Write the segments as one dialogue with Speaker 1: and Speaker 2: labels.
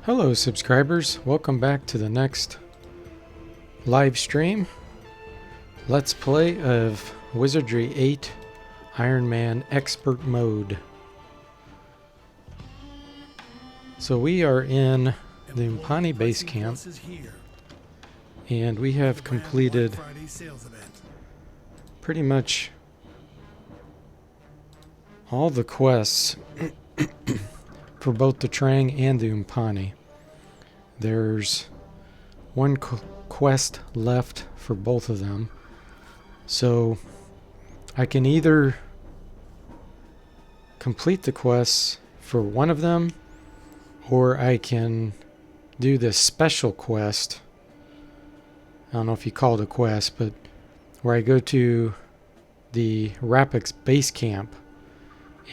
Speaker 1: Hello subscribers, welcome back to the next live stream. Let's play of Wizardry 8 Iron Man Expert Mode. So we are in the Umpani base camp and we have completed pretty much all the quests for both the Trang and the Umpani. There's one quest left for both of them. So I can either complete the quests for one of them, or I can do this special quest. I don't know if you call it a quest, but where I go to the Rapix base camp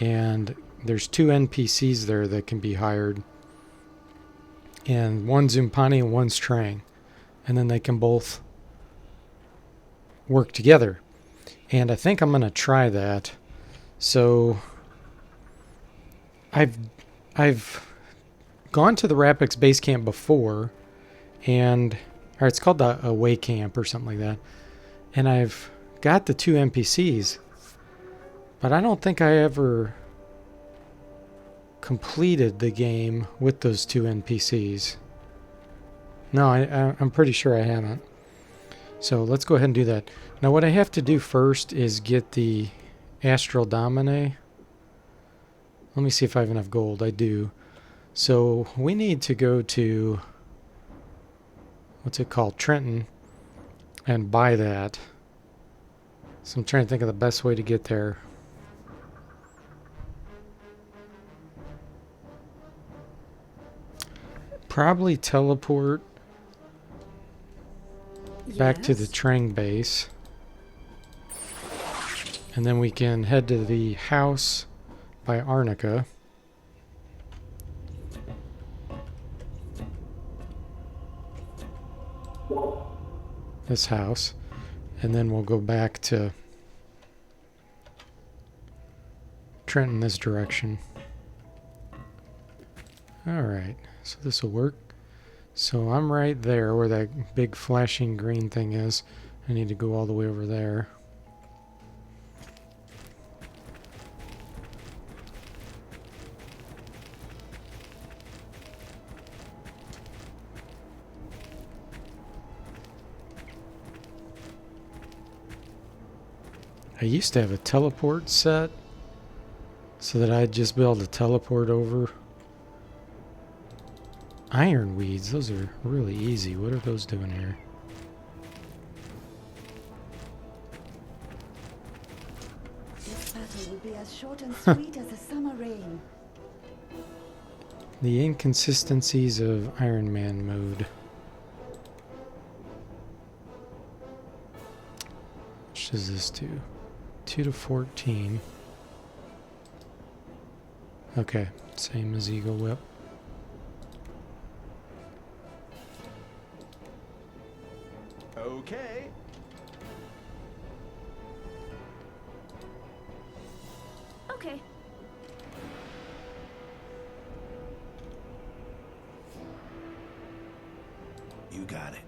Speaker 1: and there's two NPCs there that can be hired. And one's Umpani and one's Trang. And then they can both work together. And I think I'm going to try that. So I've gone to the Rapix base camp before, or it's called the Away Camp or something like that. And I've got the two NPCs, but I don't think I ever completed the game with those two NPCs. No, I'm pretty sure I haven't. So let's go ahead and do that. Now what I have to do first is get the Astral Domine. Let me see if I have enough gold. I do. So we need to go to, what's it called, Trenton, and buy that. So I'm trying to think of the best way to get there. Probably teleport back to the Trang base. And then we can head to the house by Arnica. This house. And then we'll go back to Trenton this direction. Alright. So this will work. So I'm right there where that big flashing green thing is. I need to go all the way over there. I used to have a teleport set so that I'd just be able to teleport over. Iron weeds, those are really easy. What are those doing here?
Speaker 2: This battle will be as short and sweet as a summer rain.
Speaker 1: The inconsistencies of Iron Man mode. Which does this do? 2 to 14. Okay, same as Eagle Whip.
Speaker 3: Okay.
Speaker 2: Okay.
Speaker 3: You got it.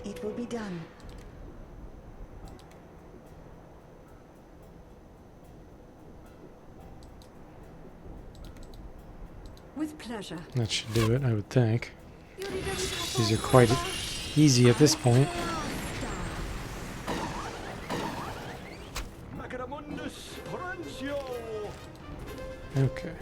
Speaker 2: It will be done. With pleasure.
Speaker 1: That should do it, I would think. These are quite easy at this point. Okay.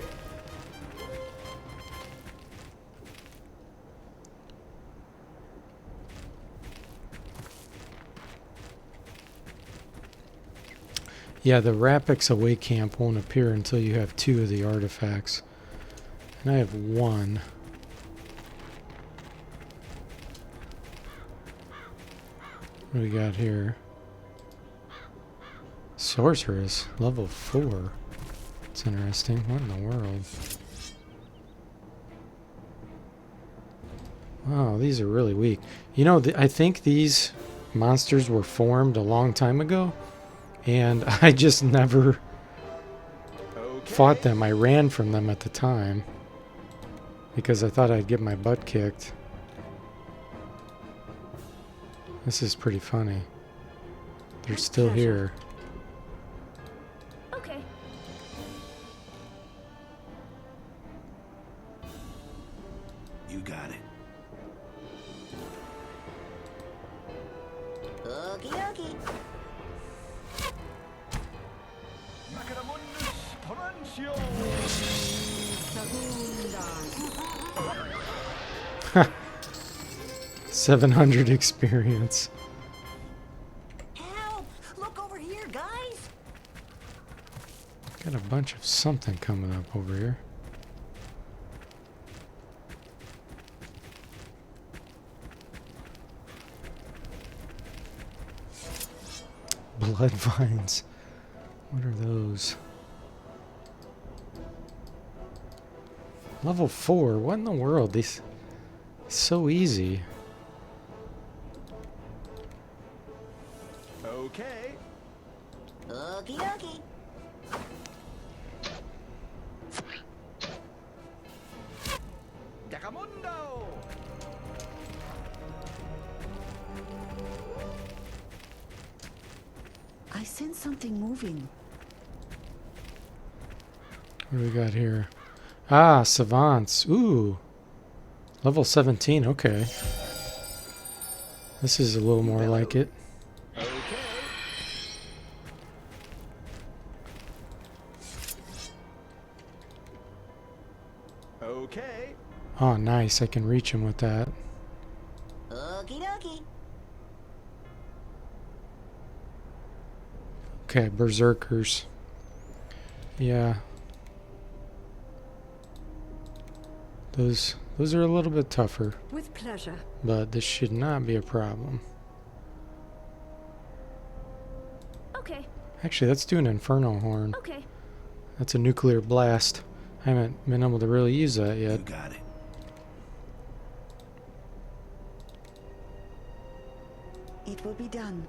Speaker 1: Yeah, the Rapix Away Camp won't appear until you have 2 of the artifacts. And I have 1. What do we got here? Sorceress, level 4. That's interesting. What in the world? Wow, these are really weak. You know, I think these monsters were formed a long time ago, And I just never
Speaker 3: Okay.
Speaker 1: fought them. I ran from them at the time because I thought I'd get my butt kicked. This is pretty funny. They're still here.
Speaker 4: Okay.
Speaker 3: You got it.
Speaker 2: Okie dokie.
Speaker 3: Macadamundus Torrentio.
Speaker 1: 700 experience.
Speaker 2: Help! Look over here, guys!
Speaker 1: Got a bunch of something coming up over here. Blood vines. What are those? Level 4. What in the world? These so easy.
Speaker 3: Okay.
Speaker 2: Okie dokie.
Speaker 3: Dacamundo.
Speaker 2: I sense something moving.
Speaker 1: What do we got here? Ah, savants. Ooh. Level 17. Okay. This is a little more like it.
Speaker 3: Okay. Okay.
Speaker 1: Oh, nice. I can reach him with that.
Speaker 2: Okie dokie.
Speaker 1: Okay, berserkers. Yeah. Those are a little bit tougher,
Speaker 4: With pleasure.
Speaker 1: but this should not be a problem.
Speaker 4: Okay.
Speaker 1: Actually, let's do an inferno horn.
Speaker 4: Okay.
Speaker 1: That's a nuclear blast. I haven't been able to really use that
Speaker 3: You
Speaker 1: yet.
Speaker 3: got it.
Speaker 2: It will be done.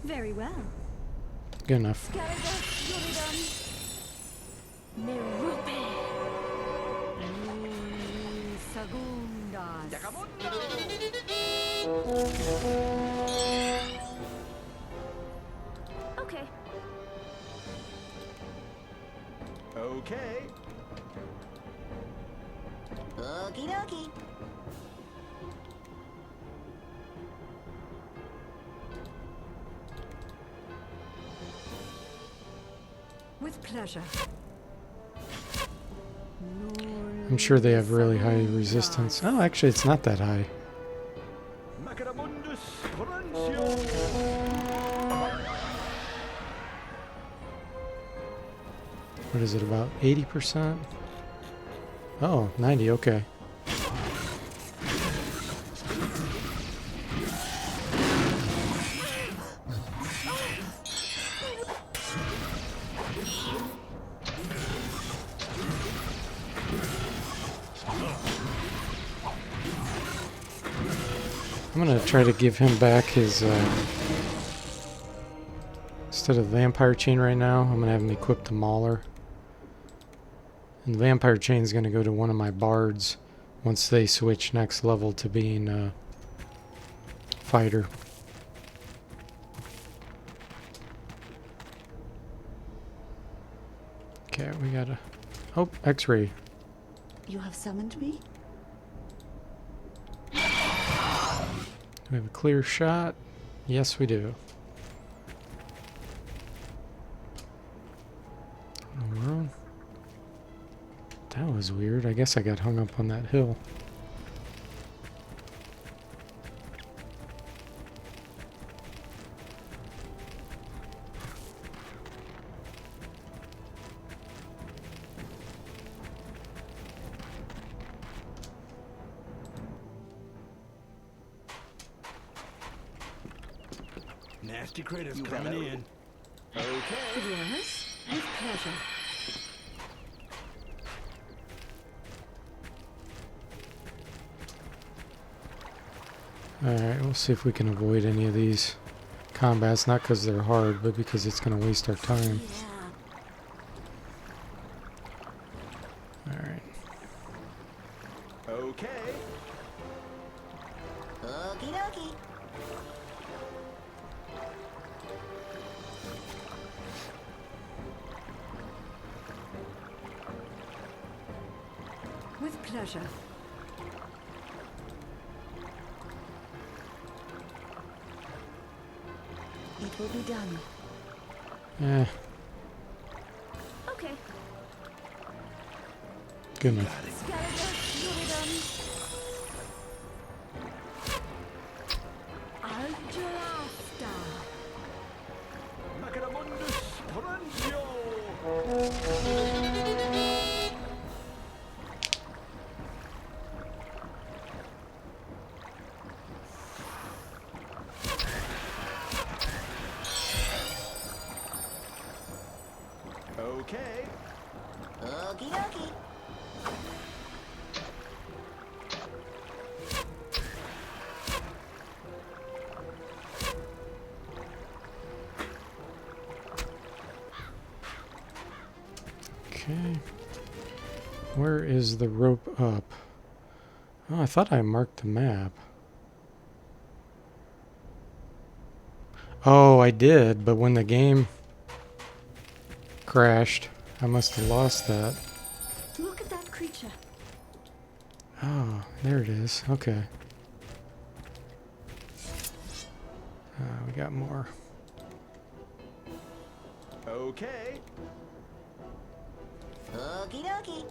Speaker 4: Very well.
Speaker 1: Good enough.
Speaker 4: Scaragus Yuridon. Merupe. Sagundas.
Speaker 3: Dacamundo.
Speaker 4: Okay.
Speaker 3: Okay.
Speaker 2: Okie dokie.
Speaker 4: With pleasure.
Speaker 1: I'm sure they have really high resistance. Oh, actually, it's not that high.
Speaker 3: Macadamundus Torrentio.
Speaker 1: What is it, about 80%? Oh, 90, okay. I'm gonna try to give him back his, instead of Vampire Chain right now, I'm gonna have him equip the Mauler. And Vampire Chain's gonna go to one of my bards once they switch next level to being a fighter. Okay, we gotta... Oh, X-ray.
Speaker 2: You have summoned me?
Speaker 1: Do we have a clear shot? Yes, we do. Alright. That was weird. I guess I got hung up on that hill.
Speaker 3: Nasty critters coming in. Okay.
Speaker 4: Yes. With pleasure.
Speaker 1: Alright, we'll see if we can avoid any of these combats. Not because they're hard, but because it's going to waste our time.
Speaker 4: Yeah.
Speaker 1: Alright.
Speaker 3: Okay.
Speaker 2: Okie dokie.
Speaker 4: With pleasure.
Speaker 2: It will be done.
Speaker 1: Eh,
Speaker 4: Okay.
Speaker 1: good enough.
Speaker 4: Scarados, Uridum. Algelasta.
Speaker 3: Macadamundus Torrentio. Okay.
Speaker 2: Okie dokie.
Speaker 1: Okay. Where is the rope up? Oh, I thought I marked the map. Oh, I did, but when the game crashed, I must have lost that.
Speaker 4: Look at that creature.
Speaker 1: Oh, there it is. Okay. We got more.
Speaker 3: Okay.
Speaker 2: Okie dokie.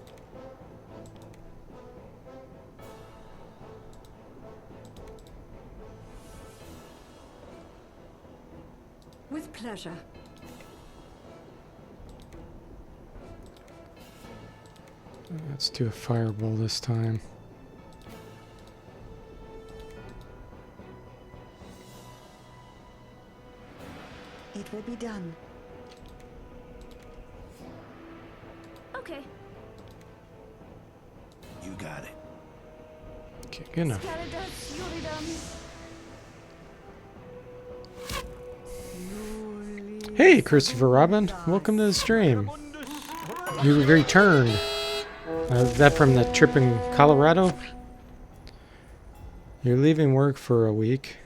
Speaker 4: With pleasure.
Speaker 1: Let's do a fireball this time.
Speaker 2: It will be done.
Speaker 4: Okay.
Speaker 3: You got it.
Speaker 1: Okay, good enough.
Speaker 4: Scarados, Uridum.
Speaker 1: Hey, Christopher Robin. Welcome to the stream.
Speaker 3: Macadamundus Torrentio.
Speaker 1: You returned. That from the trip in Colorado? You're leaving work for a week.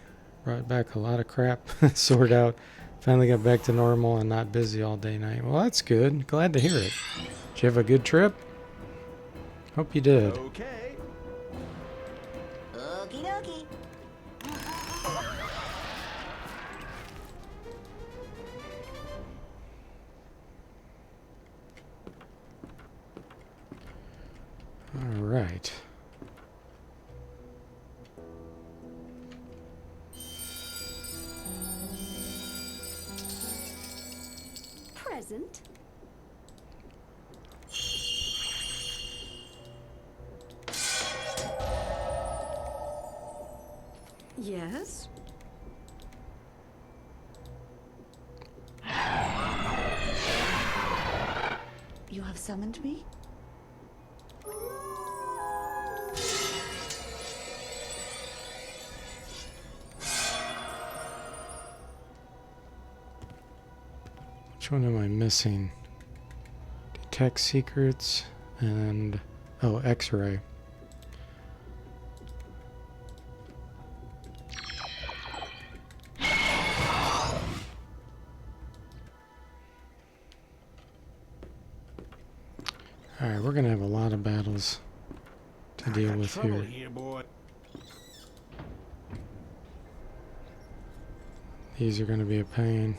Speaker 1: Brought back a lot of crap. Sort out. Finally got back to normal and not busy all day night. Well, that's good. Glad to hear it. Did you have a good trip? Hope you did.
Speaker 3: Okay.
Speaker 2: Okie dokie.
Speaker 1: All right.
Speaker 4: Present. Yes.
Speaker 2: You have summoned me?
Speaker 1: Which one am I missing? Detect secrets and... oh, X-ray. Alright, we're gonna have a lot of battles to deal
Speaker 3: Got
Speaker 1: with
Speaker 3: trouble
Speaker 1: here.
Speaker 3: boy.
Speaker 1: These are gonna be a pain.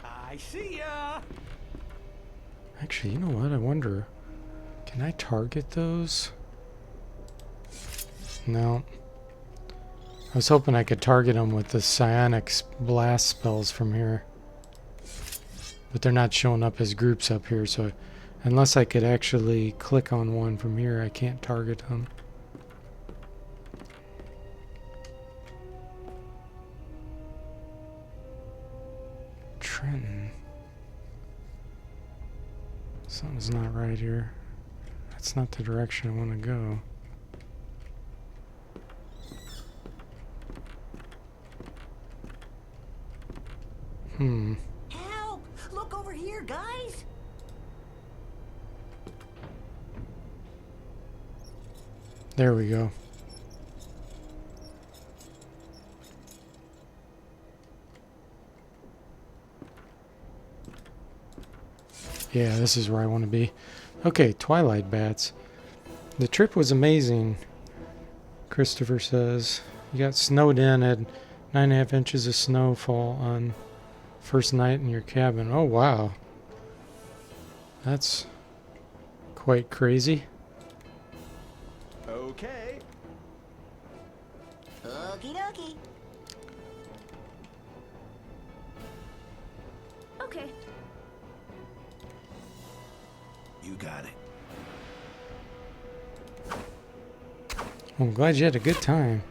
Speaker 3: I see ya.
Speaker 1: Actually, you know what? I wonder, can I target those? No. I was hoping I could target them with the psionic blast spells from here. But they're not showing up as groups up here, so unless I could actually click on one from here, I can't target them. Something's not right here. That's not the direction I want to go.
Speaker 2: Help! Look over here, guys!
Speaker 1: There we go. Yeah, this is where I want to be. Okay, twilight bats. The trip was amazing, Christopher says. You got snowed in at 9.5 inches of snowfall on first night in your cabin. Oh, wow. That's quite crazy.
Speaker 3: Okay.
Speaker 2: Okie dokie.
Speaker 4: Okay.
Speaker 3: You got it.
Speaker 1: I'm glad you had a good time.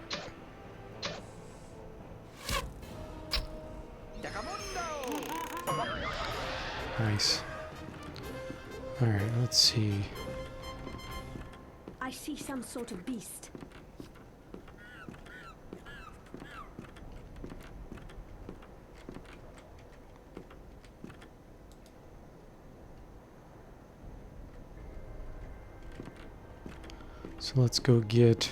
Speaker 1: Nice. Alright, let's see.
Speaker 4: I see some sort of beast.
Speaker 1: So let's go get...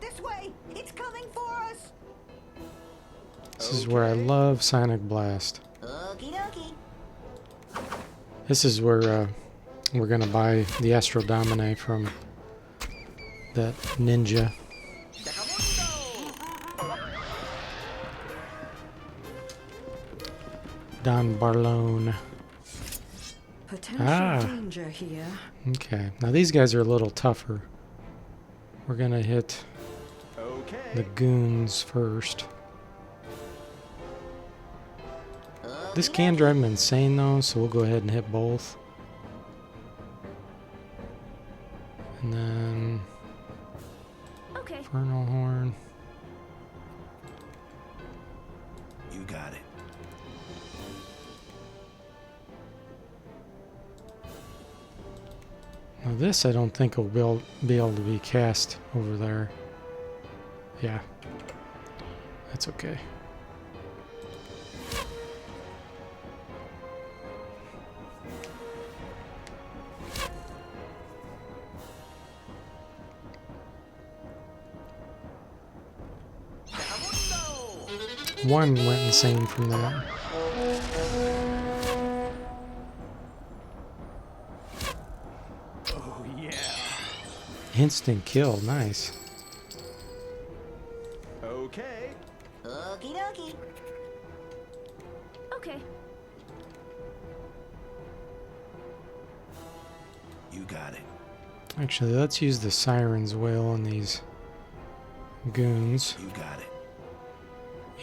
Speaker 2: This way! It's coming for us!
Speaker 1: This is where I love Sonic Blast.
Speaker 2: Okie dokie.
Speaker 1: This is where we're gonna buy the Astro Domine from that ninja. Don Barlone.
Speaker 4: Potential
Speaker 1: Ah.
Speaker 4: danger here.
Speaker 1: Okay, now these guys are a little tougher. We're gonna hit
Speaker 3: Okay.
Speaker 1: the goons first. This can drive them insane though, so we'll go ahead and hit both. And then
Speaker 4: Okay.
Speaker 1: Infernal Horn.
Speaker 3: You got it.
Speaker 1: Now this I don't think will be able to be cast over there. Yeah. That's okay. One went insane from that.
Speaker 3: Oh yeah.
Speaker 1: Instant kill, nice.
Speaker 3: Okay.
Speaker 2: Okie dokie.
Speaker 4: Okay.
Speaker 3: You got it.
Speaker 1: Actually, let's use the Siren's Wail on these goons.
Speaker 3: You got it.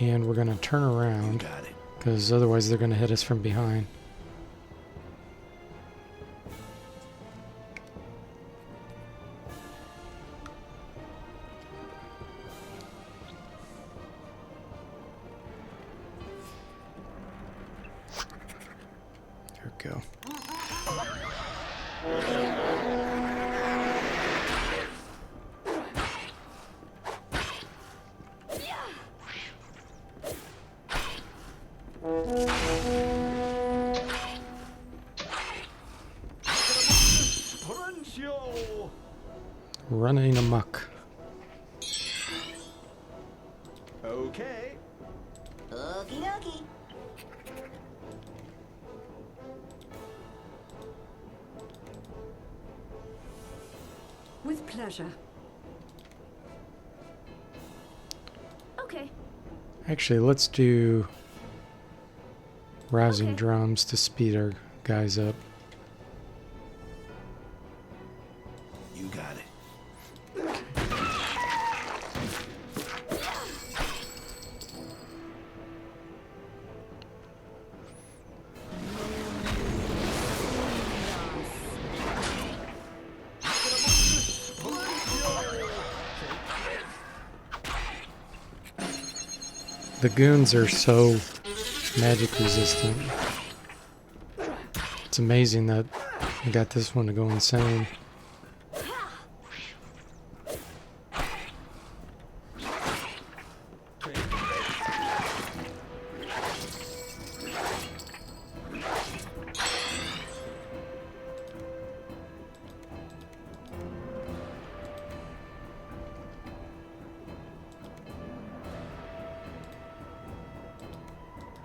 Speaker 1: And we're going to turn
Speaker 3: You
Speaker 1: around,
Speaker 3: got it.
Speaker 1: because otherwise they're going to hit us from behind. There we go.
Speaker 3: Rancho.
Speaker 1: Running amok.
Speaker 3: Okay.
Speaker 2: Okie dokie.
Speaker 4: With pleasure. Okay.
Speaker 1: Actually, let's do rousing
Speaker 4: Okay.
Speaker 1: drums to speed our guys up.
Speaker 3: You got it.
Speaker 1: The goons are so magic resistant. It's amazing that I got this one to go insane.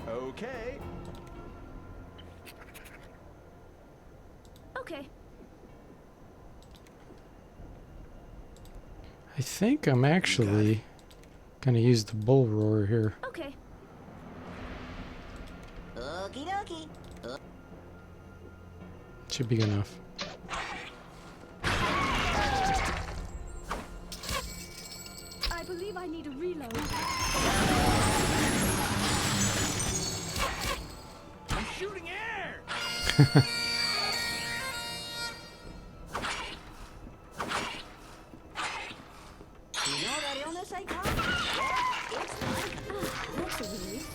Speaker 3: Okay.
Speaker 4: Okay.
Speaker 1: I think I'm actually gonna use the bull roar here.
Speaker 4: Okay.
Speaker 2: Okie dokie.
Speaker 1: Should be good enough.
Speaker 4: I believe I need a reload.
Speaker 3: I'm shooting air.
Speaker 4: That's a relief.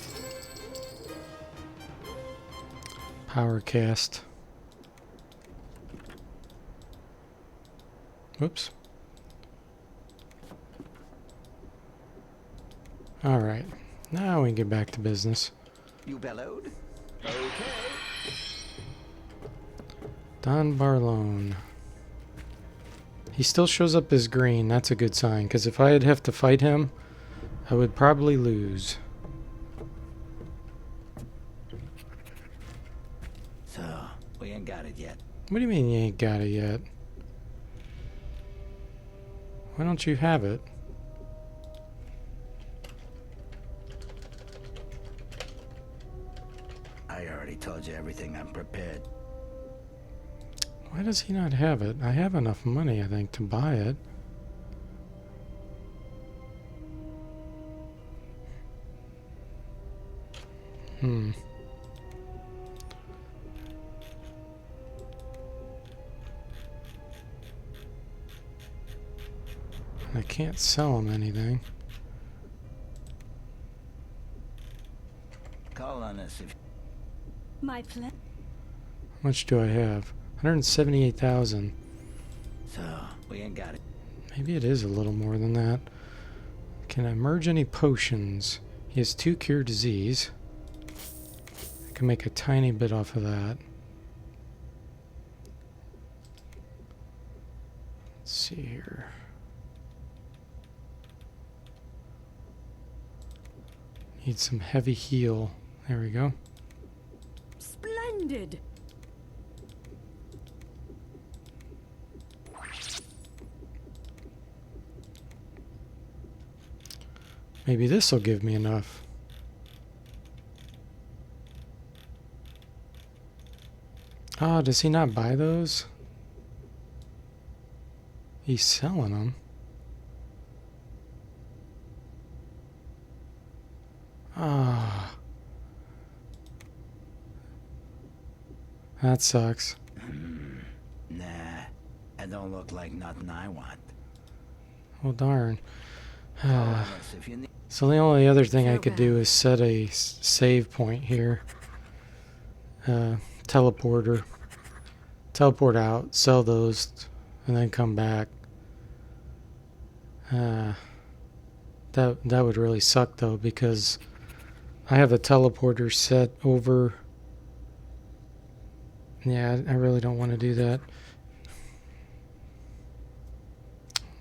Speaker 1: Power cast. Whoops. Alright. Now we can get back to business.
Speaker 3: You bellowed? Okay.
Speaker 1: Don Barlone. He still shows up as green. That's a good sign, because if I'd have to fight him, I would probably lose.
Speaker 3: So, we ain't got it yet.
Speaker 1: What do you mean you ain't got it yet? Why don't you have it?
Speaker 3: I already told you everything. I'm prepared.
Speaker 1: Why does he not have it? I have enough money, I think, to buy it. Hmm. I can't sell him anything.
Speaker 3: Call on us if
Speaker 4: My plan.
Speaker 1: How much do I have? 178,000.
Speaker 3: so. We ain't got it.
Speaker 1: Maybe it is a little more than that. Can I merge any potions? He has 2 cure disease. I can make a tiny bit off of that. Let's see here. Need some heavy heal. There we go.
Speaker 4: Splendid.
Speaker 1: Maybe this will give me enough. Oh, does he not buy those? He's selling them. Ah. That sucks.
Speaker 3: Nah, that don't look like nothing I want.
Speaker 1: Well, darn.
Speaker 3: Call on us if you need.
Speaker 1: So the only other thing I could do is set a save point here. Teleporter. Teleport out, sell those, and then come back. That would really suck though, because I have a teleporter set over. Yeah, I really don't want to do that,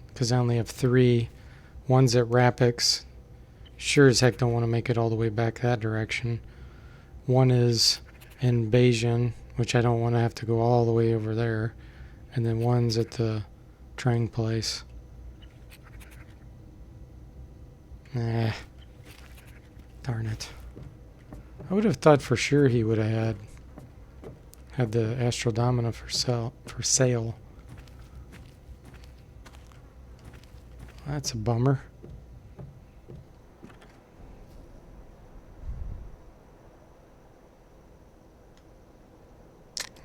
Speaker 1: because I only have 3. One's at Rapix. Sure as heck don't want to make it all the way back that direction. One is in Bayesian, which I don't want to have to go all the way over there. And then one's at the Trang place. Nah. Darn it. I would have thought for sure he would have had the Astral Domina for sale. That's a bummer.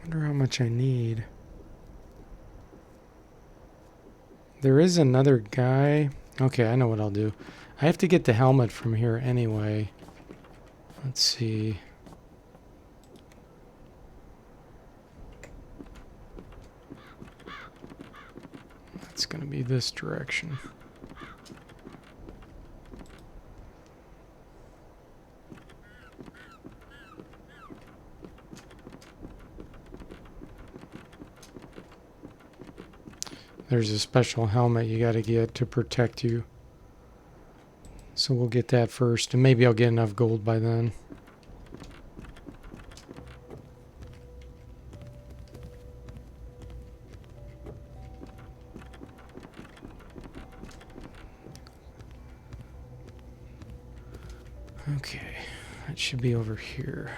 Speaker 1: Wonder how much I need. There is another guy. Okay, I know what I'll do. I have to get the helmet from here anyway. Let's see. it's going to be this direction. There's a special helmet you got to get to protect you. So we'll get that first, and maybe I'll get enough gold by then. Okay, that should be over here.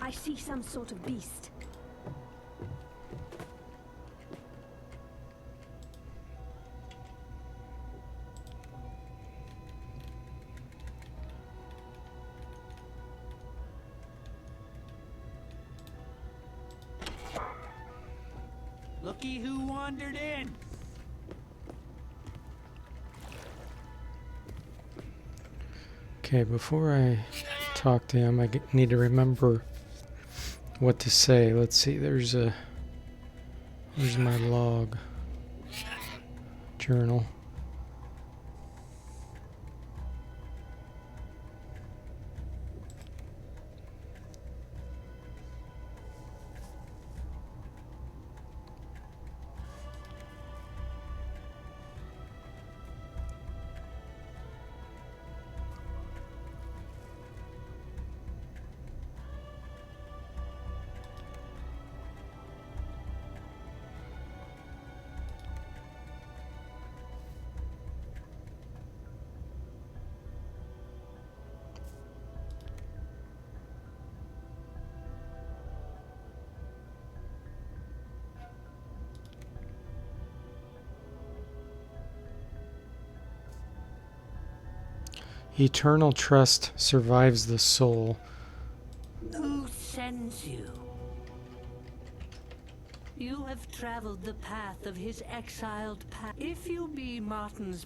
Speaker 4: I see some sort of beast.
Speaker 3: Looky who wandered in.
Speaker 1: Okay, before I talk to him, I need to remember what to say. Let's see, there's my log journal. Eternal trust survives the soul.
Speaker 5: Who sends you? You have traveled the path of his exiled path. If you be Martin's...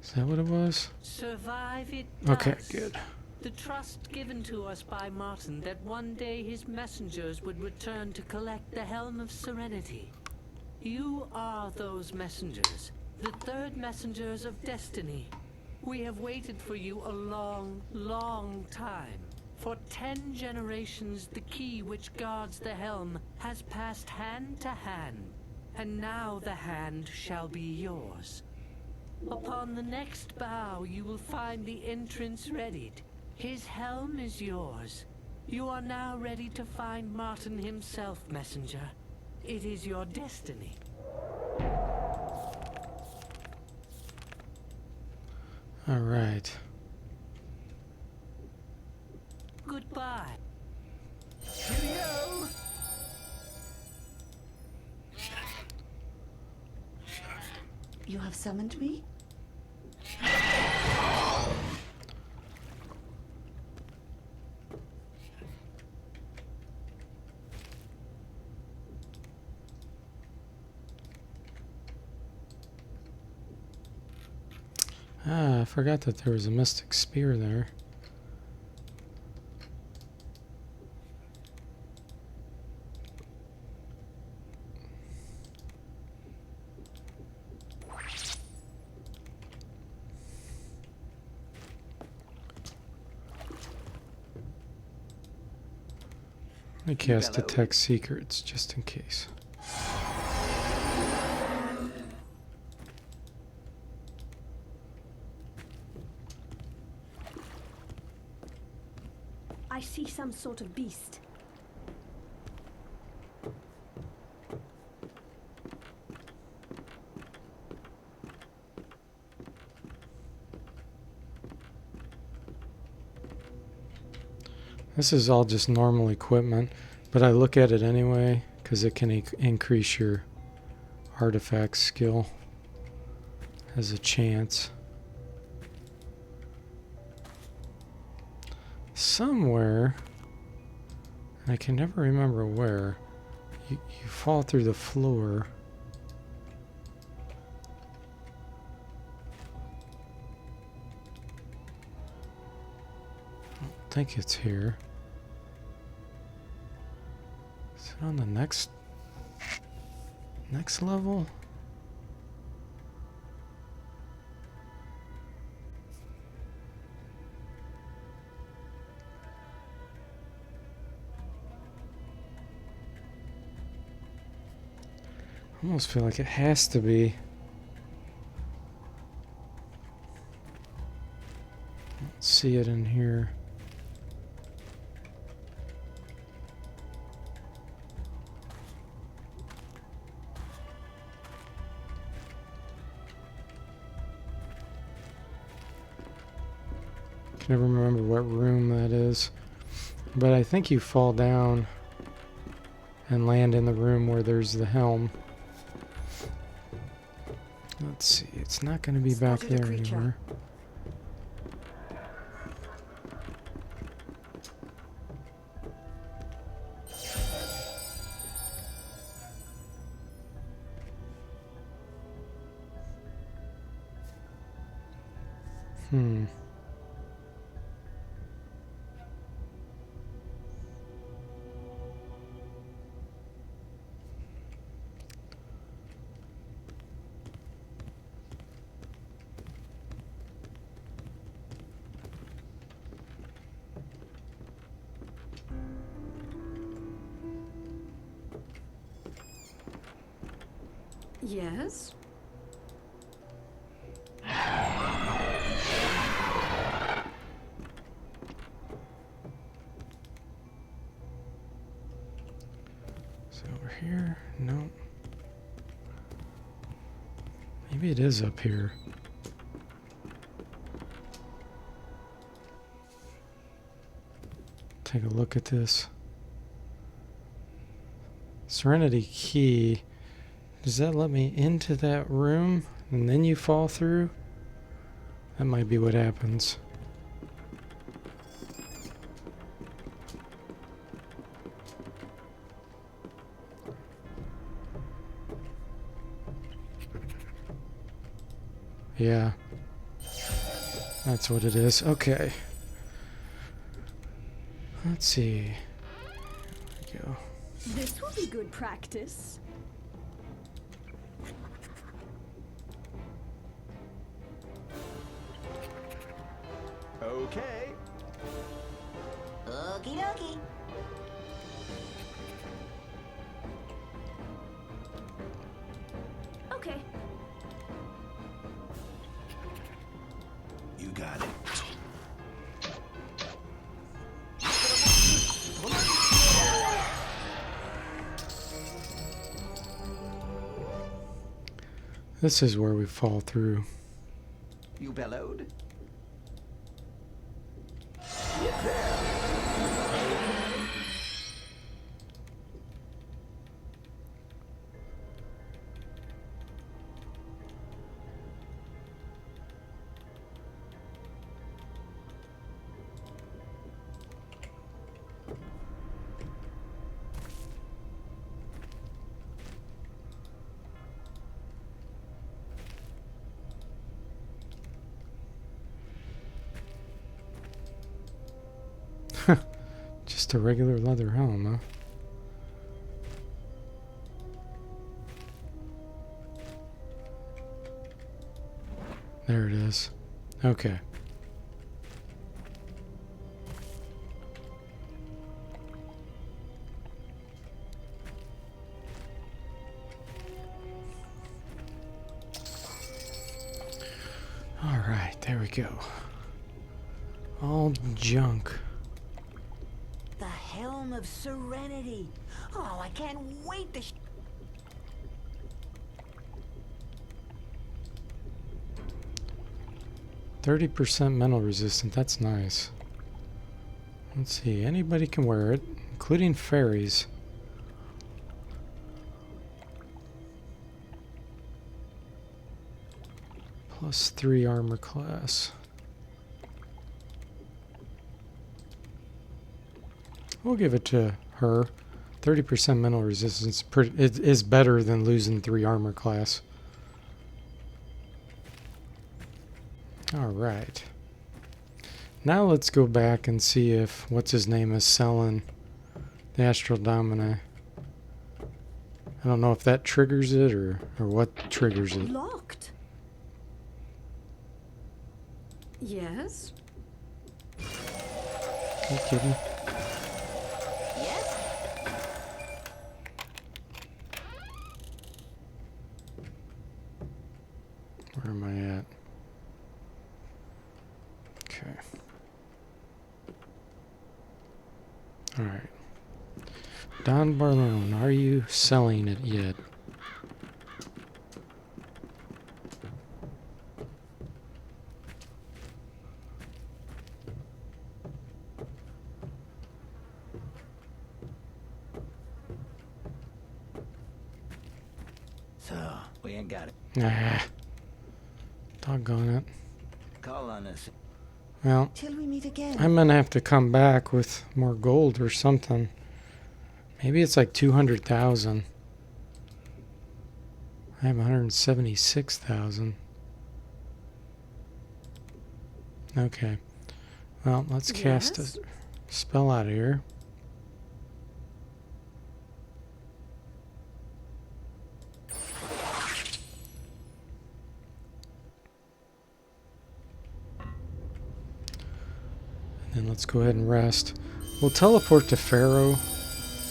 Speaker 1: Is that what it was?
Speaker 5: Survive it
Speaker 1: Okay,
Speaker 5: does.
Speaker 1: good.
Speaker 5: The trust given to us by Martin that one day his messengers would return to collect the Helm of Serenity. You are those messengers, the third messengers of destiny. We have waited for you a long, long time. For 10 generations, the key which guards the helm has passed hand to hand, and now the hand shall be yours. Upon the next bow, you will find the entrance readied. His helm is yours. You are now ready to find Martin himself, messenger. It is your destiny.
Speaker 1: All right.
Speaker 5: Goodbye.
Speaker 3: Cheerio!
Speaker 2: You have summoned me?
Speaker 1: Ah, I forgot that there was a mystic spear there. Let me cast Detect Secrets just in case.
Speaker 4: I see some sort of beast.
Speaker 1: This is all just normal equipment, but I look at it anyway because it can increase your artifact skill. Has a chance. Somewhere, I can never remember where, you fall through the floor. I don't think it's here. On the next level? I almost feel like it has to be. Let's see it in here. Can never remember what room that is. But I think you fall down and land in the room where there's the helm. Let's see, it's not going to be back
Speaker 2: Spotted a
Speaker 1: there
Speaker 2: creature.
Speaker 1: anymore. Hmm.
Speaker 2: Yes?
Speaker 1: So over here? No. Maybe it is up here. Take a look at this. Serenity key. Does that let me into that room and then you fall through? That might be what happens. Yeah. That's what it is. Okay. Let's see. There we go.
Speaker 4: This will be good practice.
Speaker 3: Okay.
Speaker 2: Okie dokie.
Speaker 4: Okay.
Speaker 3: You got it.
Speaker 1: This is where we fall through.
Speaker 3: You bellowed?
Speaker 1: Just a regular leather helm, huh? There it is. Okay. All right, there we go. All junk.
Speaker 2: The Helm of Serenity. Oh, I can't wait to
Speaker 1: 30% mental resistant. That's nice. Let's see. Anybody can wear it, including fairies. +3 armor class. We'll give it to her. 30% mental resistance it is better than losing 3 armor class. Alright. Now let's go back and see if what's his name is selling the Astral Domini. I don't know if that triggers it or what triggers it.
Speaker 4: Locked. Yes.
Speaker 1: Are you kidding?
Speaker 2: Yes?
Speaker 1: Where am I at? Okay. Alright. Don Barlone, are you selling it yet?
Speaker 3: So, we ain't got it.
Speaker 1: Ah. Doggone it.
Speaker 3: Call on us.
Speaker 1: Well,
Speaker 2: Till we meet again.
Speaker 1: I'm gonna have to come back with more gold or something. Maybe it's like 200,000. I have 176,000. Okay. Well, let's cast a
Speaker 4: Yes?
Speaker 1: spell out of here. And then let's go ahead and rest. We'll teleport to Pharaoh,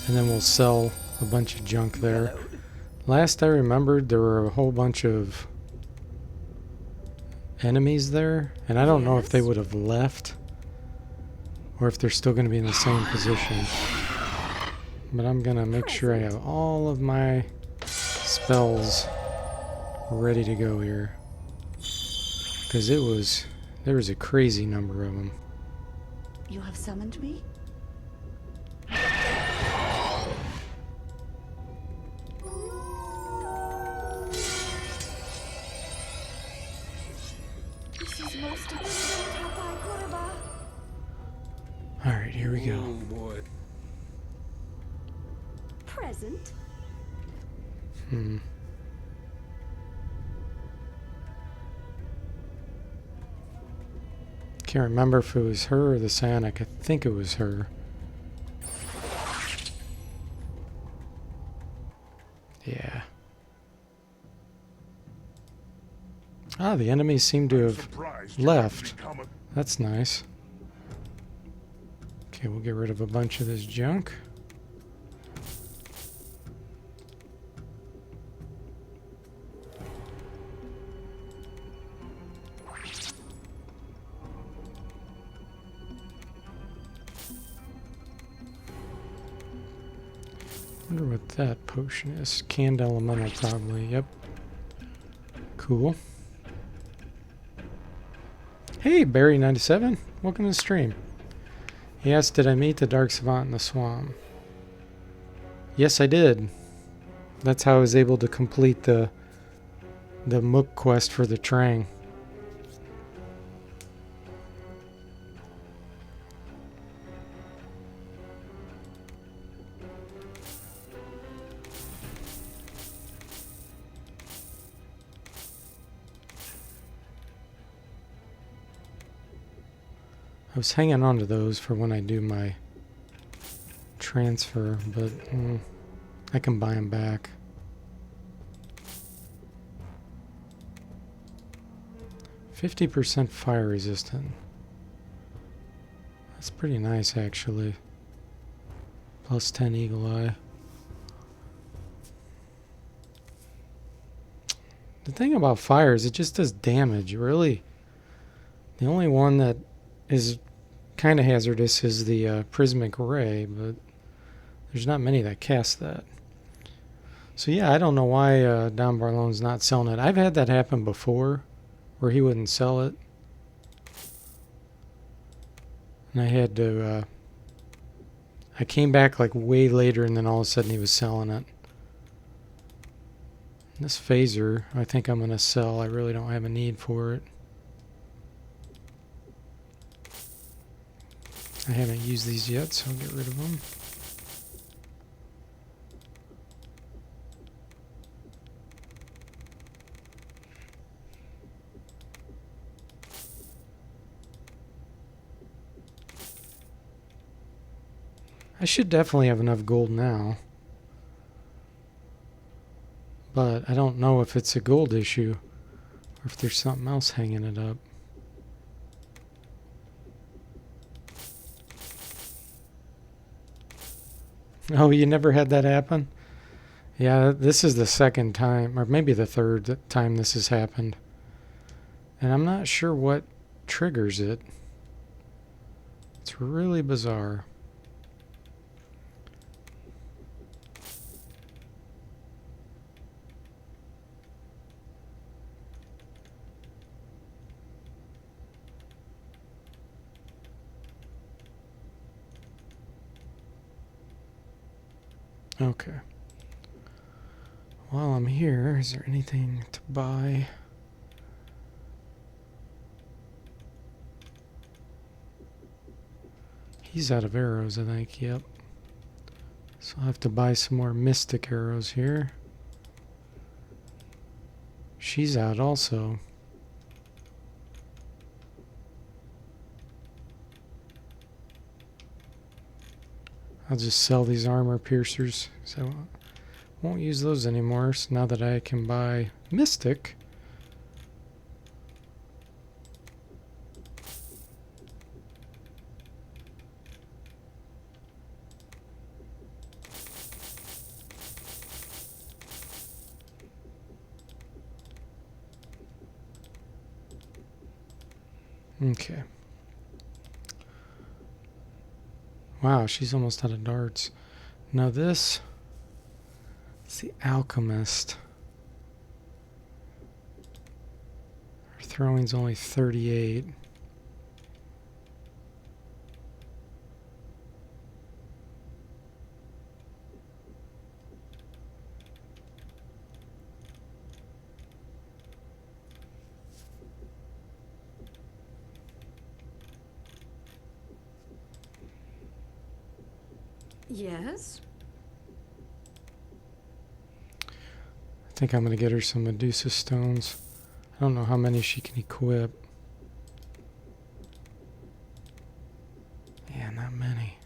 Speaker 1: and then we'll sell a bunch of junk there. Last I remembered, there were a whole bunch of enemies there, and I don't know if they
Speaker 4: Yes?
Speaker 1: would have left or if they're still going to be in the same position. But I'm going to make sure I have all of my spells ready to go here, because there was a crazy number of them.
Speaker 2: You have summoned me?
Speaker 4: This is most excellent, Hapai Koraba.
Speaker 1: Alright, here we go.
Speaker 3: boy.
Speaker 4: Present.
Speaker 1: Can't remember if it was her or the Sonic. I think it was her. Yeah. Ah, the enemies seem to have left. That's nice. Okay, we'll get rid of a bunch of this junk. Wonder what that potion is. Canned elemental, probably. Yep. Cool. Hey, Barry97. Welcome to the stream. He asked, did I meet the Dark Savant in the swamp? Yes, I did. That's how I was able to complete the Mook quest for the Trang. I was hanging on to those for when I do my transfer, but I can buy them back. %fire resistant. That's pretty nice, actually. Plus 10 Eagle Eye. The thing about fire is it just does damage, really. The only one that is kind of hazardous is the Prismic Ray, but there's not many that cast that. So yeah, I don't know why Don Barlone's not selling it. I've had that happen before, where he wouldn't sell it. And I had to, I came back like way later, and then all of a sudden he was selling it. This phaser, I think I'm going to sell. I really don't have a need for it. I haven't used these yet, so I'll get rid of them. I should definitely have enough gold now. But I don't know if it's a gold issue or if there's something else hanging it up. Oh, you never had that happen? Yeah, this is the second time, or maybe the third time this has happened. And I'm not sure what triggers it. It's really bizarre. Okay. While I'm here, is there anything to buy? He's out of arrows, I think. Yep. So I'll have to buy some more mystic arrows here. She's out also. I'll just sell these armor piercers. So I won't use those anymore. So now that I can buy mystic. Okay. Wow, she's almost out of darts. Now this is the alchemist. Her throwing's only 38.
Speaker 4: Yes?
Speaker 1: I think I'm going to get her some Medusa stones. I don't know how many she can equip. Yeah, not many.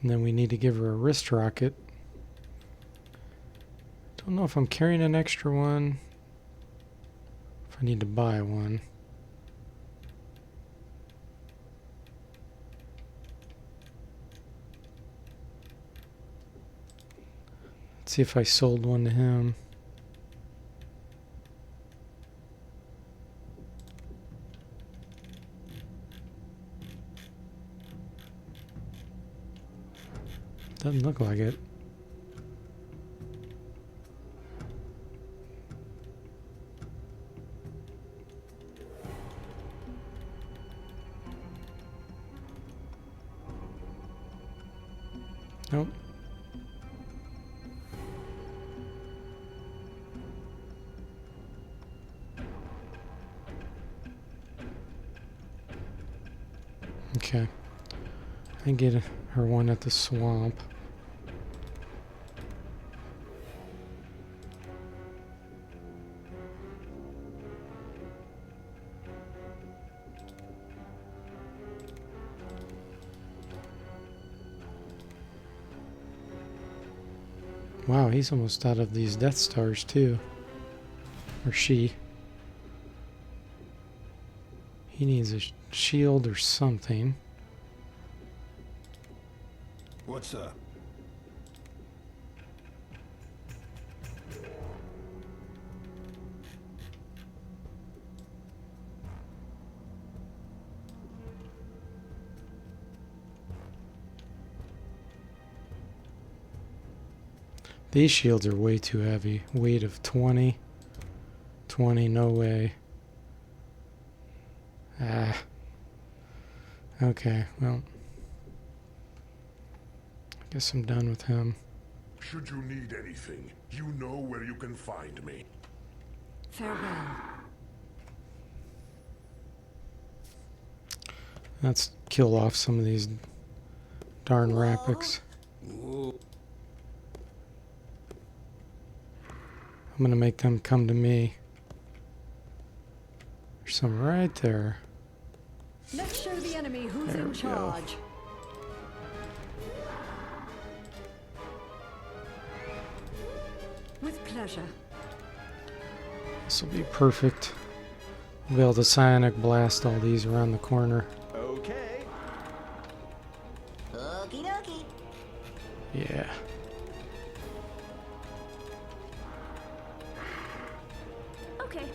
Speaker 1: And then we need to give her a wrist rocket. Don't know if I'm carrying an extra one. If I need to buy one. Let's see if I sold one to him. Doesn't look like it. Nope. Okay. I get her one at the swamp. Wow, he's almost out of these Death Stars too. Or she. He needs a shield or something.
Speaker 3: What's up?
Speaker 1: These shields are way too heavy. Weight of 20. 20, no way. Ah. Okay, well. I guess I'm done with him.
Speaker 6: Should you need anything, you know where you can find me.
Speaker 4: Farewell.
Speaker 1: Let's kill off some of these darn rapics. I'm gonna make them come to me. There's some right there.
Speaker 4: Let's show the enemy who's
Speaker 1: There
Speaker 4: in
Speaker 1: we go.
Speaker 4: charge. pleasure.
Speaker 1: This will be perfect. We'll be able to psionic blast all these around the corner.
Speaker 3: Okay.
Speaker 2: Okie dokie.
Speaker 1: Yeah.
Speaker 4: Okay.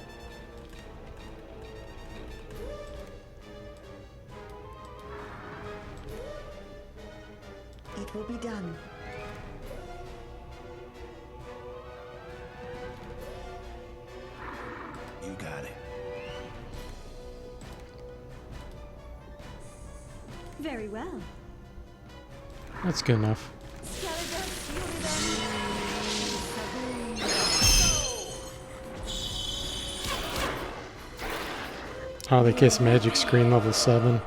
Speaker 2: It will be done.
Speaker 3: You got it.
Speaker 4: Very well.
Speaker 1: That's good enough. Oh, they kiss magic screen level 7.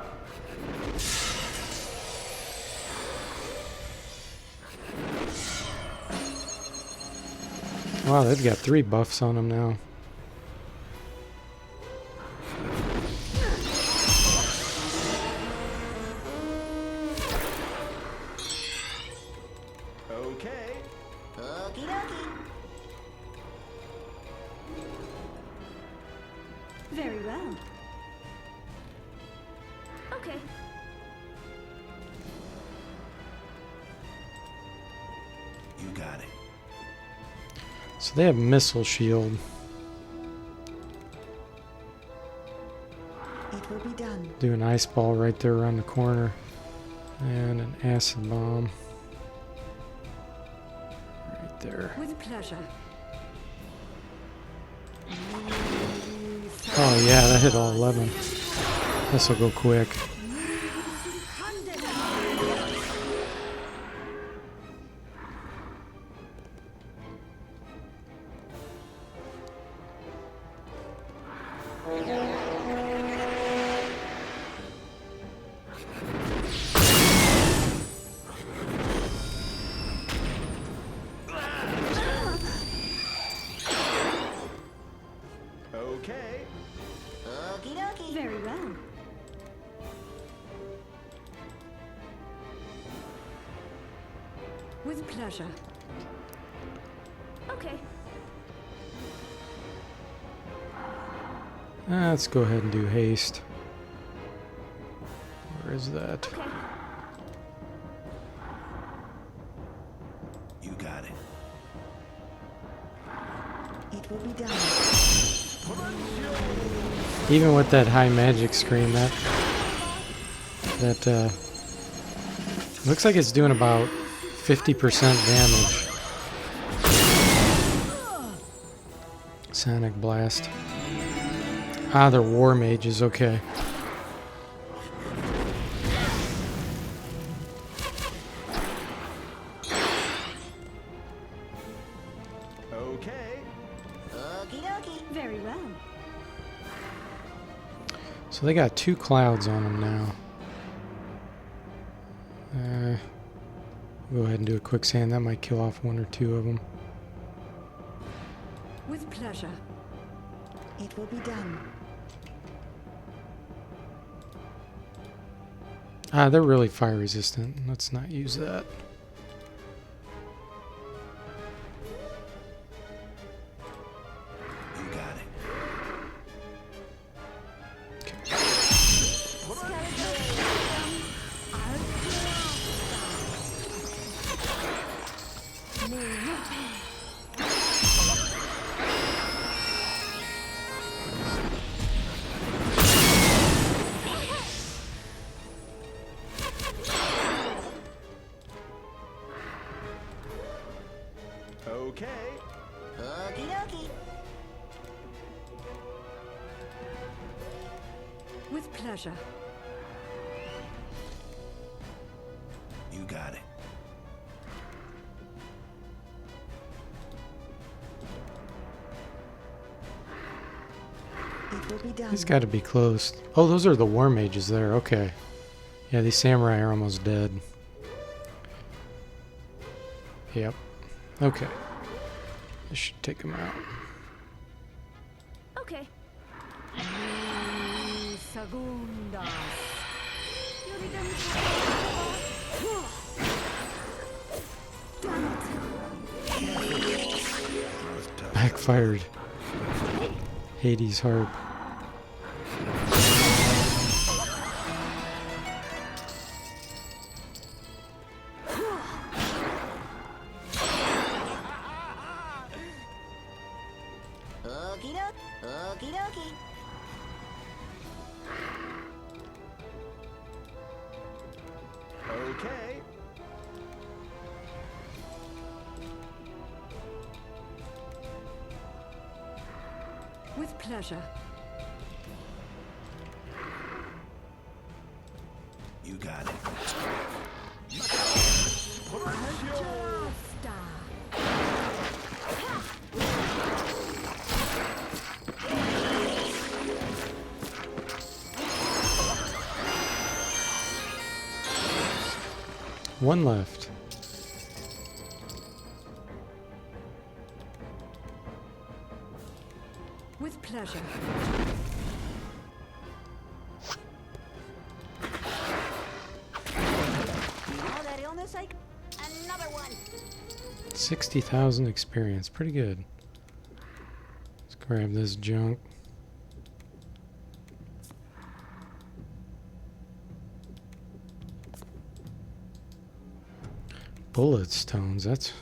Speaker 1: Wow, they've got 3 buffs on them now.
Speaker 3: Okay.
Speaker 2: Okie dokie.
Speaker 4: Very well. Okay.
Speaker 3: You got it.
Speaker 1: So they have missile shield.
Speaker 2: It will be done.
Speaker 1: Do an ice ball right there around the corner. And an acid bomb. Right there.
Speaker 4: With pleasure.
Speaker 1: Oh yeah, that hit all 11. This will go quick.
Speaker 3: Okay.
Speaker 2: Okie dokie.
Speaker 4: Very well. With pleasure. Okay.
Speaker 1: Let's go ahead and do haste. Where is that?
Speaker 4: Okay.
Speaker 3: You got it.
Speaker 2: It will be done.
Speaker 1: Even with that high magic screen, that looks like it's doing about 50% damage. Sonic blast. Ah, they're war mages. Okay.
Speaker 3: Okay.
Speaker 2: Okie dokie.
Speaker 4: Very well.
Speaker 1: So they got 2 clouds on them now. Go ahead and do a quicksand. That might kill off 1 or 2 of them.
Speaker 4: With pleasure.
Speaker 2: It will be done.
Speaker 1: Ah, they're really fire resistant. Let's not use that.
Speaker 3: You got it. Okay.
Speaker 2: Okie dokie.
Speaker 4: With pleasure.
Speaker 3: You got it.
Speaker 2: It will be done.
Speaker 1: He's got to be close. Oh, those are the war mages there. Okay. Yeah, these samurai are almost dead. Yep. Okay. This should take him out.
Speaker 4: Okay.
Speaker 1: fired Hades' harp.
Speaker 2: Okie doke. Okie dokie.
Speaker 7: Okay.
Speaker 4: With pleasure.
Speaker 3: You got it.
Speaker 1: One left.
Speaker 4: With pleasure.
Speaker 2: You know that illness I... Another one.
Speaker 1: 60,000 experience. Pretty good. Let's grab this junk. Bullet stones. That's...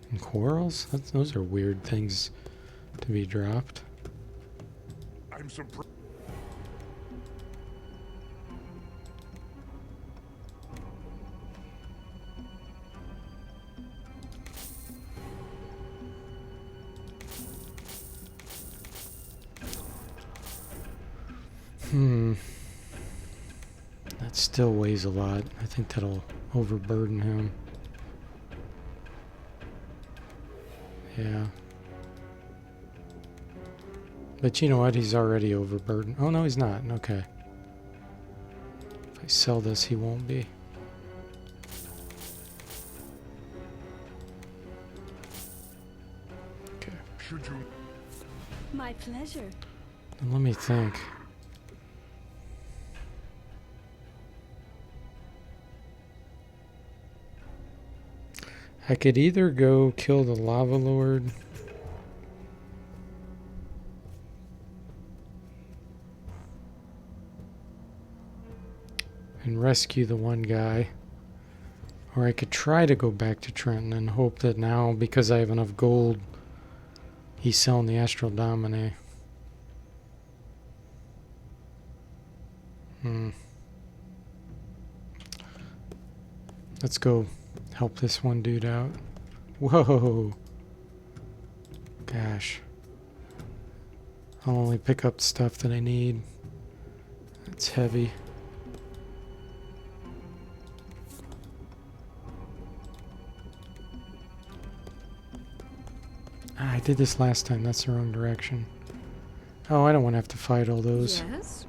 Speaker 1: And quarrels? Those are weird things to be dropped.
Speaker 6: I'm surprised.
Speaker 1: That still weighs a lot. I think that'll overburden him. Yeah. But you know what? He's already overburdened. Oh, no, he's not. Okay. If I sell this, he won't be. Okay.
Speaker 6: Should you?
Speaker 4: My pleasure.
Speaker 1: Now let me think. I could either go kill the Lava Lord and rescue the one guy, or I could try to go back to Trenton and hope that now, because I have enough gold, he's selling the Astral Domine. Let's go help this one dude out. Whoa! Gosh. I'll only pick up stuff that I need. It's heavy. Ah, I did this last time. That's the wrong direction. Oh, I don't want to have to fight all those.
Speaker 4: Yes.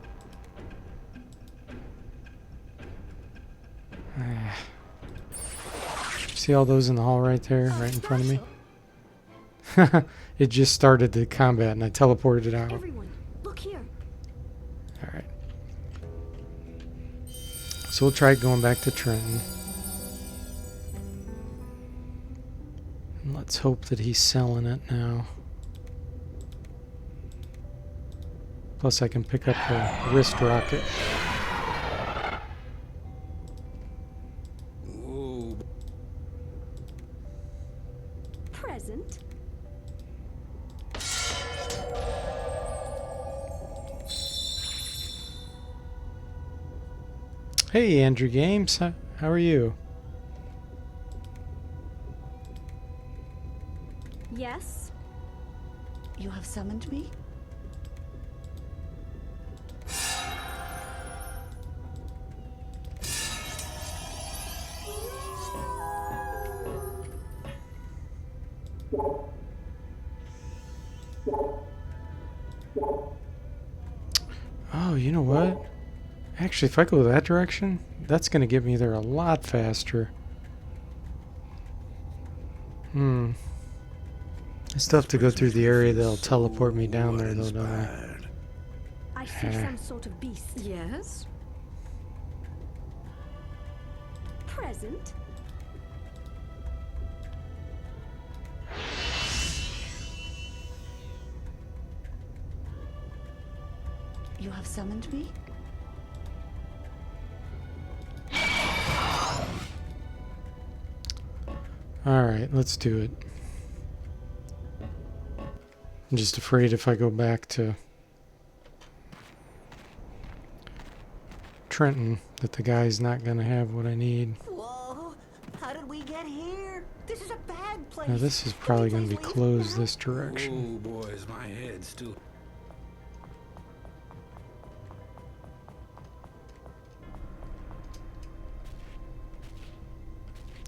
Speaker 1: Ah. See all those in the hall right there, right in front of me? It just started the combat and I teleported it out.
Speaker 4: Everyone, look here.
Speaker 1: Alright. So we'll try going back to Trenton. And let's hope that he's selling it now. Plus I can pick up the wrist rocket.
Speaker 4: Present.
Speaker 1: Hey Andrew Games, how are you?
Speaker 4: Yes.
Speaker 8: You have summoned me?
Speaker 1: Oh, you know what? Actually, if I go that direction, that's going to get me there a lot faster. I still have to go through the area that'll teleport me down there, though, don't I?
Speaker 4: I see some sort of beast. Yes. Present.
Speaker 8: You have summoned me?
Speaker 1: Alright, let's do it. I'm just afraid if I go back to Trenton that the guy's not gonna have what I need.
Speaker 2: Whoa! How did we get here? This is a bad place.
Speaker 1: Now this is probably gonna be closed this direction.
Speaker 7: Oh, boys, my head's still...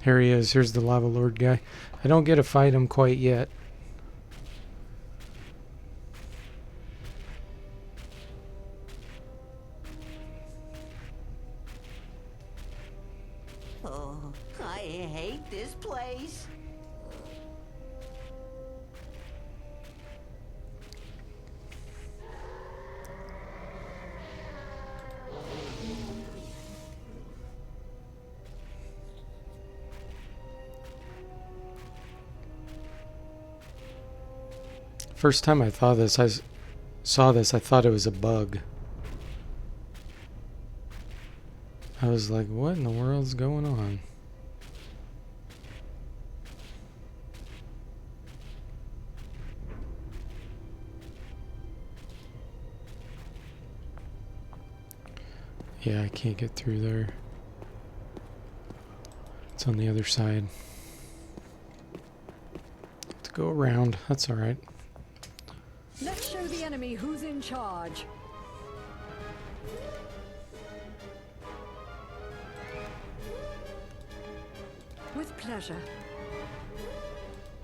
Speaker 1: Here he is. Here's the Lava Lord guy. I don't get to fight him quite yet.
Speaker 2: Oh, I hate this place.
Speaker 1: First time I saw this, I thought it was a bug. I was like, what in the world's going on? Yeah, I can't get through there. It's on the other side. To go around, that's alright.
Speaker 4: Let's show the enemy who's in charge. With pleasure.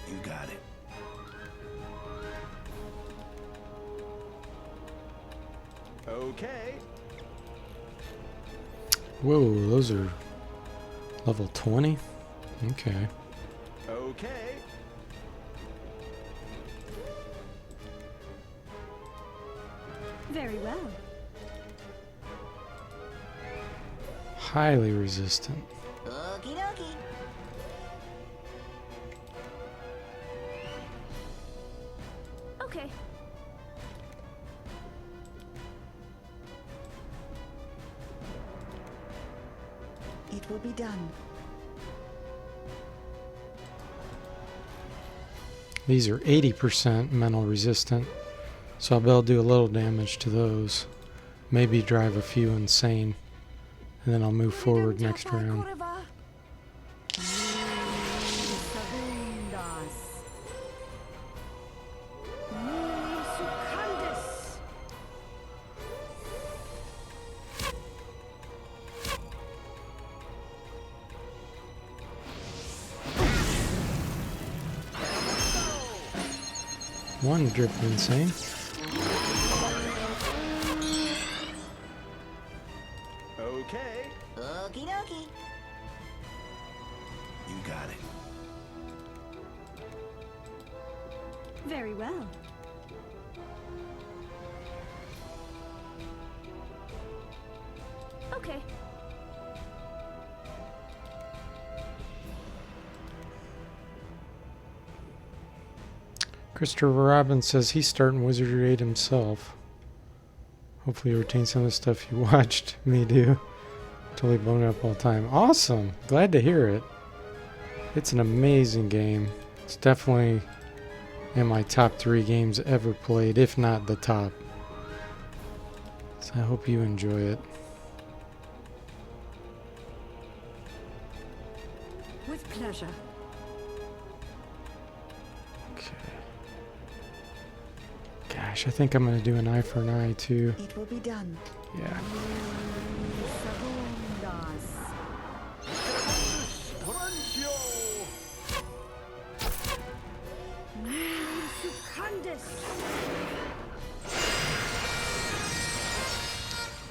Speaker 3: You got it.
Speaker 9: Okay.
Speaker 1: Whoa, those are level 20? Okay.
Speaker 9: Okay.
Speaker 4: Very well.
Speaker 1: Highly resistant.
Speaker 2: Okie dokie.
Speaker 4: Okay.
Speaker 8: It will be done.
Speaker 1: These are 80% mental resistant, so I'll be able to do a little damage to those. Maybe drive a few insane, and then I'll move forward next round. One drip insane.
Speaker 9: Okay.
Speaker 2: Okie dokie.
Speaker 3: You got it.
Speaker 4: Very well. Okay.
Speaker 1: Christopher Robbins says he's starting Wizardry 8 himself. Hopefully you retain some of the stuff you watched me do. Totally blown up all the time. Awesome! Glad to hear it. It's an amazing game. It's definitely in my top 3 games ever played, if not the top. So I hope you enjoy it.
Speaker 4: With pleasure.
Speaker 1: Okay. Gosh, I think I'm going to do an eye for an eye too.
Speaker 8: It will be done.
Speaker 1: Yeah.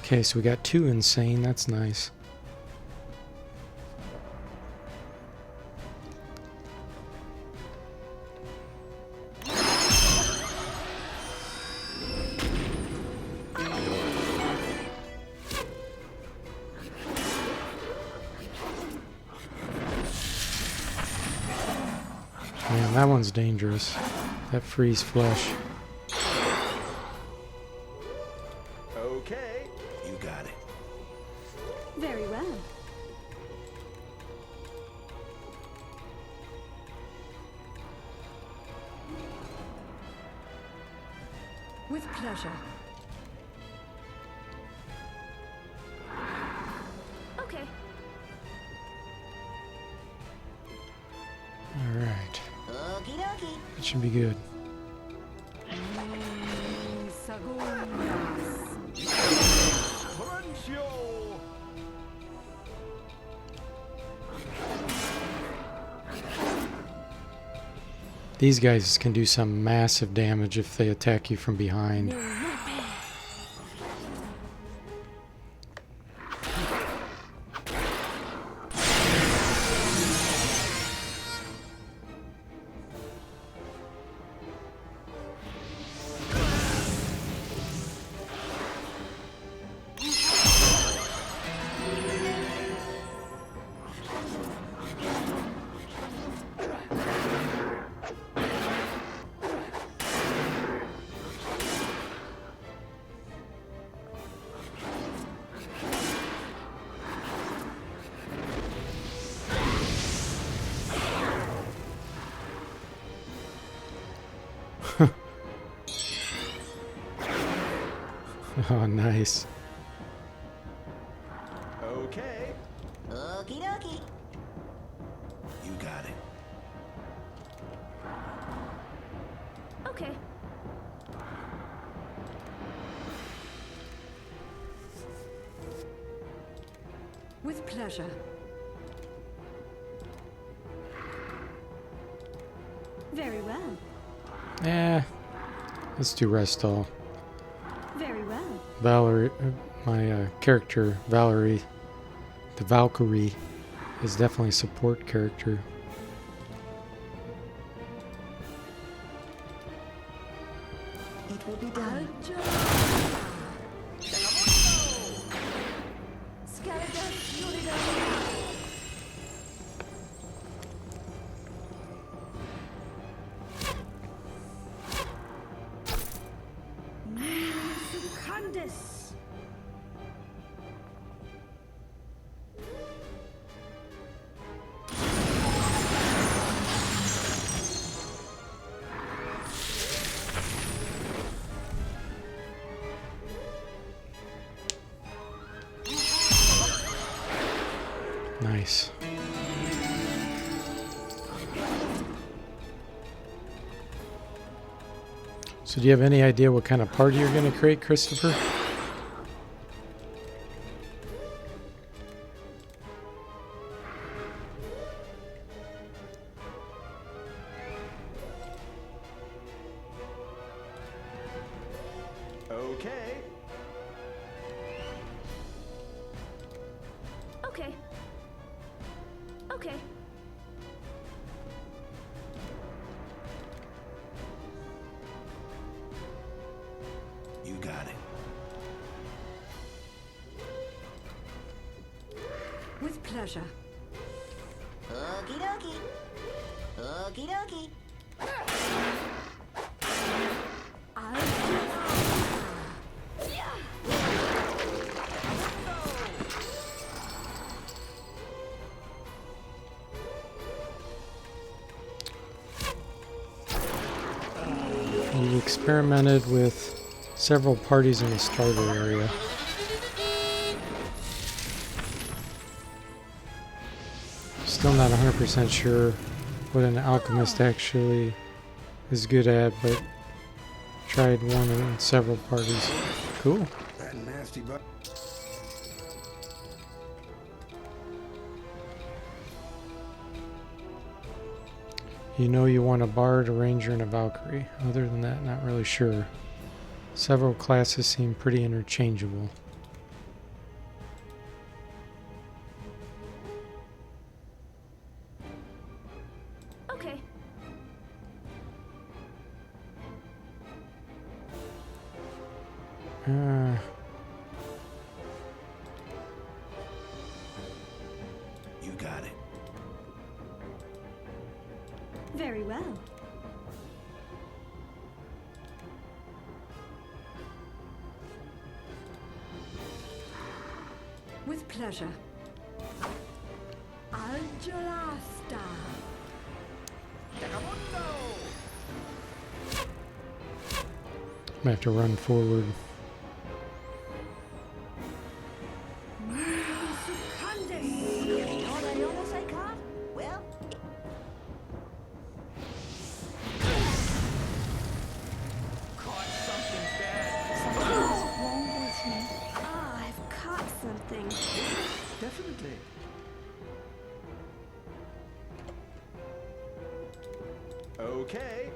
Speaker 1: Okay, so we got 2 insane. That's nice. Man, that one's dangerous. That freeze flesh.
Speaker 4: Very well. With pleasure. Okay.
Speaker 1: All right.
Speaker 2: Okie dokie.
Speaker 1: That should be good.
Speaker 9: Silencio!
Speaker 1: These guys can do some massive damage if they attack you from behind. Oh, nice.
Speaker 9: Okay.
Speaker 2: Okie dokie.
Speaker 3: You got it.
Speaker 4: Okay. With pleasure. Very well.
Speaker 1: Eh, let's do rest all.
Speaker 4: Very well.
Speaker 1: Valerie, my character, Valerie, the Valkyrie, is definitely a support character.
Speaker 8: It will be done.
Speaker 4: Secundus.
Speaker 1: Nice. So do you have any idea what kind of party you're going to create, Christopher?
Speaker 9: Okay.
Speaker 4: Okay. Okay.
Speaker 3: You got it.
Speaker 4: With pleasure.
Speaker 2: Okie dokie. Okie dokie.
Speaker 1: You experimented with several parties in the starter area. Still not 100% sure what an alchemist actually is good at, but tried one in several parties. Cool.
Speaker 7: That nasty butt.
Speaker 1: You know you want a bard, a ranger, and a Valkyrie. Other than that, not really sure. Several classes seem pretty interchangeable.
Speaker 4: Okay.
Speaker 3: You got it.
Speaker 4: Very well. With pleasure. Algelasta.
Speaker 1: I'm gonna have to run forward.
Speaker 4: Secundus.
Speaker 2: You know that illness I caught? Well,
Speaker 9: Caught something bad.
Speaker 4: Something's wrong with me. Ah, I've caught something.
Speaker 9: Definitely. Okay.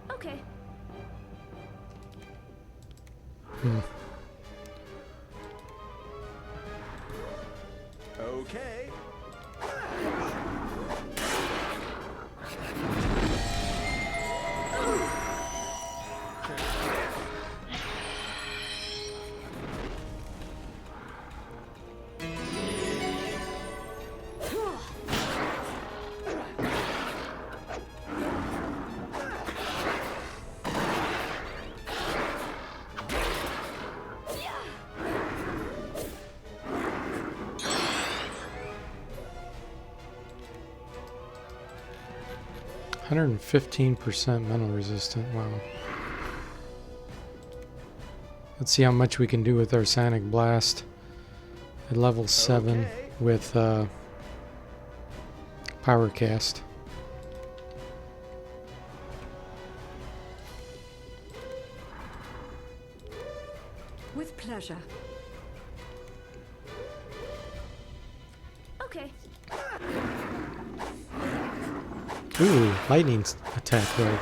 Speaker 4: Okay.
Speaker 9: Okay.
Speaker 1: – 115% mental resistant. Wow. Let's see how much we can do with our Sonic Blast at level 7
Speaker 9: Okay.
Speaker 1: with Power Cast.
Speaker 4: With pleasure. Okay.
Speaker 1: Ooh, lightning attack though.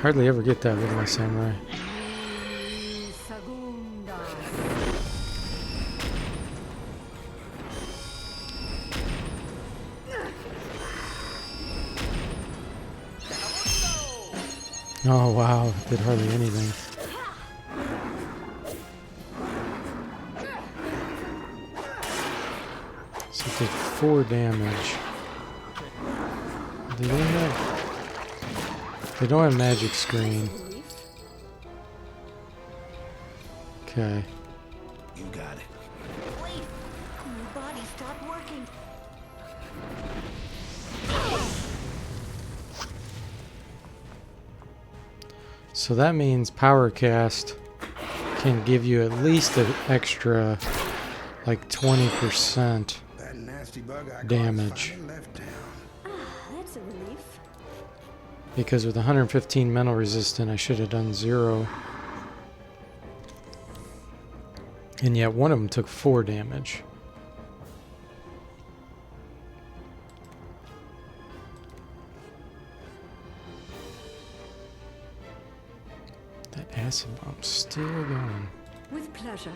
Speaker 1: Hardly ever get that with my samurai.
Speaker 4: Segunda.
Speaker 1: Oh wow, did hardly anything. So it did 4 damage. They don't have magic screen. Okay.
Speaker 3: You got it.
Speaker 2: wait. My body stopped working.
Speaker 1: So that means Power Cast can give you at least an extra like 20%
Speaker 7: That nasty bug I
Speaker 1: damage.
Speaker 7: finally left town.
Speaker 4: That's a relief.
Speaker 1: Because with 115 mental resistant, I should have done 0. And yet one of them took 4 damage. That acid bomb's still going.
Speaker 4: With pleasure.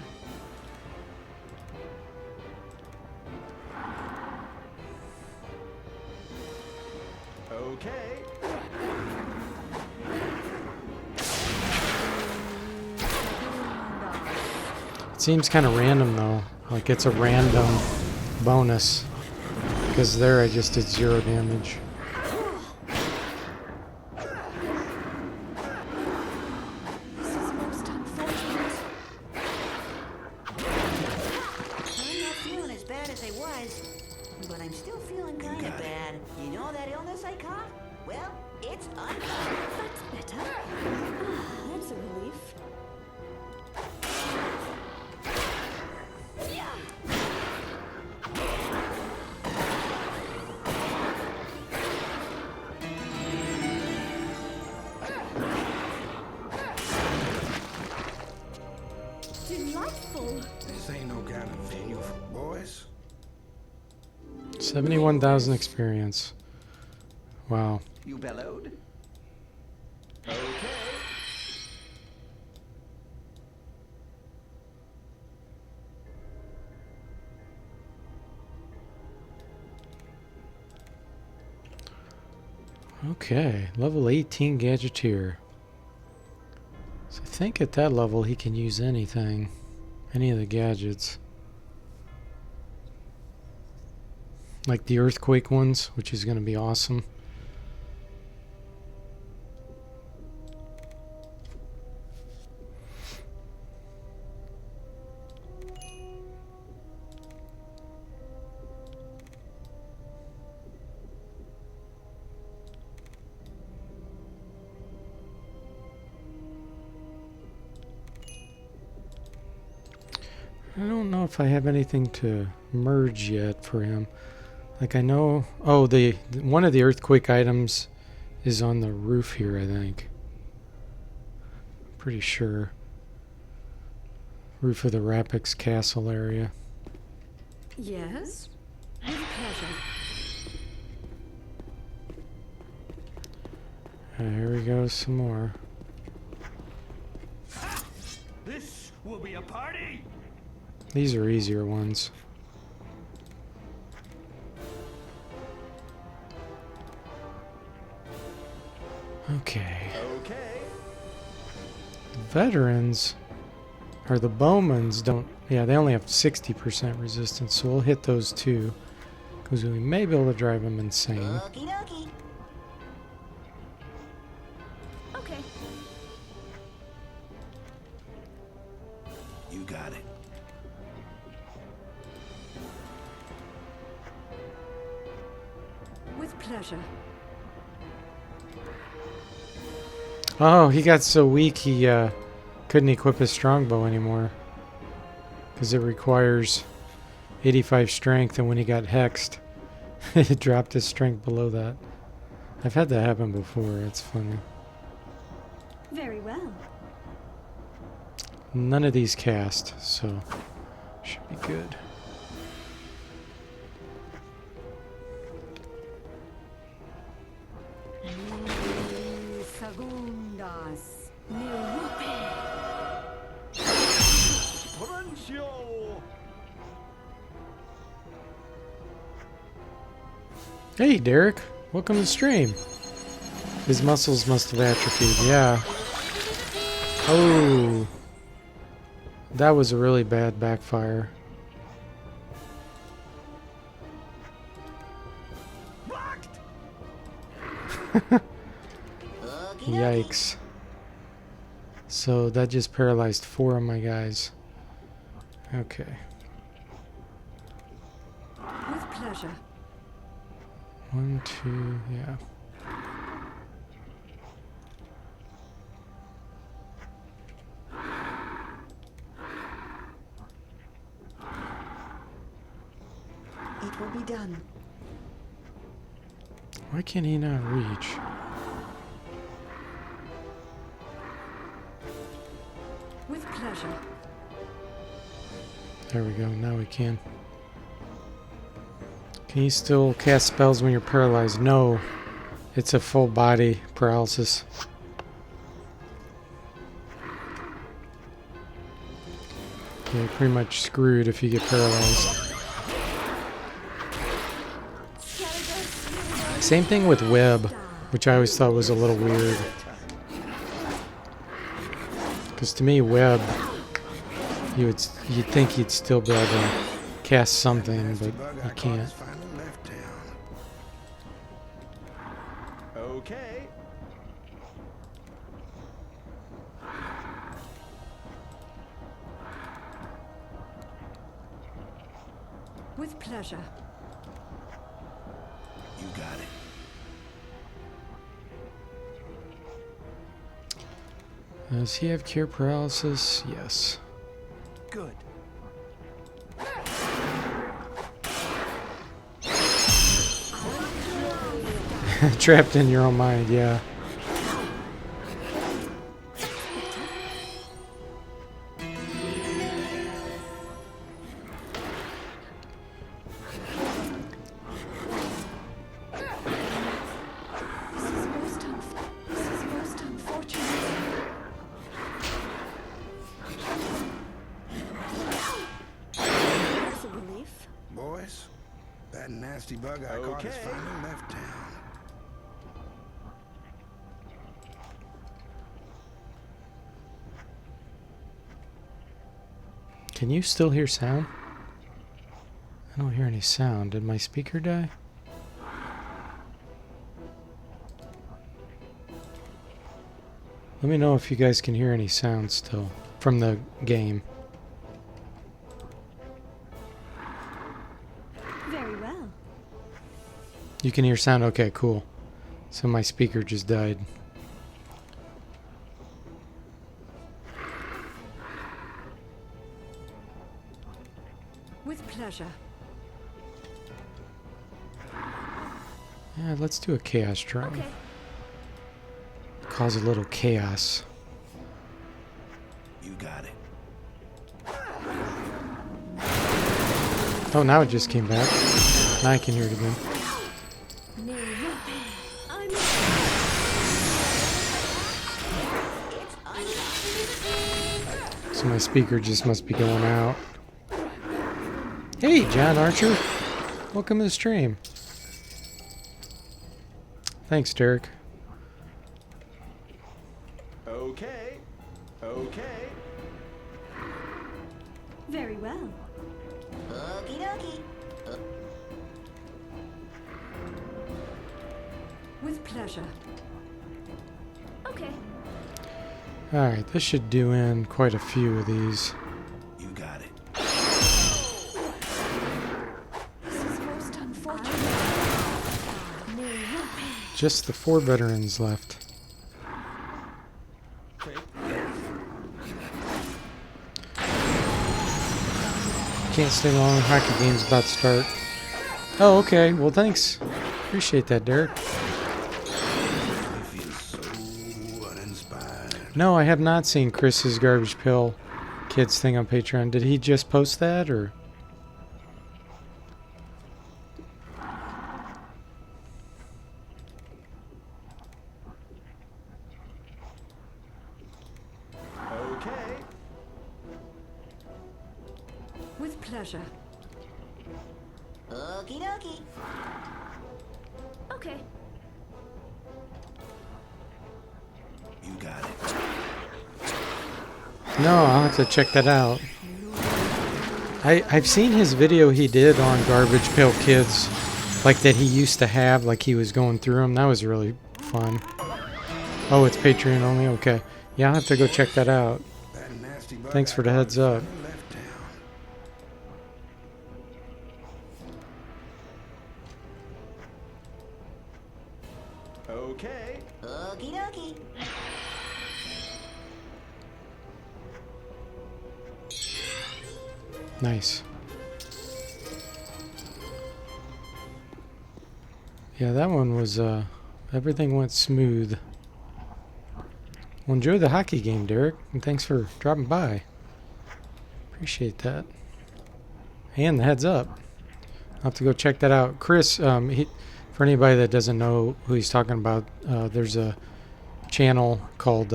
Speaker 9: Okay.
Speaker 1: It seems kind of random though. Like it's a random bonus. Because there I just did 0 damage.
Speaker 4: This is most unfortunate.
Speaker 2: I'm not feeling as bad as I was, but I'm still feeling kind of bad. You know that illness I caught? Well, it's uncommon.
Speaker 4: That's better. Ah, that's a relief. Delightful.
Speaker 7: This ain't no kind of venue for boys.
Speaker 1: 71,000 experience. Wow.
Speaker 9: You bellowed? Okay.
Speaker 1: Okay, level 18 Gadgeteer. So I think at that level he can use anything. Any of the gadgets. Like the earthquake ones, which is going to be awesome. I don't know if I have anything to merge yet for him. Like I know, oh, the one of the earthquake items is on the roof here, I think. Pretty sure. Roof of the Rapix Castle area.
Speaker 4: Yes? With pleasure.
Speaker 1: Here we go, some more.
Speaker 9: This will be a party.
Speaker 1: These are easier ones. Okay.
Speaker 9: Okay.
Speaker 1: Veterans, or the Bowmans don't, yeah, they only have 60% resistance, so we'll hit those too. Because we may be able to drive them insane.
Speaker 2: Okie dokie.
Speaker 4: Okay.
Speaker 3: You got it.
Speaker 4: With pleasure.
Speaker 1: Oh, he got so weak he couldn't equip his strongbow anymore. Because it requires 85 strength, and when he got hexed, it dropped his strength below that. I've had that happen before, it's funny.
Speaker 4: Very well.
Speaker 1: None of these cast, so should be good.
Speaker 4: Segundas. Mirupe.
Speaker 9: Brunchio.
Speaker 1: Hey, Derek. Welcome to the stream. His muscles must have atrophied. Yeah. Oh. That was a really bad backfire.
Speaker 9: Blocked.
Speaker 2: Okie dokie.
Speaker 1: Yikes. So that just paralyzed 4 of my guys. Okay.
Speaker 4: With pleasure.
Speaker 1: 1, 2, yeah.
Speaker 8: It will be done.
Speaker 1: Why can he not reach?
Speaker 4: With pleasure.
Speaker 1: There we go, now we can. Can you still cast spells when you're paralyzed? No. It's a full body paralysis. You're pretty much screwed if you get paralyzed. Same thing with web, which I always thought was a little weird. Because to me, web, you'd think you'd still be able to cast something, but you can't.
Speaker 9: Okay.
Speaker 4: With pleasure.
Speaker 3: You got it.
Speaker 1: Does he have cure paralysis? Yes.
Speaker 9: Good.
Speaker 1: Trapped in your own mind, yeah.
Speaker 7: nasty bug I caught has finally left town.
Speaker 1: Can you still hear sound? I don't hear any sound. Did my speaker die? Let me know if you guys can hear any sound still from the game.
Speaker 4: Very well.
Speaker 1: You can hear sound? Okay, cool. So my speaker just died.
Speaker 4: With pleasure.
Speaker 1: Yeah, let's do a chaos drone.
Speaker 4: Okay.
Speaker 1: Cause a little chaos.
Speaker 3: You got it.
Speaker 1: Oh, now it just came back. Now I can hear it again.
Speaker 4: I'm
Speaker 1: So my speaker just must be going out. Hey, John Archer. Welcome to the stream. Thanks, Derek.
Speaker 9: Okay. Okay.
Speaker 4: very well.
Speaker 2: Okie dokie.
Speaker 4: With pleasure. Okay.
Speaker 1: Alright, this should do in quite a few of these.
Speaker 3: You got it.
Speaker 4: This is most unfortunate.
Speaker 1: Just the 4 veterans left. Can't stay long. Hockey game's about to start. Oh, okay. Well, thanks. Appreciate that, Derek.
Speaker 7: I feel so uninspired.
Speaker 1: No, I have not seen Chris's Garbage Pail Kids thing on Patreon. Did he just post that, or?
Speaker 9: Okay.
Speaker 4: With pleasure.
Speaker 2: Okie dokie.
Speaker 4: Okay.
Speaker 3: You got it.
Speaker 1: No, I'll have to check that out. I've seen his video he did on Garbage Pail Kids, like that he used to have, like he was going through them. That was really fun. Oh, it's Patreon only? Okay. Yeah, I'll have to go check that out.
Speaker 7: That nasty bug
Speaker 1: Thanks
Speaker 7: I
Speaker 1: for the
Speaker 7: caught
Speaker 1: heads
Speaker 7: has
Speaker 1: up.
Speaker 7: finally left town.
Speaker 9: Okay.
Speaker 2: Okie dokie.
Speaker 1: Nice. Yeah, that one was, everything went smooth. Well, enjoy the hockey game, Derek, and thanks for dropping by. Appreciate that. And the heads up. I'll have to go check that out. Chris, for anybody that doesn't know who he's talking about, there's a channel called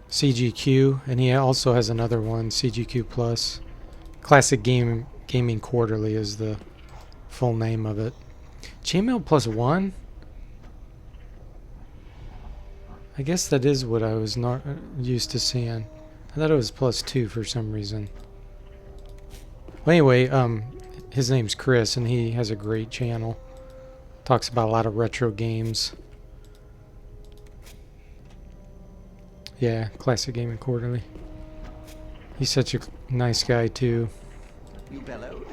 Speaker 1: CGQ, and he also has another one, CGQ Plus. Classic Gaming Quarterly is the full name of it. JML plus 1? I guess that is what I was not used to seeing. I thought it was plus 2 for some reason. Well, anyway, his name's Chris, and he has a great channel. Talks about a lot of retro games. Yeah, Classic Gaming Quarterly. He's such a nice guy, too.
Speaker 9: You bellowed.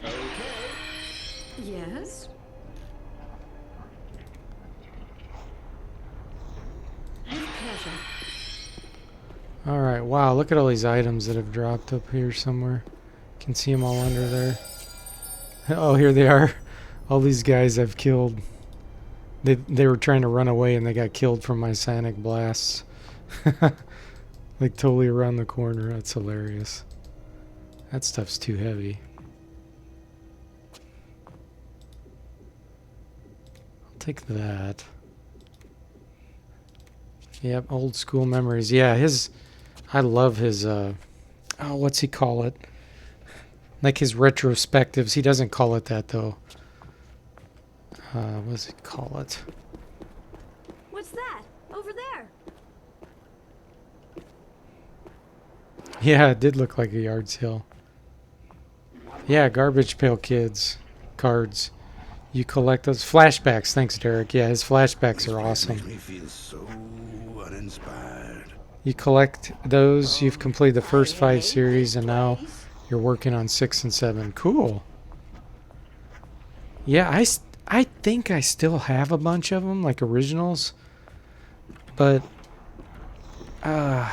Speaker 9: Okay.
Speaker 4: Yes. With pleasure.
Speaker 1: Alright, wow, look at all these items that have dropped up here somewhere. Can see them all under there. Oh, here they are. All these guys I've killed. They were trying to run away and they got killed from my sonic blasts. Like totally around the corner. That's hilarious. That stuff's too heavy. I'll take that. Yep, old school memories. Yeah, I love his, oh, what's he call it? Like his retrospectives. He doesn't call it that, though. What does he call it?
Speaker 4: What's that? Over there.
Speaker 1: Yeah, it did look like a yard sale. Yeah, Garbage Pail Kids cards. You collect those flashbacks. Thanks, Derek. Yeah, his flashbacks are awesome.
Speaker 7: Makes me feel so uninspired.
Speaker 1: You collect those. You've completed the first 5 series, and now you're working on 6 and 7. Cool. Yeah, I think I still have a bunch of them, like originals. But, yeah,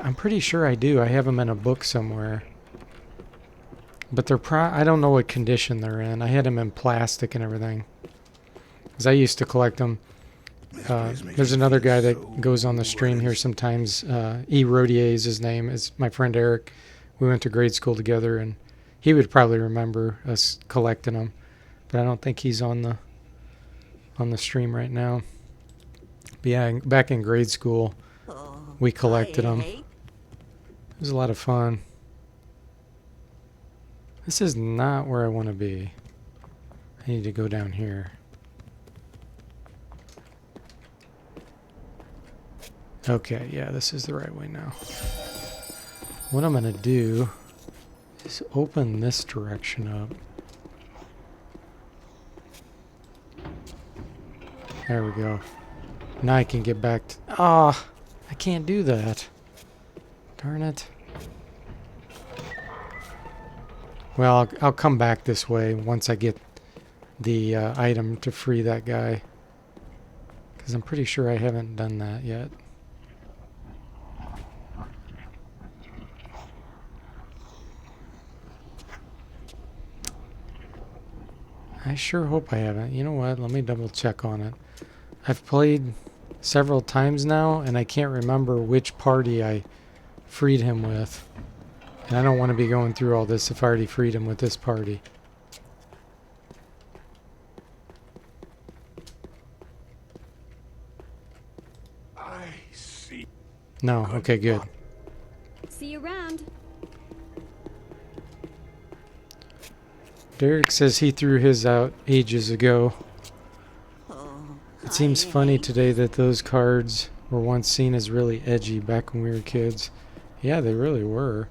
Speaker 1: I'm pretty sure I do. I have them in a book somewhere. But they're I don't know what condition they're in. I had them in plastic and everything. Because I used to collect them. There's another guy that goes on the stream here sometimes. E. Rodier is his name. Is my friend Eric. We went to grade school together, and he would probably remember us collecting them. But I don't think he's on the stream right now. But yeah, back in grade school, we collected them. It was a lot of fun. This is not where I want to be. I need to go down here. Okay, yeah, this is the right way now. What I'm going to do is open this direction up. There we go. Now I can get back to... Ah, I can't do that. Darn it. Well, I'll come back this way once I get the item to free that guy. Because I'm pretty sure I haven't done that yet. I sure hope I haven't. You know what? Let me double check on it. I've played several times now, and I can't remember which party I freed him with. And I don't want to be going through all this if I already freed him with this party.
Speaker 6: I see.
Speaker 1: No, okay, good.
Speaker 4: See you around.
Speaker 1: Derek says he threw his out ages ago. It seems funny today that those cards were once seen as really edgy back when we were kids. Yeah, they really were.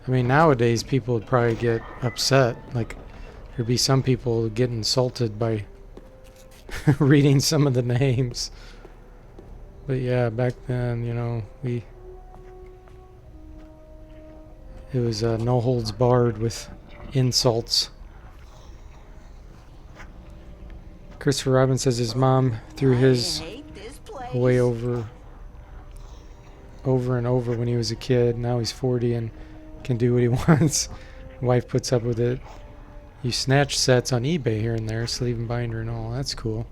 Speaker 1: I mean, nowadays people would probably get upset. Like, there'd be some people get insulted by reading some of the names. But yeah, back then, you know, it was no holds barred with insults. Christopher Robin says his mom threw his away over and over when he was a kid. Now he's 40 and can do what he wants. Wife puts up with it. You snatch sets on eBay here and there, sleeve and binder and all. That's cool.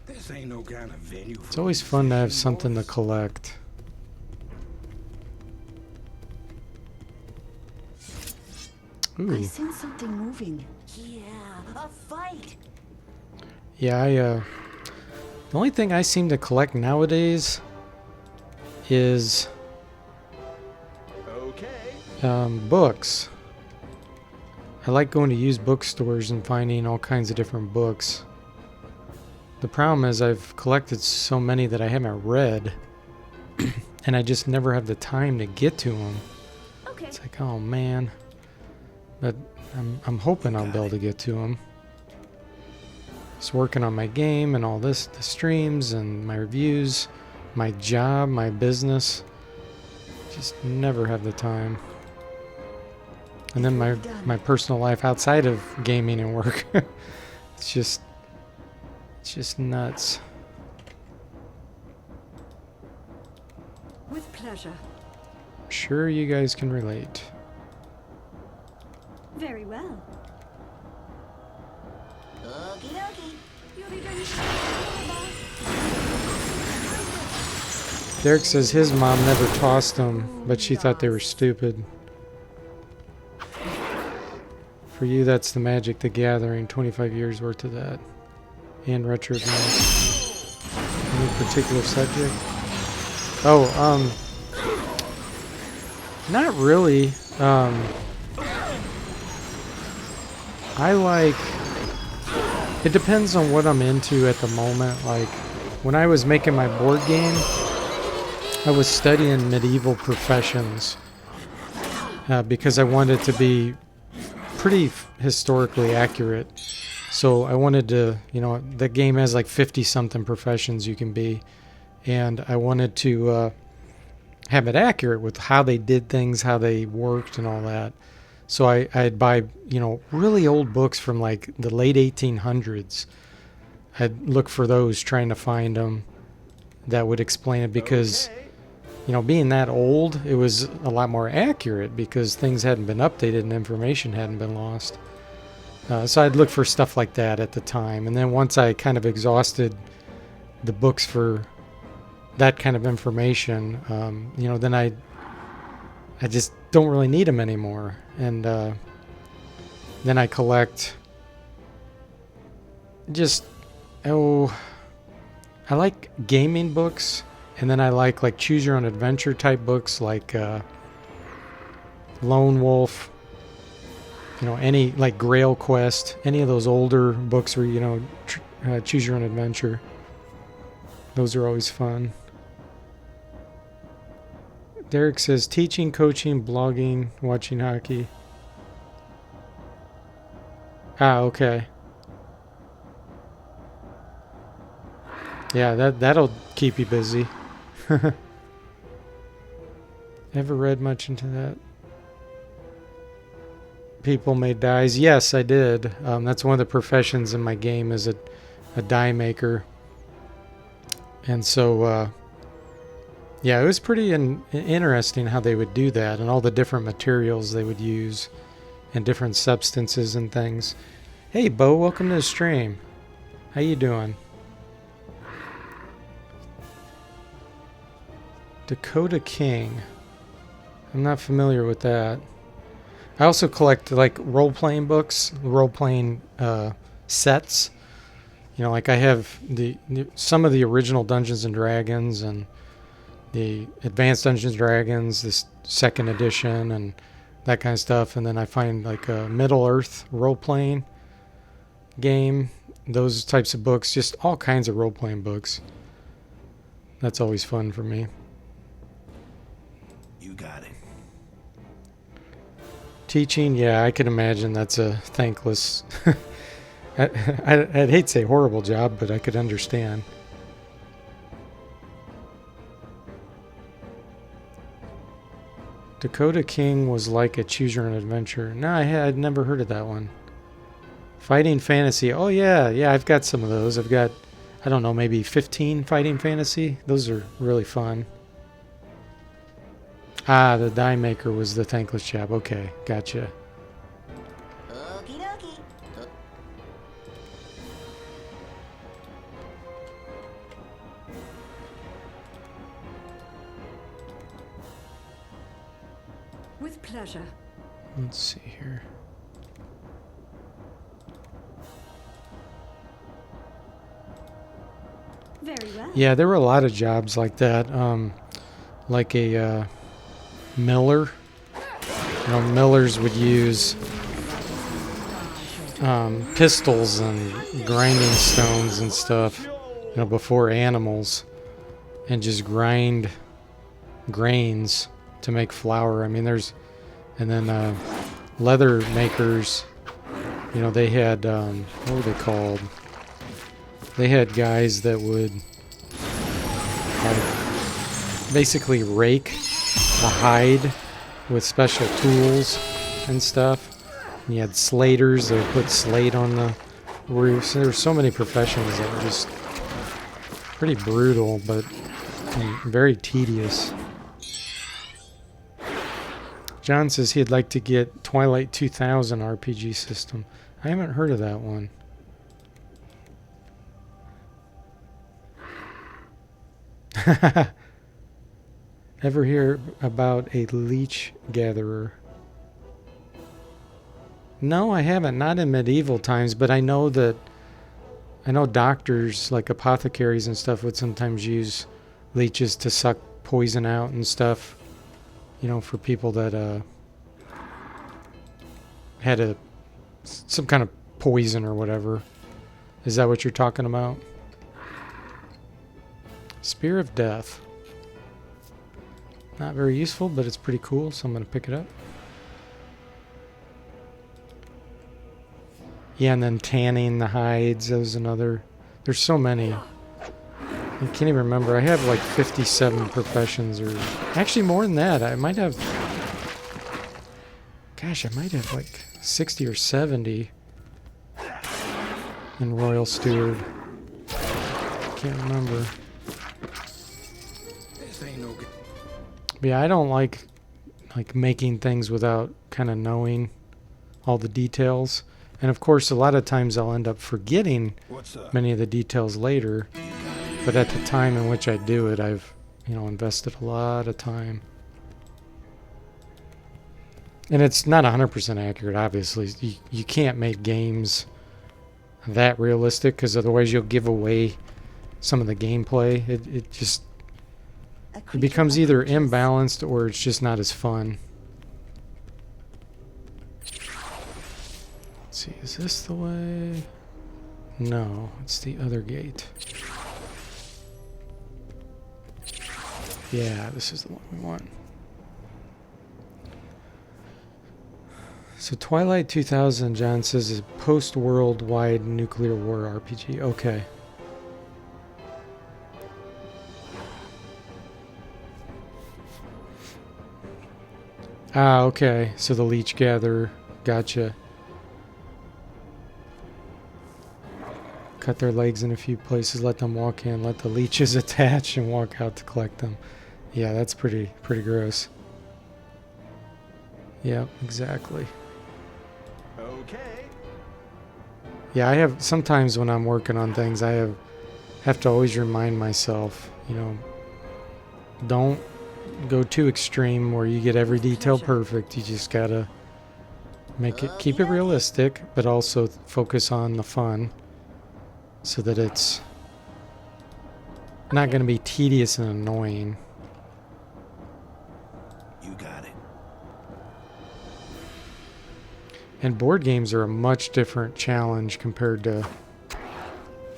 Speaker 7: This ain't no kind of venue.
Speaker 1: It's always fun to have something to collect. Ooh.
Speaker 8: I sense something moving.
Speaker 2: Yeah, a fight.
Speaker 1: Yeah, the only thing I seem to collect nowadays is books. I like going to used bookstores and finding all kinds of different books. The problem is I've collected so many that I haven't read, and I just never have the time to get to them.
Speaker 4: Okay.
Speaker 1: It's like, oh man. But I'm hoping I'll be able to get to them. Just working on my game and all this, the streams and my reviews, my job, my business. Just never have the time. And then my personal life outside of gaming and work. It's just nuts.
Speaker 4: With pleasure.
Speaker 1: I'm sure you guys can relate.
Speaker 4: Very well.
Speaker 2: Okie dokie.
Speaker 4: You'll be ready.
Speaker 1: Derek says his mom never tossed them, but she thought they were stupid. For you, that's the Magic the Gathering. 25 years worth of that. And retro games. Any particular subject? Oh, not really. I like... It depends on what I'm into at the moment. Like, when I was making my board game, I was studying medieval professions because I wanted to be pretty historically accurate. So I wanted to, you know, the game has like 50-something professions you can be. And I wanted to have it accurate with how they did things, how they worked and all that. So I'd buy, you know, really old books from like the late 1800s. I'd look for those, trying to find them that would explain it because, you know, being that old, it was a lot more accurate because things hadn't been updated and information hadn't been lost. So I'd look for stuff like that at the time. And then once I kind of exhausted the books for that kind of information, you know, then I just don't really need them anymore. And then I collect just, I like gaming books, and then I like choose your own adventure type books like Lone Wolf, you know, any like Grail Quest, any of those older books where, you know, choose your own adventure. Those are always fun. Derek says teaching, coaching, blogging, watching hockey. Ah, okay. Yeah, that'll keep you busy. Ever read much into that? People made dies. Yes, I did. That's one of the professions in my game, is a die maker. And so, yeah, it was pretty interesting how they would do that, and all the different materials they would use and different substances and things. Hey, Bo, welcome to the stream. How you doing? Dakota King. I'm not familiar with that. I also collect like role-playing books, role-playing sets. You know, like I have some of the original Dungeons and Dragons and the Advanced Dungeons and Dragons, this second edition, and that kind of stuff. And then I find like a Middle Earth role-playing game, those types of books, just all kinds of role-playing books. That's always fun for me.
Speaker 7: You got it.
Speaker 1: Teaching, yeah, I can imagine that's a thankless... I'd hate to say horrible job, but I could understand. Dakota King was like a choose your own adventure. No, I'd never heard of that one. Fighting fantasy. Oh yeah, I've got some of those. I've got, I don't know, maybe 15 fighting fantasy. Those are really fun. Ah, the die maker was the thankless job. Okay, gotcha.
Speaker 2: Okie dokie.
Speaker 4: With pleasure.
Speaker 1: Let's see here.
Speaker 4: Very well.
Speaker 1: Yeah, there were a lot of jobs like that. Like a miller. You know, millers would use pistols and grinding stones and stuff, you know, before animals, and just grind grains to make flour. I mean, and then leather makers, you know, they had, what were they called? They had guys that would basically rake the hide with special tools and stuff. And you had slaters that would put slate on the roofs. There were so many professions that were just pretty brutal, but very tedious. John says he'd like to get Twilight 2000 RPG system. I haven't heard of that one. Ever hear about a leech gatherer? No, I haven't. Not in medieval times, but I know doctors, like apothecaries and stuff, would sometimes use leeches to suck poison out and stuff, you know, for people that had some kind of poison or whatever. Is that what you're talking about? Spear of Death. Not very useful, but it's pretty cool, so I'm going to pick it up. Yeah, and then tanning the hides. That was another. There's so many. I can't even remember. I have like 57 professions, or actually more than that. I might have. Gosh, I might have like 60 or 70 in Royal Steward. Can't remember.
Speaker 7: This ain't no good.
Speaker 1: But yeah, I don't like making things without kind of knowing all the details. And of course, a lot of times I'll end up forgetting
Speaker 7: What's up?
Speaker 1: many of the details later. But at the time in which I do it, I've, you know, invested a lot of time. And it's not 100% accurate, obviously. You can't make games that realistic, because otherwise you'll give away some of the gameplay. It just it becomes either imbalanced or it's just not as fun. Let's see, is this the way? No, it's the other gate. Yeah, this is the one we want. So Twilight 2000, John says, is a post-worldwide nuclear war RPG. Okay. Ah, okay. So the Leech Gatherer. Gotcha. Cut their legs in a few places, let them walk in, let the leeches attach and walk out to collect them. Yeah, that's pretty gross. Yep, exactly.
Speaker 9: Okay.
Speaker 1: Yeah, I have sometimes when I'm working on things, I have to always remind myself, you know, don't go too extreme where you get every detail perfect. You just gotta keep it realistic, but also focus on the fun, so that it's not going to be tedious and annoying.
Speaker 7: You got it.
Speaker 1: And board games are a much different challenge compared to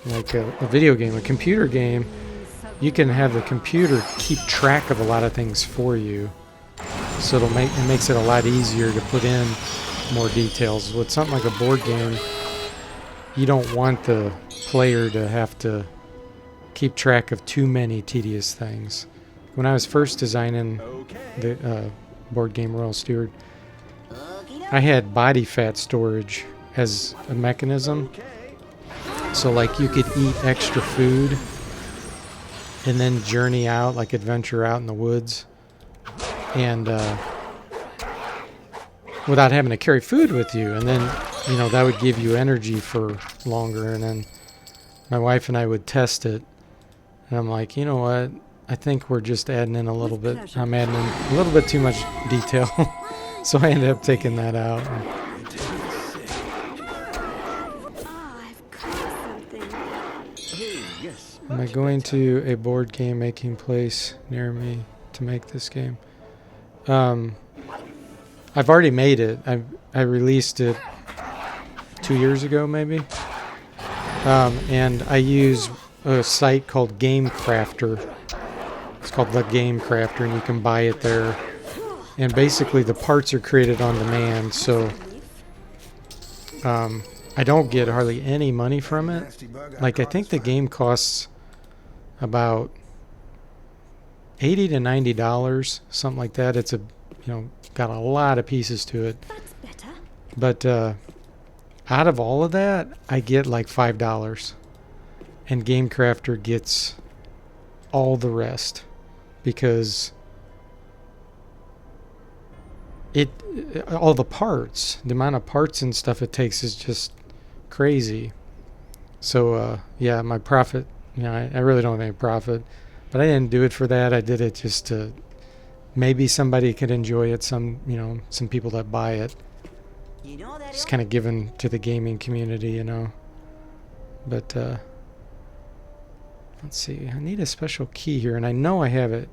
Speaker 1: like a video game. A computer game, you can have the computer keep track of a lot of things for you, so it makes it a lot easier to put in more details. With something like a board game, you don't want the player to have to keep track of too many tedious things. When I was first designing the board game Royal Steward, I had body fat storage as a mechanism. So like you could eat extra food and then journey out, like adventure out in the woods, and without having to carry food with you. And then, you know, that would give you energy for longer. And then my wife and I would test it. And I'm like, you know what? I think we're just adding in a little bit. I'm adding in a little bit too much detail. So I ended up taking that out.
Speaker 4: I've caught something.
Speaker 9: Hey, yes.
Speaker 1: Am I going to a board game making place near me to make this game? I've already made it. I released it 2 years ago, maybe. And I use a site called Game Crafter. It's called The Game Crafter, and you can buy it there. And basically, the parts are created on demand, so I don't get hardly any money from it. Like, I think the game costs about $80 to $90, something like that. It's got a lot of pieces to it.
Speaker 4: That's better.
Speaker 1: But out of all of that, I get like $5. And Game Crafter gets all the rest, because all the parts, the amount of parts and stuff it takes is just crazy. So yeah, my profit, I really don't have any profit, but I didn't do it for that. I did it just to maybe somebody could enjoy it. Some people that buy it,
Speaker 2: You know that
Speaker 1: just kind of given to the gaming community, But let's see, I need a special key here, and I know I have it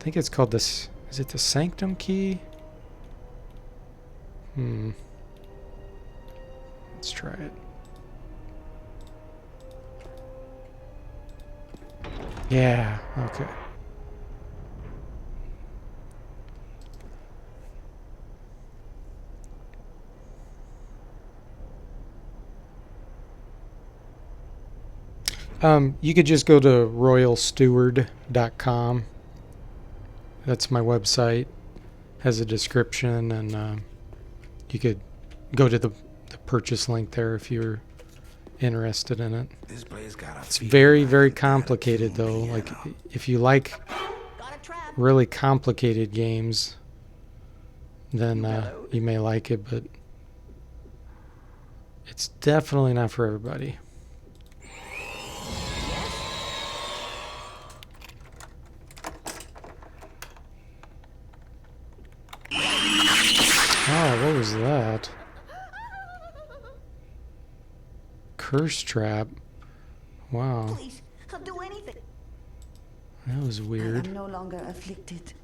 Speaker 1: think it's called this. Is it the Sanctum Key? Let's try it. Yeah, okay. You could just go to royalsteward.com. That's my website. Has a description, and you could go to the purchase link there if you're interested in it.
Speaker 7: This place got a
Speaker 1: It's
Speaker 7: feeling
Speaker 1: very,
Speaker 7: like
Speaker 1: very
Speaker 7: it got a
Speaker 1: complicated, though.
Speaker 7: feeling,
Speaker 1: Like,
Speaker 7: you know.
Speaker 1: if you like
Speaker 2: Got a trap.
Speaker 1: really complicated games, then you may like it, but it's definitely not for everybody. Oh, what was that? Curse trap. Wow,
Speaker 2: Please, I'll do anything.
Speaker 1: that was
Speaker 8: I
Speaker 1: weird.
Speaker 8: am no longer afflicted.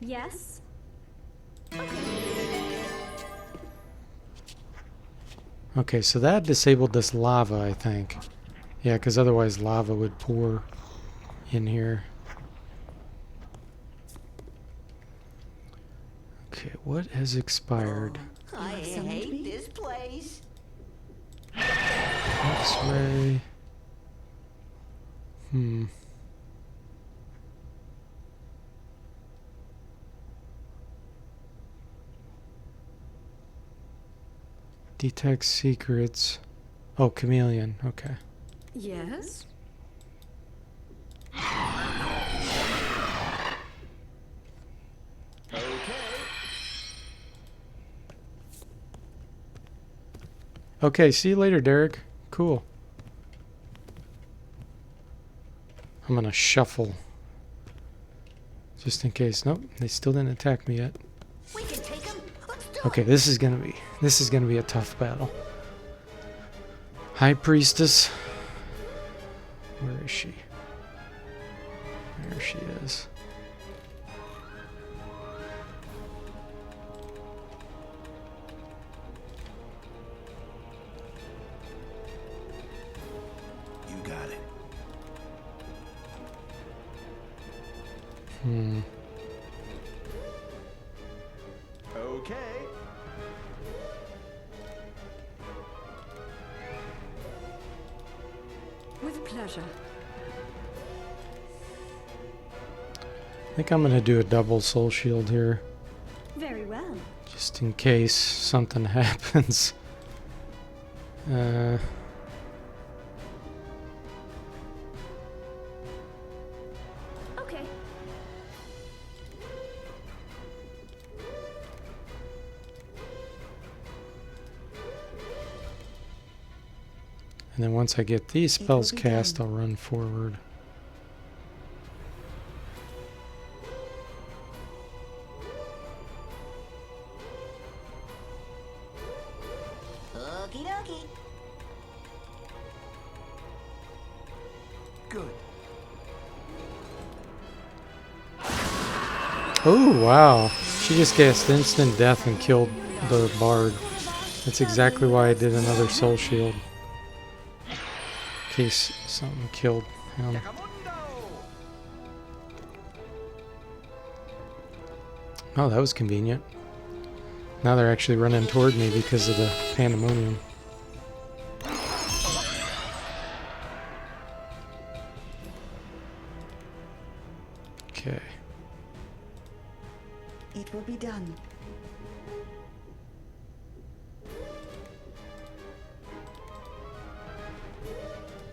Speaker 4: Yes?
Speaker 1: Okay, so that disabled this lava, I think. Yeah, because otherwise lava would pour in here. Okay, what has expired?
Speaker 2: I hate this place.
Speaker 1: X-ray. Detect secrets. Oh, chameleon. Okay.
Speaker 4: Yes?
Speaker 1: Okay, see you later, Derek. Cool. I'm gonna shuffle. Just in case. Nope, they still didn't attack me yet.
Speaker 2: We can take him. Let's do
Speaker 1: Okay, this is gonna be a tough battle. High Priestess. Where is she? There she is.
Speaker 7: You got it.
Speaker 9: Okay.
Speaker 4: With pleasure.
Speaker 1: I think I'm gonna do a double soul shield here,
Speaker 4: Very well.
Speaker 1: just in case something happens.
Speaker 4: Okay.
Speaker 1: And then once I get these
Speaker 8: will
Speaker 1: spells
Speaker 8: be
Speaker 1: cast,
Speaker 8: done.
Speaker 1: I'll run forward.
Speaker 2: Okie dokie.
Speaker 3: Good.
Speaker 1: Oh, wow. She just cast instant death and killed the bard. That's exactly why I did another soul shield. In case something killed him. Oh, that was convenient. Now they're actually running toward me because of the pandemonium. Okay.
Speaker 8: It will be done.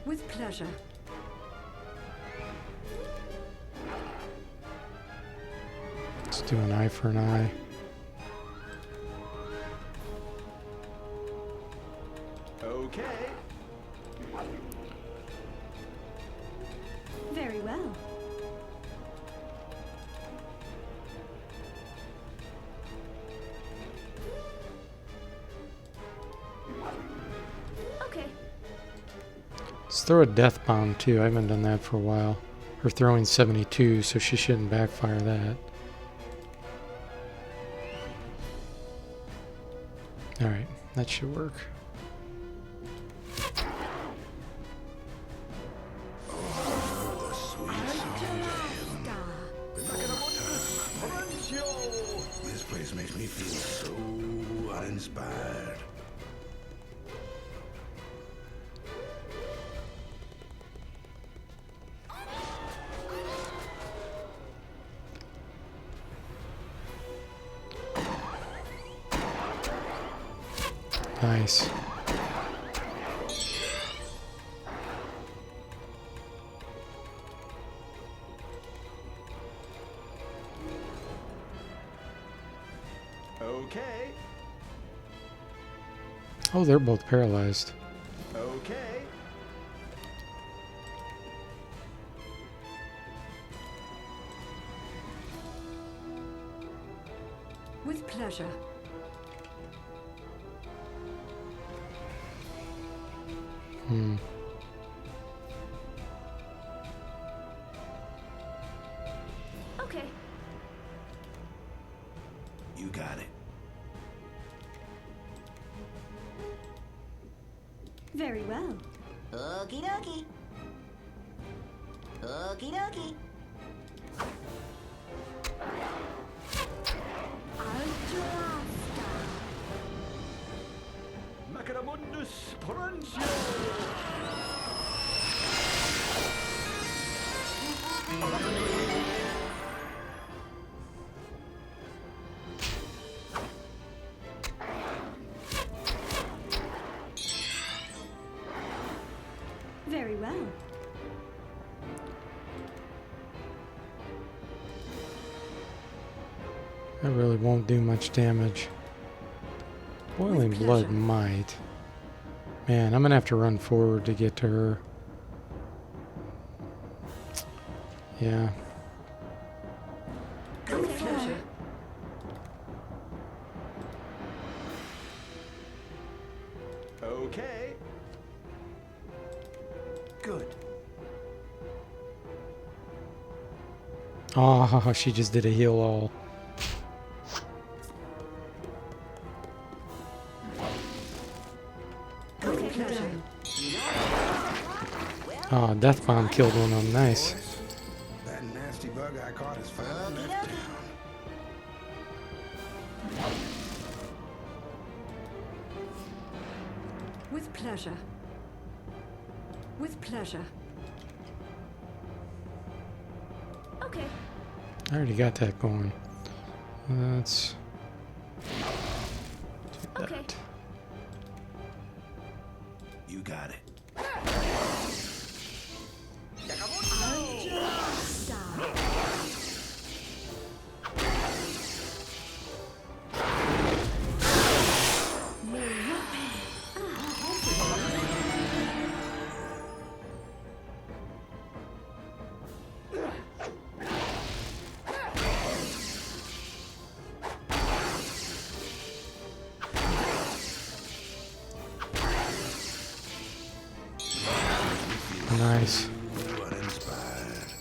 Speaker 4: With pleasure.
Speaker 1: Let's do an eye for an eye.
Speaker 9: Okay.
Speaker 4: Very well. Okay.
Speaker 1: Let's throw a death bomb too. I haven't done that for a while. Her throwing 72, so she shouldn't backfire that. Alright, that should work.
Speaker 7: This place makes me feel so uninspired.
Speaker 1: Nice.
Speaker 9: Okay.
Speaker 1: Oh, they're both paralyzed.
Speaker 9: Okay.
Speaker 4: With pleasure. Okay.
Speaker 7: You got it.
Speaker 4: Very well.
Speaker 2: Okie dokie. Okie dokie.
Speaker 9: Macadamundus Porantio.
Speaker 4: Very well.
Speaker 1: That really won't do much damage. Boiling
Speaker 4: With
Speaker 1: blood
Speaker 4: pleasure.
Speaker 1: might. Man, I'm gonna have to run forward to get to her. Yeah.
Speaker 4: With pleasure.
Speaker 9: Okay. Good.
Speaker 1: Oh, she just did a heal all.
Speaker 4: With pleasure.
Speaker 1: Oh, death bomb killed one of them. Nice.
Speaker 7: That nasty bug I caught is finally
Speaker 2: Okie
Speaker 7: left
Speaker 2: dokie.
Speaker 7: down.
Speaker 4: With pleasure. With pleasure. Okay.
Speaker 1: I already got that going. Let's do
Speaker 4: Okay.
Speaker 1: that.
Speaker 7: You got it.
Speaker 1: Nice.
Speaker 7: Ooh, uninspired.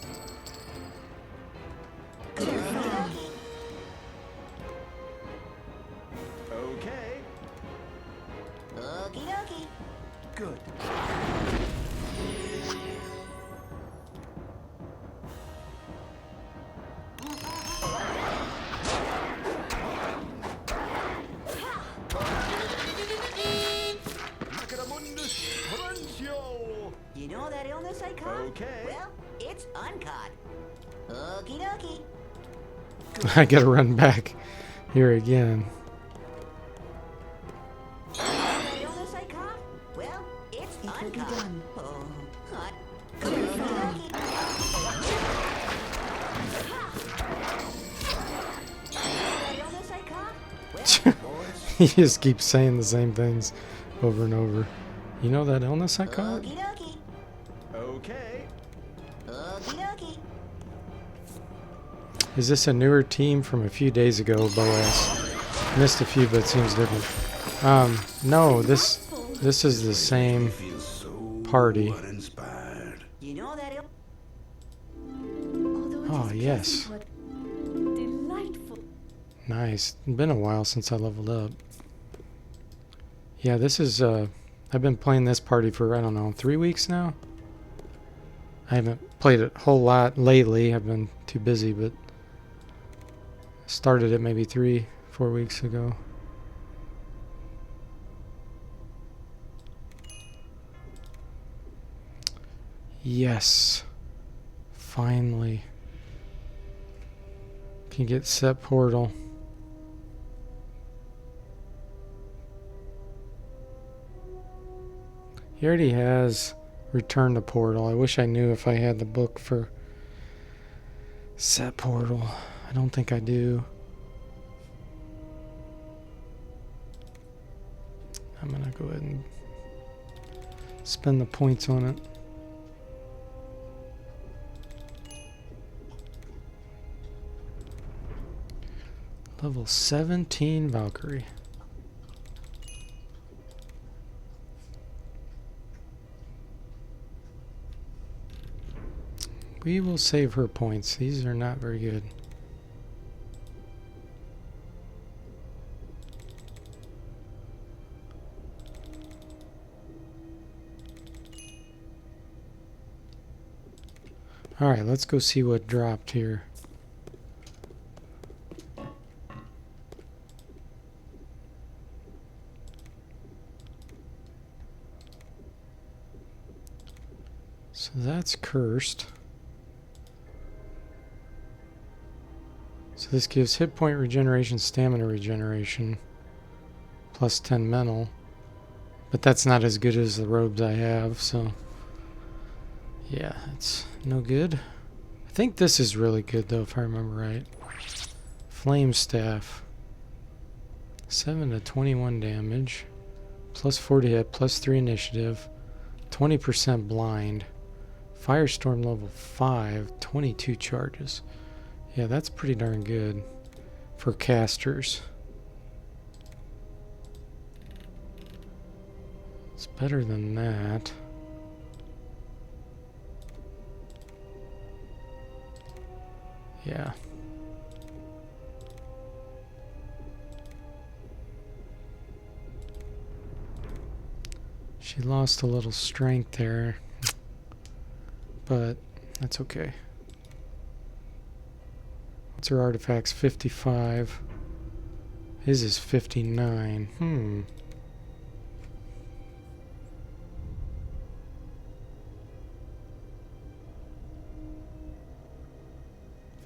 Speaker 9: Okay.
Speaker 2: Okie dokie.
Speaker 9: Good. Macadamundus Porantio.
Speaker 2: You know that illness I caught?
Speaker 9: Okay.
Speaker 2: Well, it's uncaught. Okie dokie.
Speaker 1: I gotta run back here again.
Speaker 2: You know that illness I caught? Well, it's
Speaker 8: It will be
Speaker 2: uncaught.
Speaker 8: done.
Speaker 2: Oh, hot. Okie dokie. You know that illness I caught? Well,
Speaker 1: He just keeps saying the same things over and over. You know that illness I caught?
Speaker 2: okie dokie.
Speaker 9: Okay.
Speaker 2: Okie dokie.
Speaker 1: Is this a newer team from a few days ago, Boaz? Missed a few, but it seems different. No, this is the same.
Speaker 7: Feels so
Speaker 1: party.
Speaker 7: Uninspired.
Speaker 2: You know that
Speaker 4: Although it
Speaker 1: Oh,
Speaker 4: is
Speaker 1: yes.
Speaker 4: pleasant, but delightful.
Speaker 1: Nice. It's been a while since I leveled up. Yeah, this is, I've been playing this party for, I don't know, 3 weeks now? I haven't played it a whole lot lately. I've been too busy, but started it maybe 3-4 weeks ago. Yes. Finally. Can get set portal. He already has Return to Portal. I wish I knew if I had the book for set portal. I don't think I do. I'm gonna go ahead and spend the points on it. Level 17 Valkyrie. We will save her points. These are not very good. Alright, let's go see what dropped here. So that's cursed. So this gives hit point regeneration, stamina regeneration, plus 10 mental. But that's not as good as the robes I have, so yeah, it's no good. I think this is really good though, if I remember right. Flame Staff. 7 to 21 damage. Plus 40 hit, plus 3 initiative. 20% blind. Firestorm level 5, 22 charges. Yeah, that's pretty darn good for casters. It's better than that. Yeah. She lost a little strength there, but that's okay. What's her artifacts? 55. His is 59.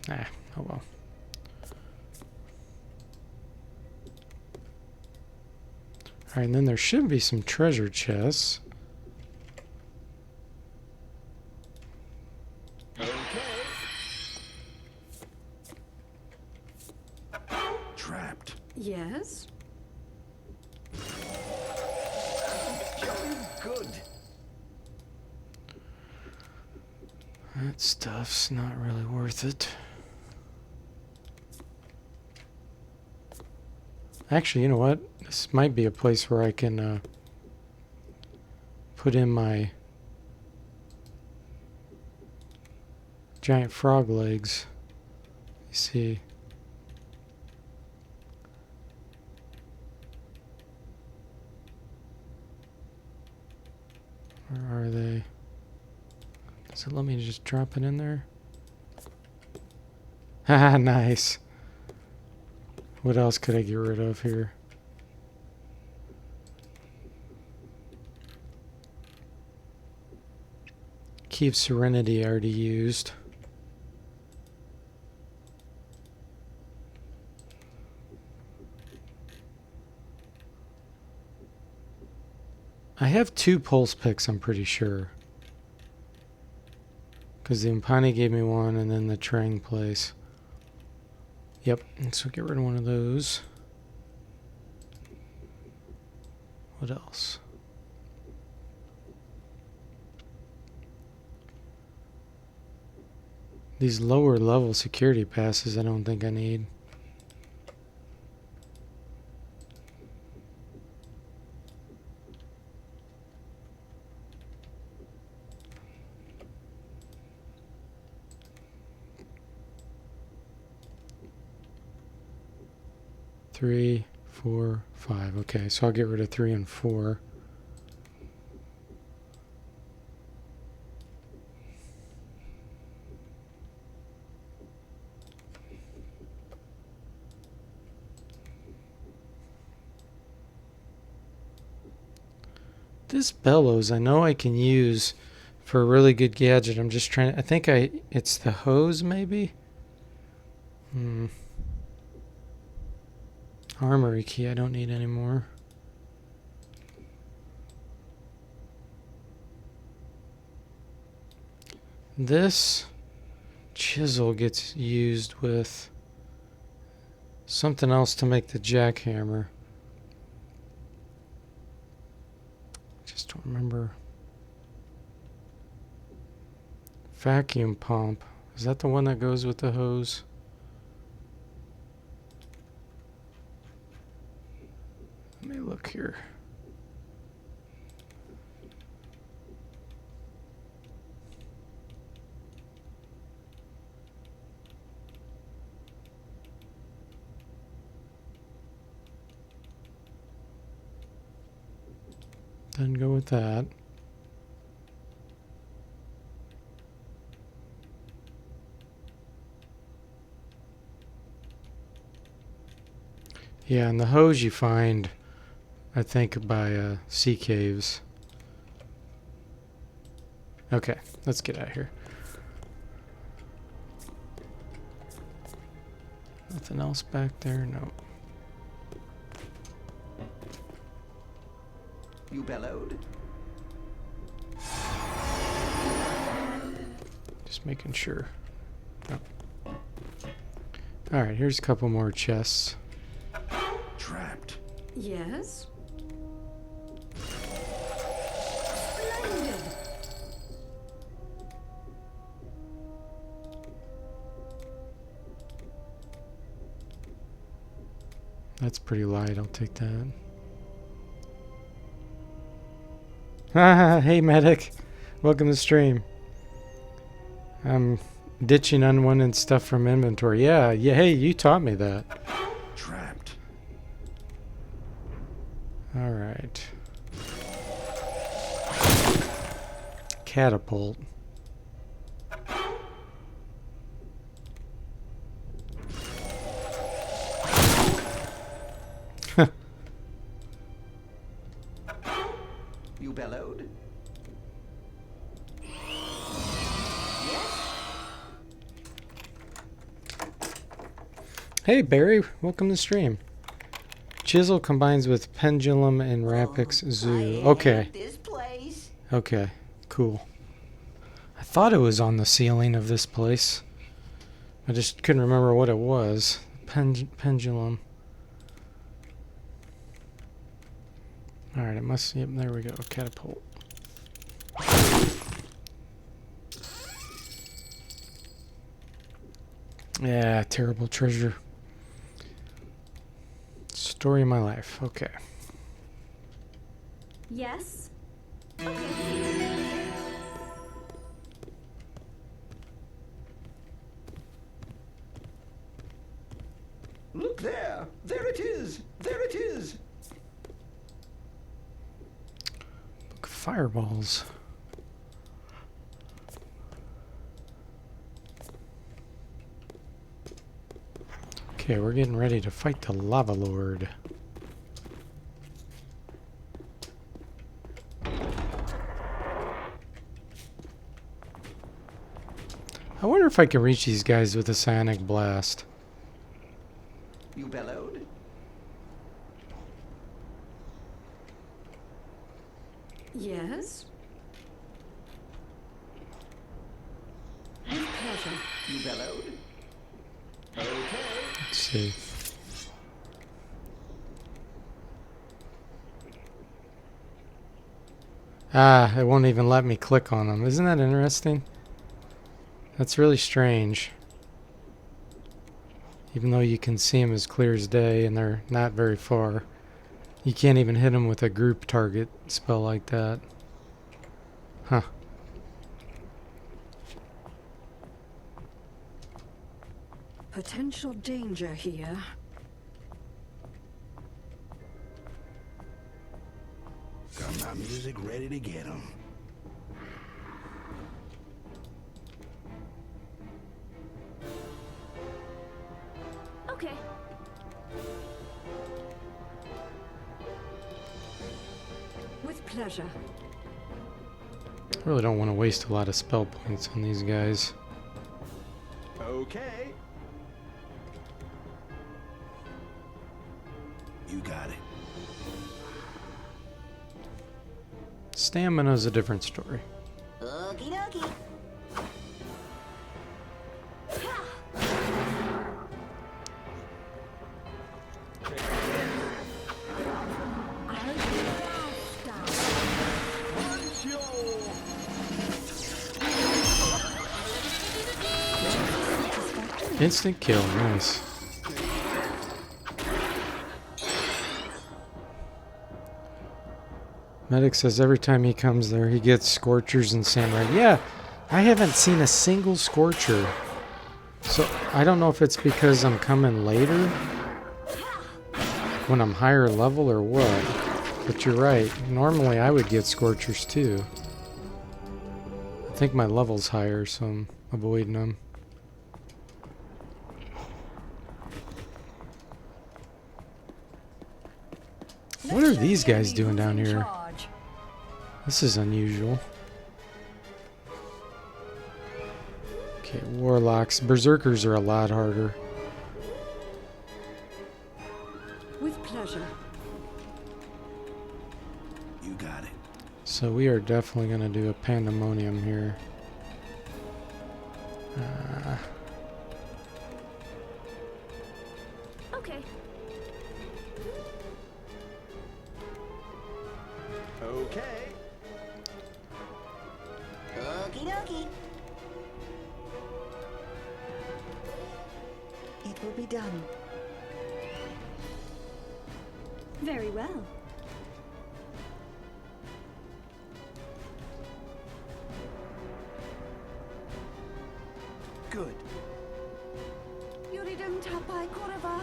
Speaker 1: Ah, oh well. Alright, and then there should be some treasure chests.
Speaker 7: Trapped.
Speaker 4: Yes?
Speaker 9: Good.
Speaker 1: That stuff's not really worth it. Actually, you know what? This might be a place where I can put in my giant frog legs. You see. Where are they? Does it let me just drop it in there? Haha, nice. What else could I get rid of here? Key of Serenity I already used. I have 2 pulse picks, I'm pretty sure. Because the Impani gave me one, and then the Trang place. Yep, so get rid of one of those. What else? These lower level security passes I don't think I need. 3, 4, 5. Okay, so I'll get rid of 3 and 4. This bellows I know I can use for a really good gadget. I'm just trying, I think it's the hose maybe? Armory key I don't need anymore. This chisel gets used with something else to make the jackhammer. Just don't remember. Vacuum pump. Is that the one that goes with the hose? Let me look here. Doesn't go with that. Yeah, and the hose you find, I think, by sea caves. Okay, let's get out of here. Nothing else back there? No.
Speaker 9: You bellowed?
Speaker 1: Just making sure. No. Alright, here's a couple more chests.
Speaker 7: Trapped.
Speaker 4: Yes? Splendid!
Speaker 1: That's pretty light, I'll take that. Hey medic, welcome to stream. I'm ditching unwanted stuff from inventory. Yeah, hey, you taught me that.
Speaker 7: Trapped.
Speaker 1: Alright. Catapult.
Speaker 9: You bellowed?
Speaker 1: Hey Barry, welcome to stream. Chisel combines with pendulum and Rapix Zoo.
Speaker 2: I
Speaker 1: Okay.
Speaker 2: hate this place.
Speaker 1: Okay, cool. I thought it was on the ceiling of this place. I just couldn't remember what it was. Pendulum. Alright, it must... Yep, there we go. Catapult. Yeah, terrible treasure. Story of my life. Okay.
Speaker 4: Yes?
Speaker 9: Look there! There it is! There it is!
Speaker 1: Look, fireballs. Okay, we're getting ready to fight the Lava Lord. I wonder if I can reach these guys with a psionic blast.
Speaker 9: You bellowed?
Speaker 4: Yes? With pleasure.
Speaker 9: You bellowed? Okay.
Speaker 1: Let's see. Ah, it won't even let me click on them. Isn't that interesting? That's really strange. Even though you can see them as clear as day and they're not very far. You can't even hit them with a group target spell like that. Huh.
Speaker 4: Potential danger here.
Speaker 7: Got my music ready to get 'em.
Speaker 4: Okay. With pleasure.
Speaker 1: I really don't want to waste a lot of spell points on these guys.
Speaker 9: Okay.
Speaker 7: You got it.
Speaker 1: Stamina's a different story.
Speaker 2: Okie dokie.
Speaker 1: Instant kill, nice. Medic says every time he comes there, he gets Scorchers and Samurai. Yeah, I haven't seen a single Scorcher. So, I don't know if it's because I'm coming later, when I'm higher level or what. But you're right, normally I would get Scorchers too. I think my level's higher, so I'm avoiding them. What are these guys doing down here? This is unusual. Okay, Warlocks. Berserkers are a lot harder.
Speaker 4: With pleasure.
Speaker 7: You got it.
Speaker 1: So we are definitely going to do a pandemonium here.
Speaker 4: Okay.
Speaker 9: Okay.
Speaker 2: Okie dokie.
Speaker 8: It will be done.
Speaker 4: Very well.
Speaker 9: Good.
Speaker 8: Yuridum tapai korava.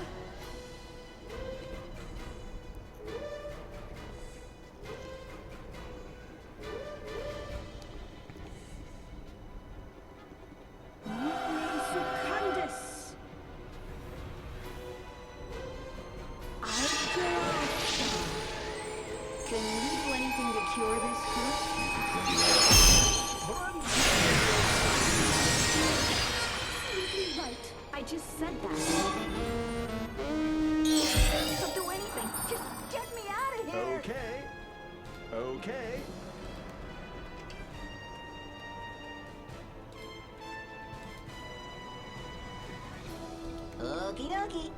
Speaker 4: Secundus.
Speaker 2: Can we do anything to cure this curse?
Speaker 4: Right. I just said that.
Speaker 2: Don't do anything. Just get me out of here.
Speaker 9: Okay. Okay.
Speaker 2: Okie dokie.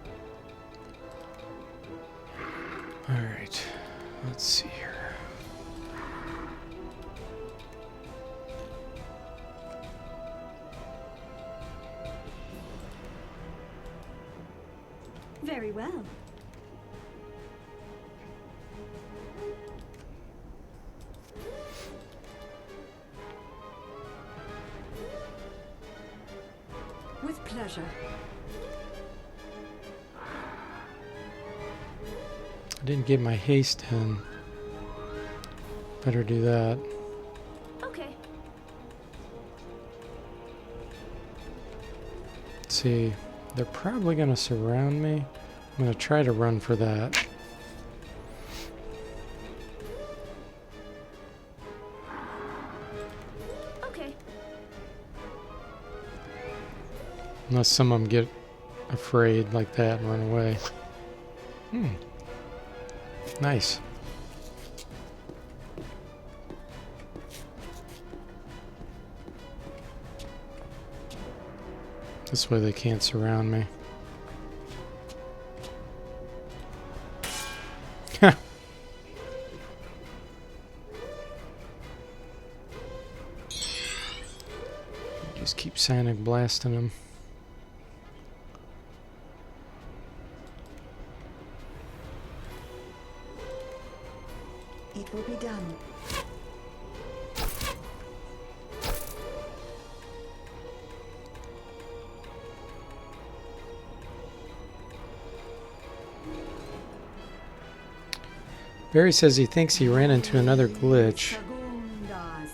Speaker 1: Alright, let's see here.
Speaker 4: Very well. With pleasure.
Speaker 1: I didn't get my haste in. Better do that.
Speaker 4: Okay.
Speaker 1: Let's see, they're probably going to surround me. I'm going to try to run for that.
Speaker 4: Okay.
Speaker 1: Unless some of them get afraid like that and run away. Nice. This way they can't surround me. Just keep sonic blasting them.
Speaker 8: It will be done.
Speaker 1: Barry says he thinks he ran into another glitch.
Speaker 4: Segundas.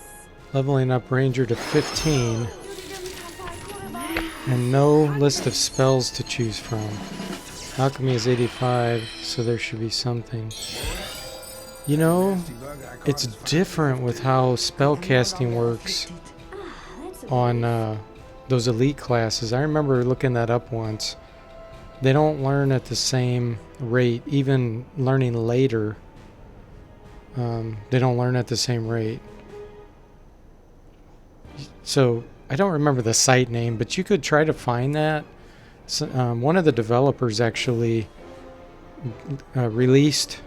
Speaker 1: Leveling up Ranger to 15. And no list of spells to choose from. Alchemy is 85, so there should be something. You know, it's different with how spell casting works on those elite classes. I remember looking that up once. They don't learn at the same rate, even learning later. They don't learn at the same rate. So I don't remember the site name, but you could try to find that. So, one of the developers actually released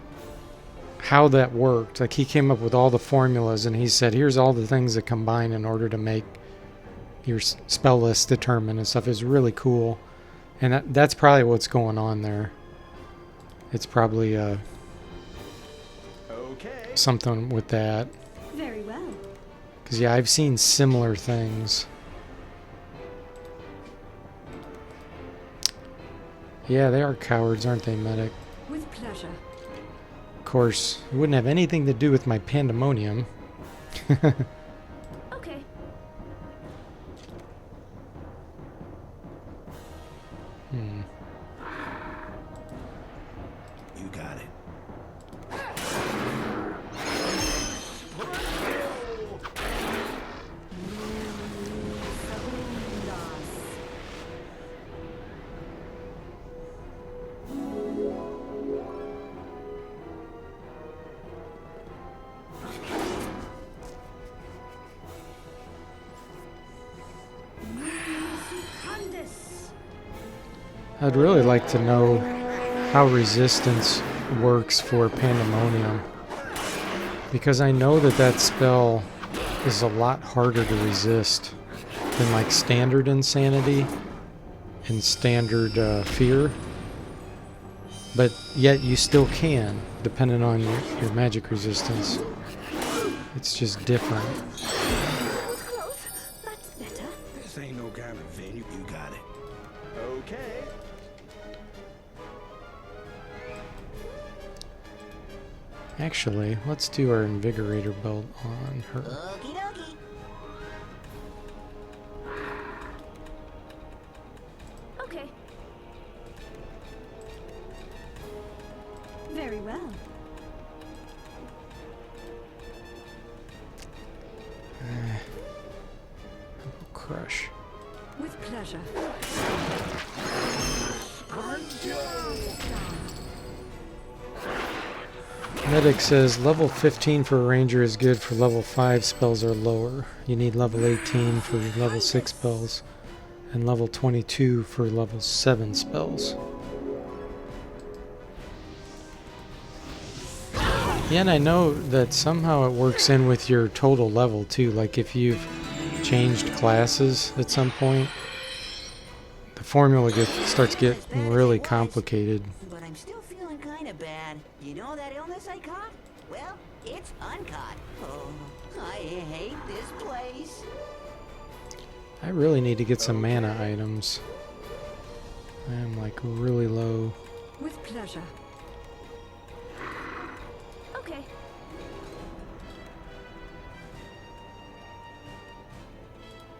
Speaker 1: how that worked. Like, he came up with all the formulas, and he said, here's all the things that combine in order to make your spell list determine and stuff. Is really cool. And that's probably what's going on there. It's probably something with that.
Speaker 4: Very well.
Speaker 1: Because, yeah, I've seen similar things. Yeah, they are cowards, aren't they, Medic?
Speaker 4: With pleasure.
Speaker 1: Of course, it wouldn't have anything to do with my pandemonium.
Speaker 4: Okay.
Speaker 3: You got it.
Speaker 1: I'd really like to know how resistance works for Pandemonium, because I know that that spell is a lot harder to resist than like standard Insanity and standard Fear, but yet you still can, depending on your magic resistance. It's just different.
Speaker 4: That was close. That's better.
Speaker 7: This ain't no kind of venue.
Speaker 3: You got it.
Speaker 9: Okay.
Speaker 1: Actually, let's do our Invigorator belt on her.
Speaker 2: Okie dokie.
Speaker 4: Okay. Very well.
Speaker 1: Crush.
Speaker 4: With pleasure.
Speaker 1: Medic says level 15 for a ranger is good for level 5 spells or lower. You need level 18 for level 6 spells and level 22 for level 7 spells. Yeah, and I know that somehow it works in with your total level too. Like if you've changed classes at some point, the formula starts getting really complicated.
Speaker 2: But I'm still feeling kind of bad. You know that illness I caught? Well, it's uncaught. Oh, I hate this place.
Speaker 1: I really need to get some mana items. I am like really low.
Speaker 4: With pleasure. Okay.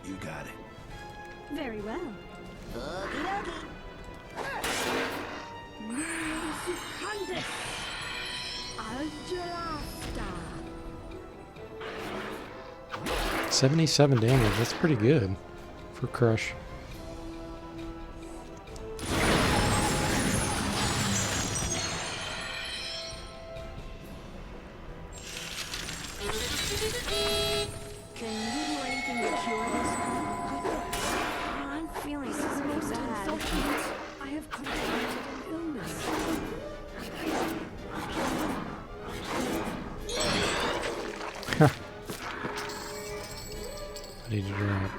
Speaker 3: You got it.
Speaker 4: Very well.
Speaker 2: Okie dokie.
Speaker 4: Secundus. Algelasta.
Speaker 1: 77 damage, that's pretty good for Crush.
Speaker 4: Can you do anything to cure this? I'm feeling so bad. I have contracted an illness.
Speaker 1: What did you drop?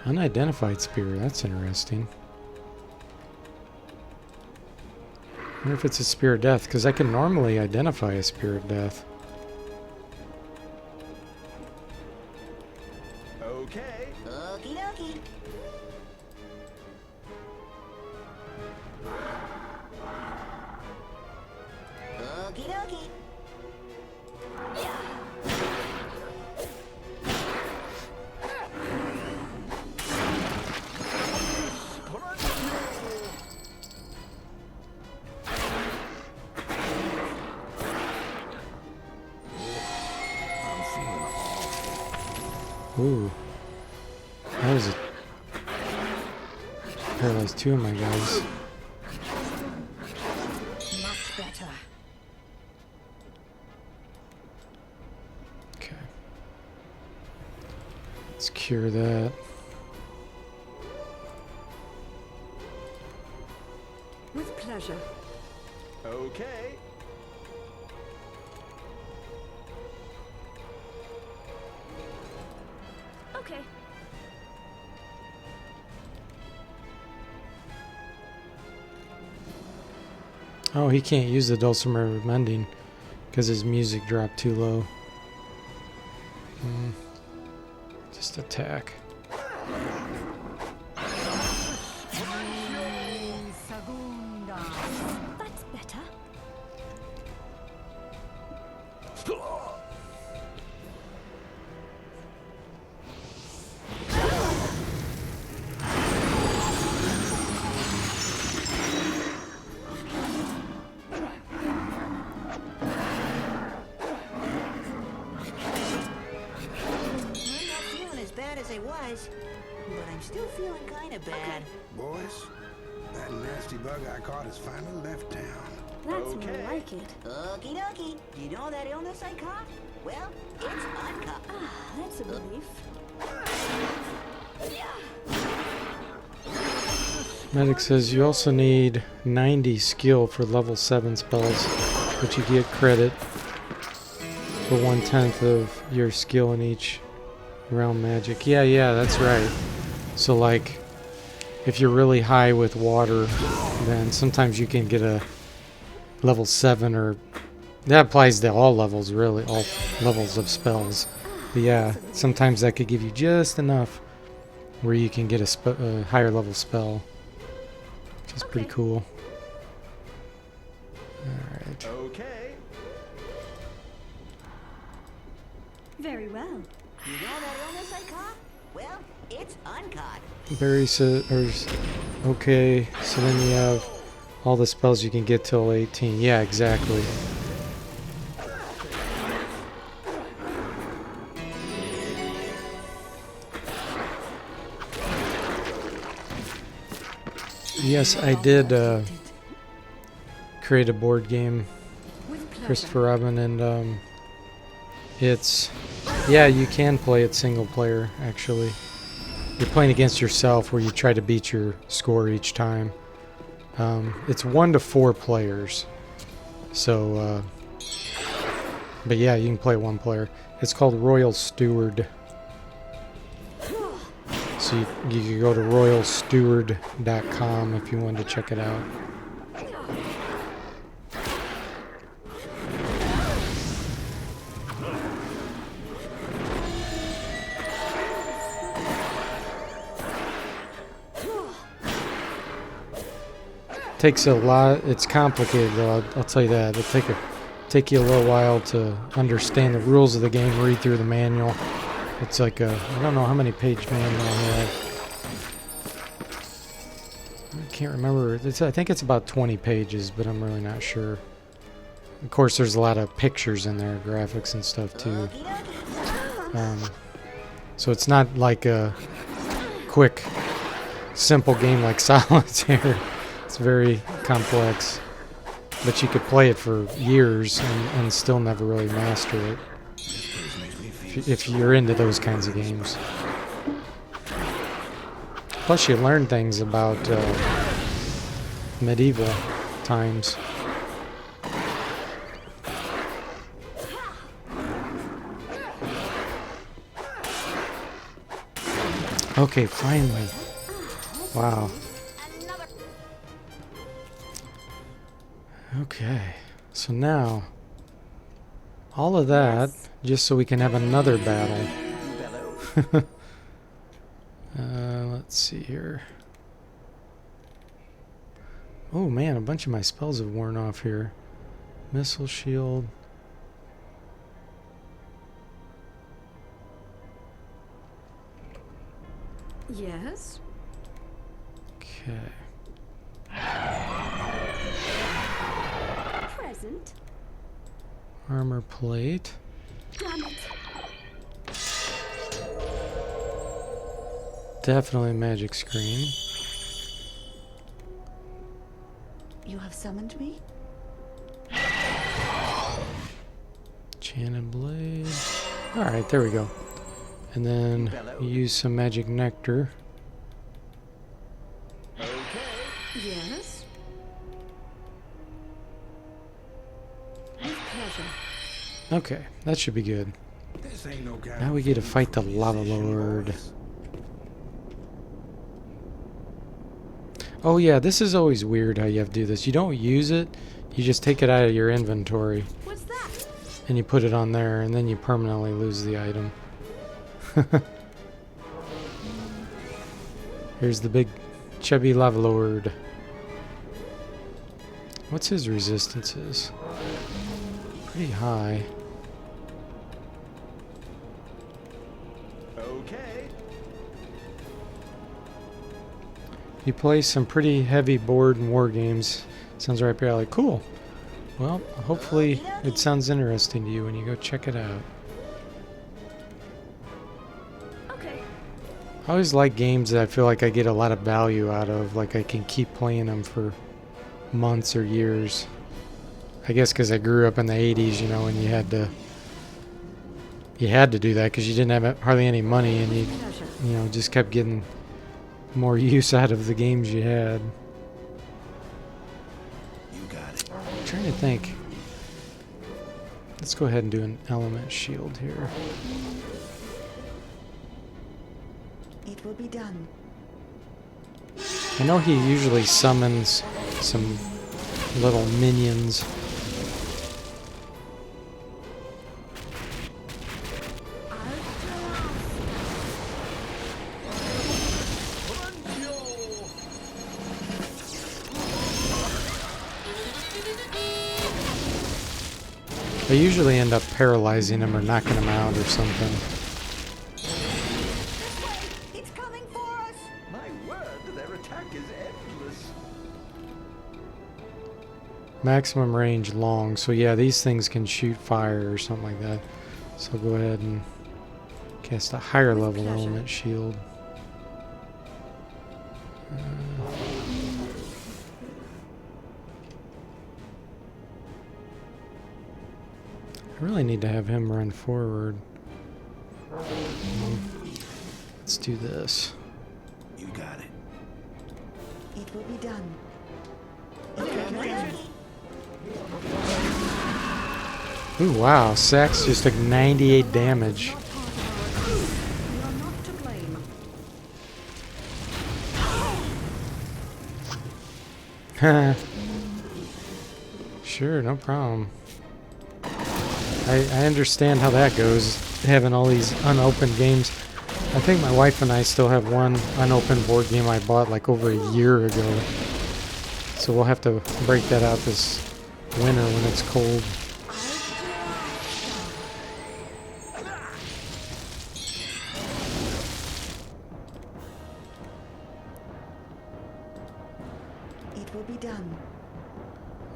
Speaker 1: Unidentified spear, that's interesting. I wonder if it's a spear of death, because I can normally identify a spear of death.
Speaker 9: Okay.
Speaker 2: Okie dokie. Okie dokie.
Speaker 1: Ooh. That was a... Paralyzed 2 of my guys.
Speaker 8: Much better.
Speaker 1: Okay. Let's cure that.
Speaker 8: With pleasure.
Speaker 9: Okay.
Speaker 4: Okay.
Speaker 1: Oh, he can't use the dulcimer mending because his music dropped too low. Just attack.
Speaker 4: That's better.
Speaker 2: I'm not feeling as bad as I was, but I'm still feeling kind of bad.
Speaker 7: Boys, that nasty bug I caught has finally left town.
Speaker 4: That's more like it.
Speaker 2: Okie dokie. You know that illness I caught? Well, it's uncaught.
Speaker 4: That's a relief.
Speaker 1: Medic says you also need 90 skill for level 7 spells, but you get credit for 1/10 of your skill in each realm magic. Yeah, that's right. So like, if you're really high with water, then sometimes you can get a level 7, or that applies to all levels, really, all levels of spells. But yeah, sometimes that could give you just enough where you can get a higher level spell, which is pretty cool. Alright.
Speaker 9: Okay.
Speaker 4: Very well.
Speaker 2: You know that illness I caught? Well, it's uncaught.
Speaker 1: Barry says, okay, so then you have all the spells you can get till 18. Yeah, exactly. Yes, I did create a board game, Christopher Robin, and it's, yeah, you can play it single player, actually. You're playing against yourself where you try to beat your score each time. It's 1 to 4 players. So, but yeah, you can play 1 player. It's called Royal Steward. So you can go to royalsteward.com if you wanted to check it out. Takes a lot. It's complicated, though. I'll tell you that. It'll take you a little while to understand the rules of the game. Read through the manual. It's like I don't know how many page manual I have. I can't remember. I think it's about 20 pages, but I'm really not sure. Of course, there's a lot of pictures in there, graphics and stuff too. So it's not like a quick, simple game like Solitaire. It's very complex, but you could play it for years and still never really master it if you're into those kinds of games. Plus you learn things about medieval times. Okay, finally. Wow. Okay, so now all of that just so we can have another battle. Let's see here. Oh man, a bunch of my spells have worn off here. Missile shield.
Speaker 8: Yes?
Speaker 1: Okay.
Speaker 4: Present.
Speaker 1: Armor plate.
Speaker 4: Damn it.
Speaker 1: definitely a magic screen.
Speaker 2: You have summoned me?
Speaker 1: Enchanted blade. Alright, there we go. And then use some magic nectar.
Speaker 8: Yes. With pleasure.
Speaker 1: Okay, that should be good.
Speaker 7: This ain't no
Speaker 1: Now we get to fight the Lava Lord. Oh yeah, this is always weird how you have to do this. You don't use it, you just take it out of your inventory.
Speaker 8: What's that?
Speaker 1: And you put it on there, and then you permanently lose the item. Here's the big chubby Lava Lord. What's his resistances? Pretty high.
Speaker 9: Okay.
Speaker 1: You play some pretty heavy board and war games. Sounds right up your alley. Cool. Well, hopefully it sounds interesting to you when you go check it out.
Speaker 8: Okay.
Speaker 1: I always like games that I feel like I get a lot of value out of, like I can keep playing them for months or years. I guess because I grew up in the 80s, you know, and you had to do that because you didn't have hardly any money, and you know, just kept getting more use out of the games you had.
Speaker 7: You got it.
Speaker 1: I'm trying to think. Let's go ahead and do an element shield here.
Speaker 2: It will be done.
Speaker 1: I know he usually summons some little minions. I usually end up paralyzing him or knocking him out or something.
Speaker 2: This way! It's coming for us!
Speaker 9: My word, their attack is endless.
Speaker 1: Maximum range long, so yeah, these things can shoot fire or something like that. So I'll go ahead and cast a higher level element shield. I really need to have him run forward. Let's do this.
Speaker 7: You got it.
Speaker 2: It will be done. It will be done.
Speaker 1: Ooh, wow, Sax just took 98 damage.
Speaker 8: You're not to blame.
Speaker 1: Sure, no problem. I understand how that goes, having all these unopened games. I think my wife and I still have one unopened board game I bought like over a year ago. So we'll have to break that out this winter when it's cold.
Speaker 2: It will be done.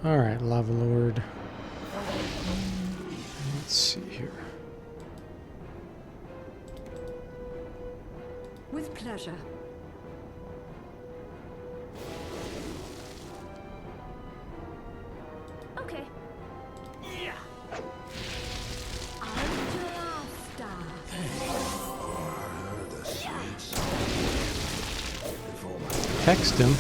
Speaker 1: Alright, Lava Lord. Let's see here.
Speaker 8: With pleasure. Okay.
Speaker 7: The sweet sound. Before my
Speaker 1: Text him.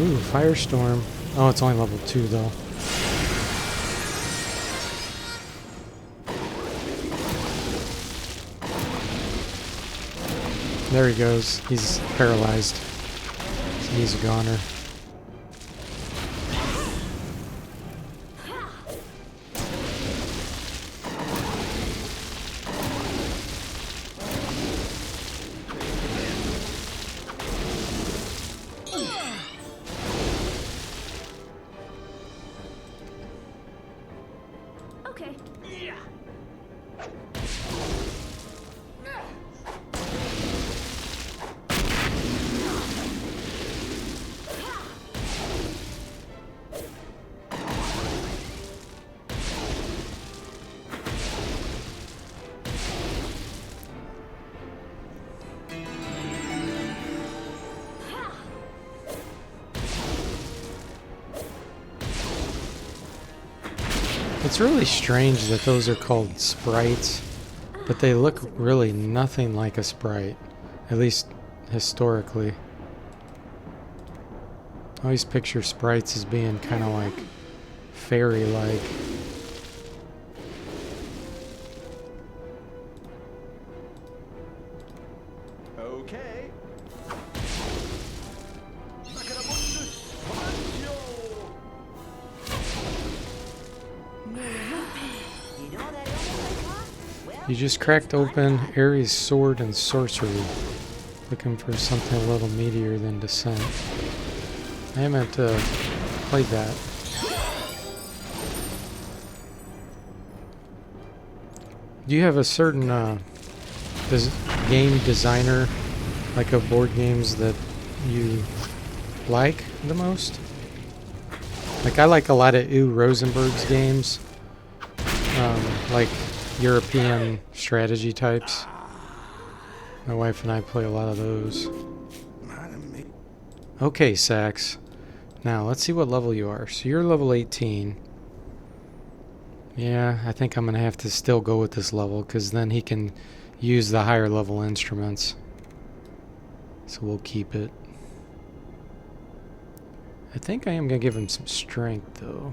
Speaker 1: Ooh, Firestorm. Oh, it's only level 2 though. There he goes. He's paralyzed. So he's a goner.
Speaker 8: Okay.
Speaker 1: It's really strange that those are called sprites, but they look really nothing like a sprite, at least historically. I always picture sprites as being kind of like fairy-like.
Speaker 9: Okay.
Speaker 2: You know that illness I caught? Well,
Speaker 1: You just cracked open Ares' sword and sorcery, looking for something a little meatier than Descent. I haven't played that. Do you have a certain game designer, like of board games, that you like the most? Like, I like a lot of Rosenberg's games, like European strategy types. My wife and I play a lot of those. Okay, Sax. Now, let's see what level you are. So you're level 18. Yeah, I think I'm going to have to still go with this level, because then he can use the higher level instruments. So we'll keep it. I think I am going to give him some strength, though.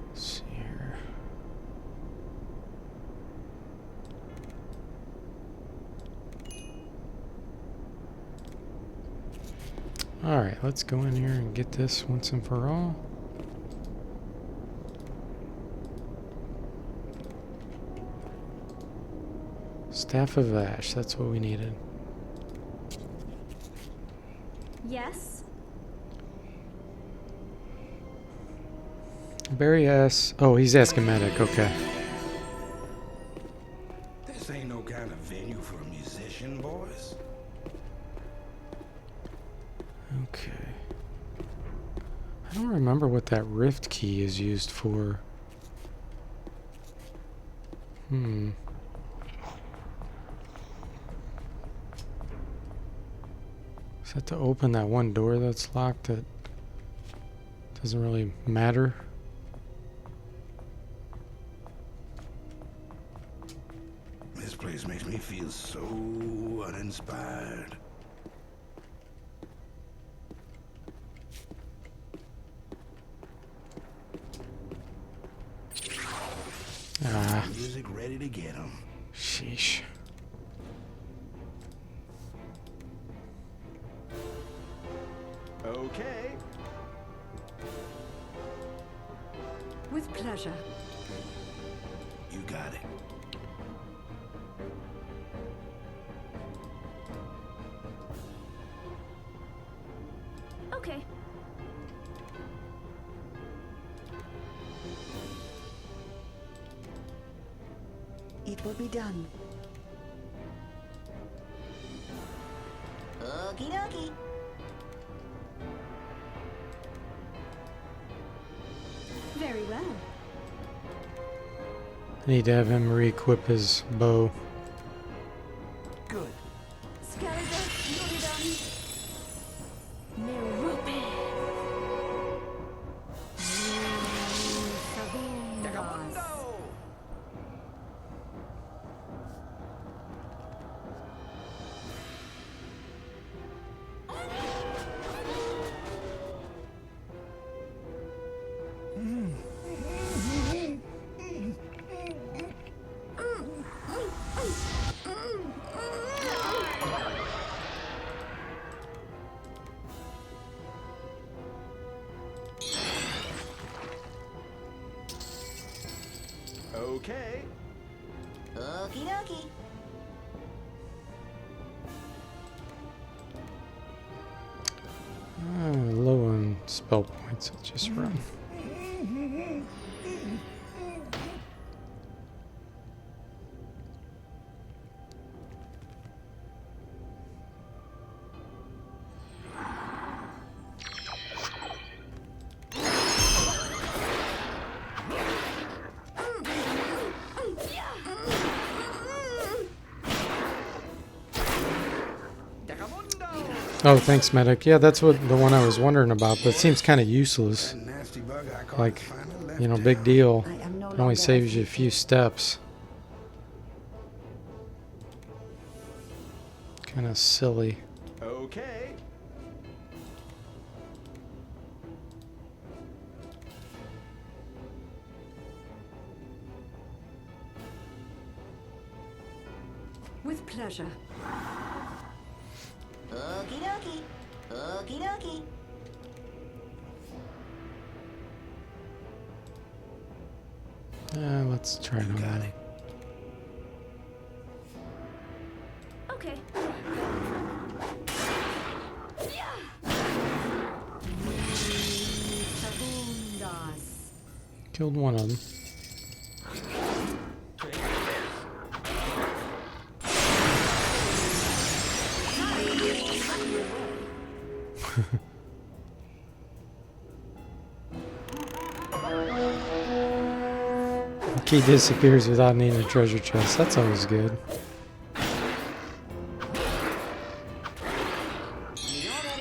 Speaker 1: Let's see here. Alright, let's go in here and get this once and for all. Staff of Ash, that's what we needed.
Speaker 8: Yes?
Speaker 1: Barry asks... Oh, he's asking medic, okay.
Speaker 7: This ain't no kind of venue for a musician, boys.
Speaker 1: Okay. I don't remember what that rift key is used for. Is that to open that one door that's locked that doesn't really matter?
Speaker 7: This place makes me feel so uninspired.
Speaker 1: Ah,
Speaker 7: Music ready to get 'em.
Speaker 1: sheesh.
Speaker 9: Okay.
Speaker 8: With pleasure.
Speaker 7: You got it.
Speaker 8: Okay.
Speaker 2: it will be done. Okie dokie.
Speaker 8: Very well.
Speaker 1: I need to have him re-equip his bow.
Speaker 9: Good.
Speaker 8: Scalida, Nerupi.
Speaker 9: Okay.
Speaker 2: Okie dokie.
Speaker 1: Low on spell points, I'll just run. Oh, thanks, medic. Yeah, that's what the one I was wondering about, but it seems kind of useless.
Speaker 7: That nasty bug I caught
Speaker 1: Like,
Speaker 7: finally left
Speaker 1: you know,
Speaker 7: town.
Speaker 1: big deal.
Speaker 2: I am no
Speaker 1: It only
Speaker 2: longer
Speaker 1: saves you a
Speaker 2: thief.
Speaker 1: few steps. Kind of silly.
Speaker 9: Okay.
Speaker 8: With pleasure.
Speaker 2: Okie dokie. Okie dokie.
Speaker 1: Let's try it on
Speaker 7: Got
Speaker 1: that.
Speaker 7: it.
Speaker 8: Okay. Segundas.
Speaker 1: Killed one of them. The key disappears without needing a treasure chest. That's always good.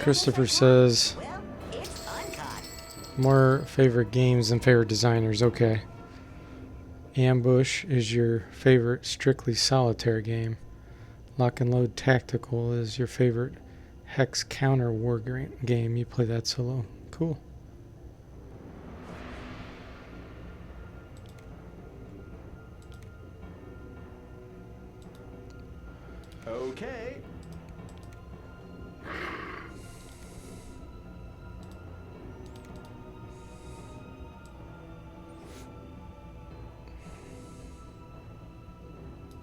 Speaker 1: Christopher says,
Speaker 2: Well, it's uncaught.
Speaker 1: more favorite games than favorite designers. Okay. Ambush is your favorite strictly solitaire game. Lock and Load Tactical is your favorite hex counter war game. You play that solo. Cool.
Speaker 9: Okay.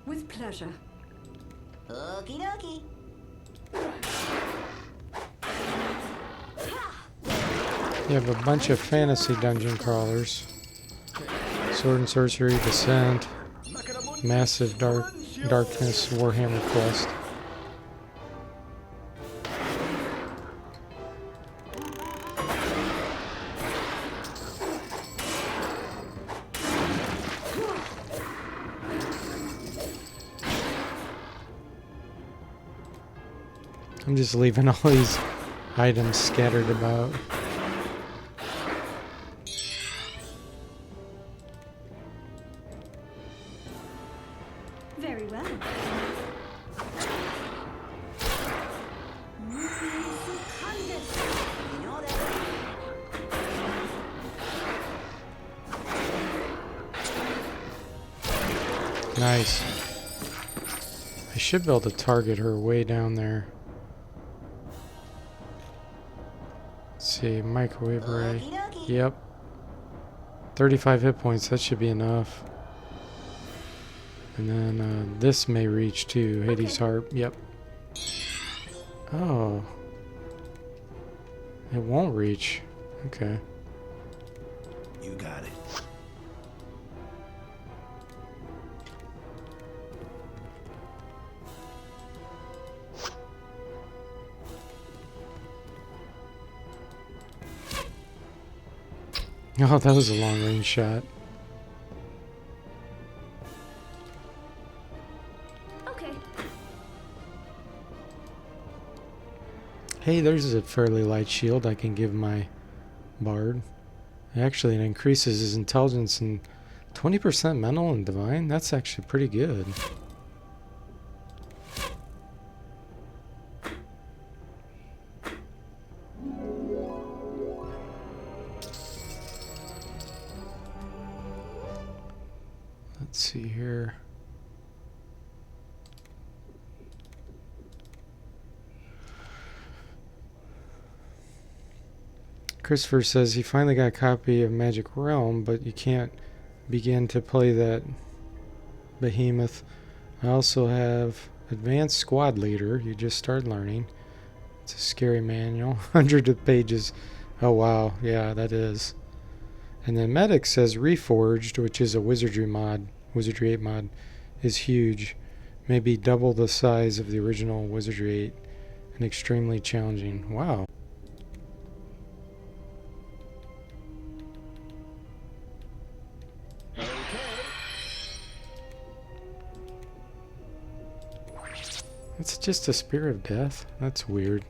Speaker 8: With pleasure.
Speaker 2: Okie dokie.
Speaker 1: You have a bunch of fantasy dungeon crawlers. Sword and Sorcery, Descent, Massive Darkness, Warhammer Quest. I'm just leaving all these items scattered about.
Speaker 8: Very well.
Speaker 2: You know that.
Speaker 1: Nice. I should be able to target her way down there. Let's see, microwave ray.
Speaker 2: Okie dokie.
Speaker 1: Yep. 35 hit points, that should be enough. And then this may reach too. Hades Harp, yep. Oh. It won't reach. Okay.
Speaker 7: You got it.
Speaker 1: Oh, that was a long range shot.
Speaker 8: Okay.
Speaker 1: Hey, there's a fairly light shield I can give my bard. Actually, it increases his intelligence and 20% mental and divine. That's actually pretty good. Let's see here. Christopher says he finally got a copy of Magic Realm, but you can't begin to play that behemoth. I also have Advanced Squad Leader. You just start learning. It's a scary manual. Hundreds of pages. Oh wow, yeah, that is. And then Medic says Reforged, which is a Wizardry mod, Wizardry 8 mod, is huge. Maybe double the size of the original Wizardry 8 and extremely challenging. Wow. It's just a Spear of Death? That's weird.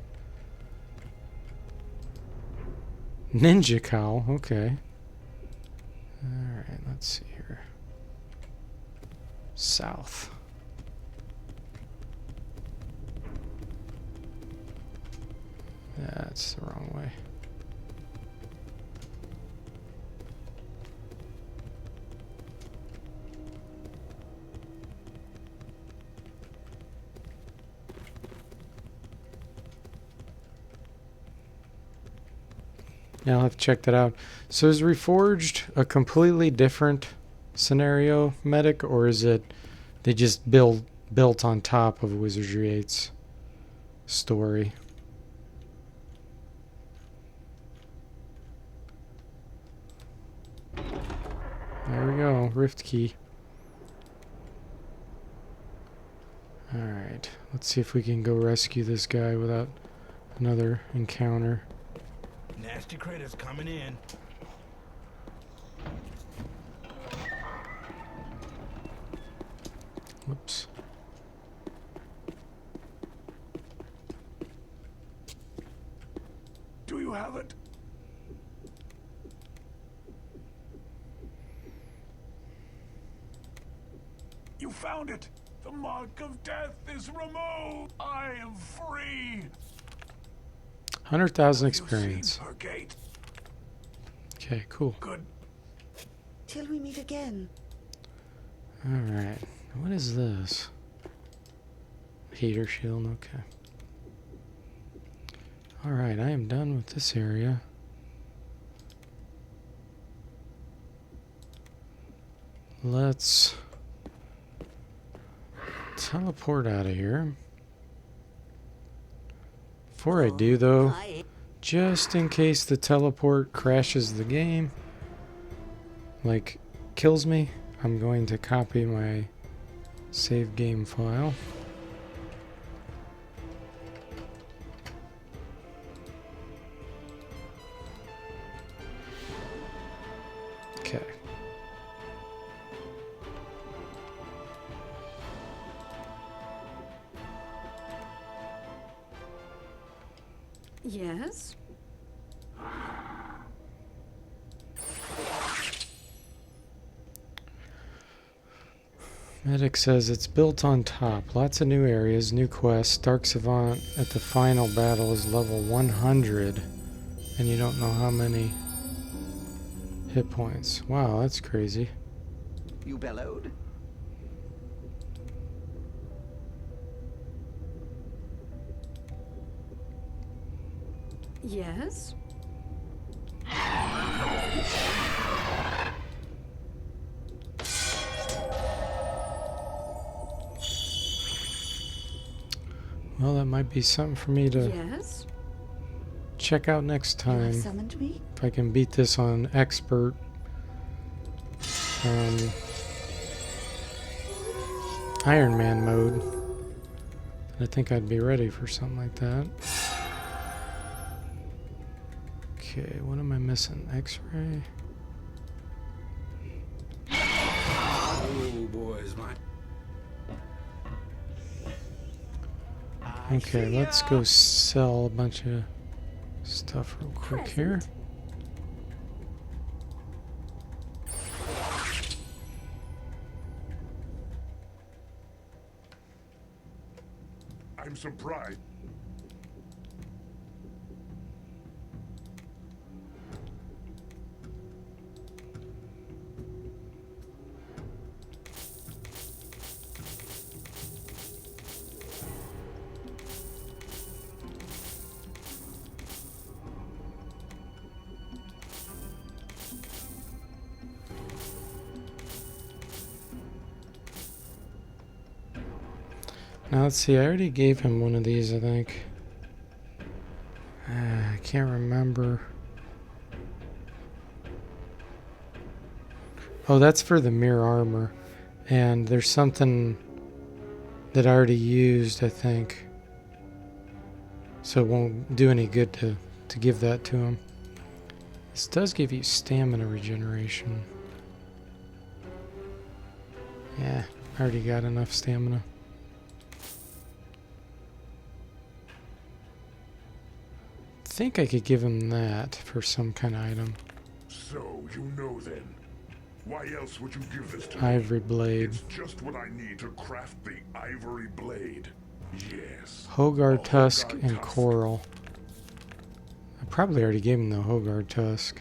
Speaker 1: Ninja cow, okay. Alright, let's see here. South. That's the wrong way. Yeah, I'll have to check that out. So is Reforged a completely different scenario medic, or is it they just built on top of Wizardry 8's story? There we go, Rift Key. Alright, let's see if we can go rescue this guy without another encounter.
Speaker 7: Nasty critters coming in.
Speaker 1: Whoops.
Speaker 6: Do you have it? You found it! The mark of death is removed! I am free!
Speaker 1: 100,000
Speaker 6: Have you
Speaker 1: experience.
Speaker 6: seen her gate?
Speaker 1: Okay, cool.
Speaker 6: Good.
Speaker 2: Till we meet again.
Speaker 1: Alright, what is this? Heater shield, okay. Alright, I am done with this area. Let's teleport out of here. Before I do, though, just in case the teleport crashes the game, like kills me, I'm going to copy my save game file. Okay.
Speaker 8: Yes?
Speaker 1: Medic says it's built on top. Lots of new areas, new quests. Dark Savant at the final battle is level 100. And you don't know how many hit points. Wow, that's crazy.
Speaker 9: You bellowed?
Speaker 8: Yes?
Speaker 1: Well, that might be something for me to
Speaker 8: Yes?
Speaker 1: check out next
Speaker 2: You have
Speaker 1: time.
Speaker 2: summoned me?
Speaker 1: If I can beat this on expert. Iron Man mode. I think I'd be ready for something like that. Okay, what am I missing? X-ray?
Speaker 7: Oh, boys, my...
Speaker 1: Okay, let's go sell a bunch of stuff real quick here.
Speaker 6: I'm surprised.
Speaker 1: Now let's see, I already gave him one of these, I think. I can't remember. Oh, that's for the mirror armor. And there's something that I already used, I think. So it won't do any good to give that to him. This does give you stamina regeneration. Yeah, I already got enough stamina. think I could give him that for some kind of item.
Speaker 6: So, you know then. Why else would you give this to me?
Speaker 1: Ivory blade.
Speaker 6: It's just what I need to craft the ivory blade. Yes.
Speaker 1: Hogar
Speaker 6: a
Speaker 1: tusk
Speaker 6: Hogar
Speaker 1: and
Speaker 6: tusk.
Speaker 1: coral. I probably already gave him the Hogar tusk.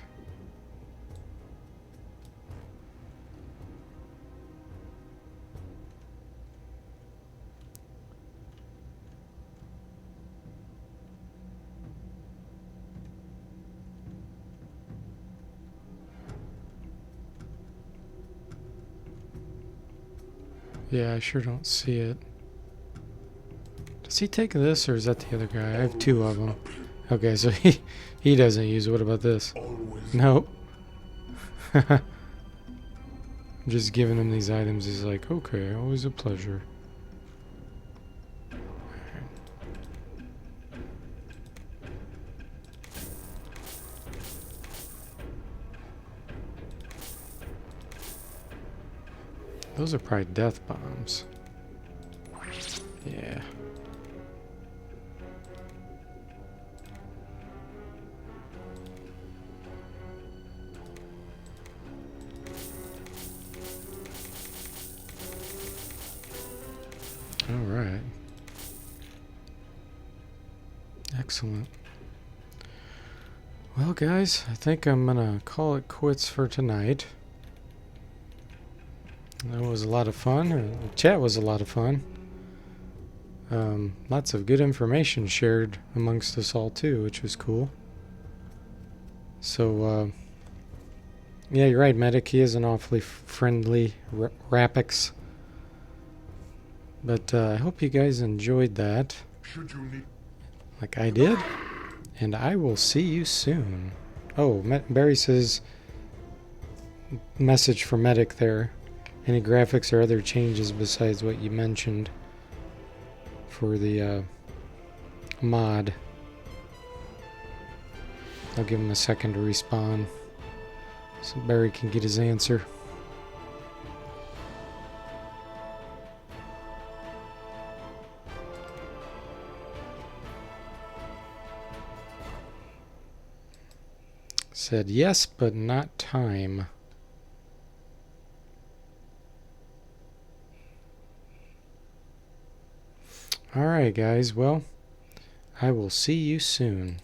Speaker 1: Yeah, I sure don't see it. Does he take this, or is that the other guy? I have two of them. Okay, so he doesn't use it. What about this?
Speaker 6: Always.
Speaker 1: Nope. I'm just giving him these items. He's like, okay, always a pleasure. Those are probably death bombs. Yeah. All right. Excellent. Well, guys, I think I'm gonna call it quits for tonight. That was a lot of fun. The chat was a lot of fun. Lots of good information shared amongst us all too, which was cool. So, yeah, you're right, Medic. He is an awfully friendly Rapix. But I hope you guys enjoyed that,
Speaker 6: Should you need...
Speaker 1: like I did. And I will see you soon. Oh, Barry says, message for Medic there. Any graphics or other changes besides what you mentioned for the mod? I'll give him a second to respawn so Barry can get his answer. Said yes, but not time. Alright, guys. Well, I will see you soon.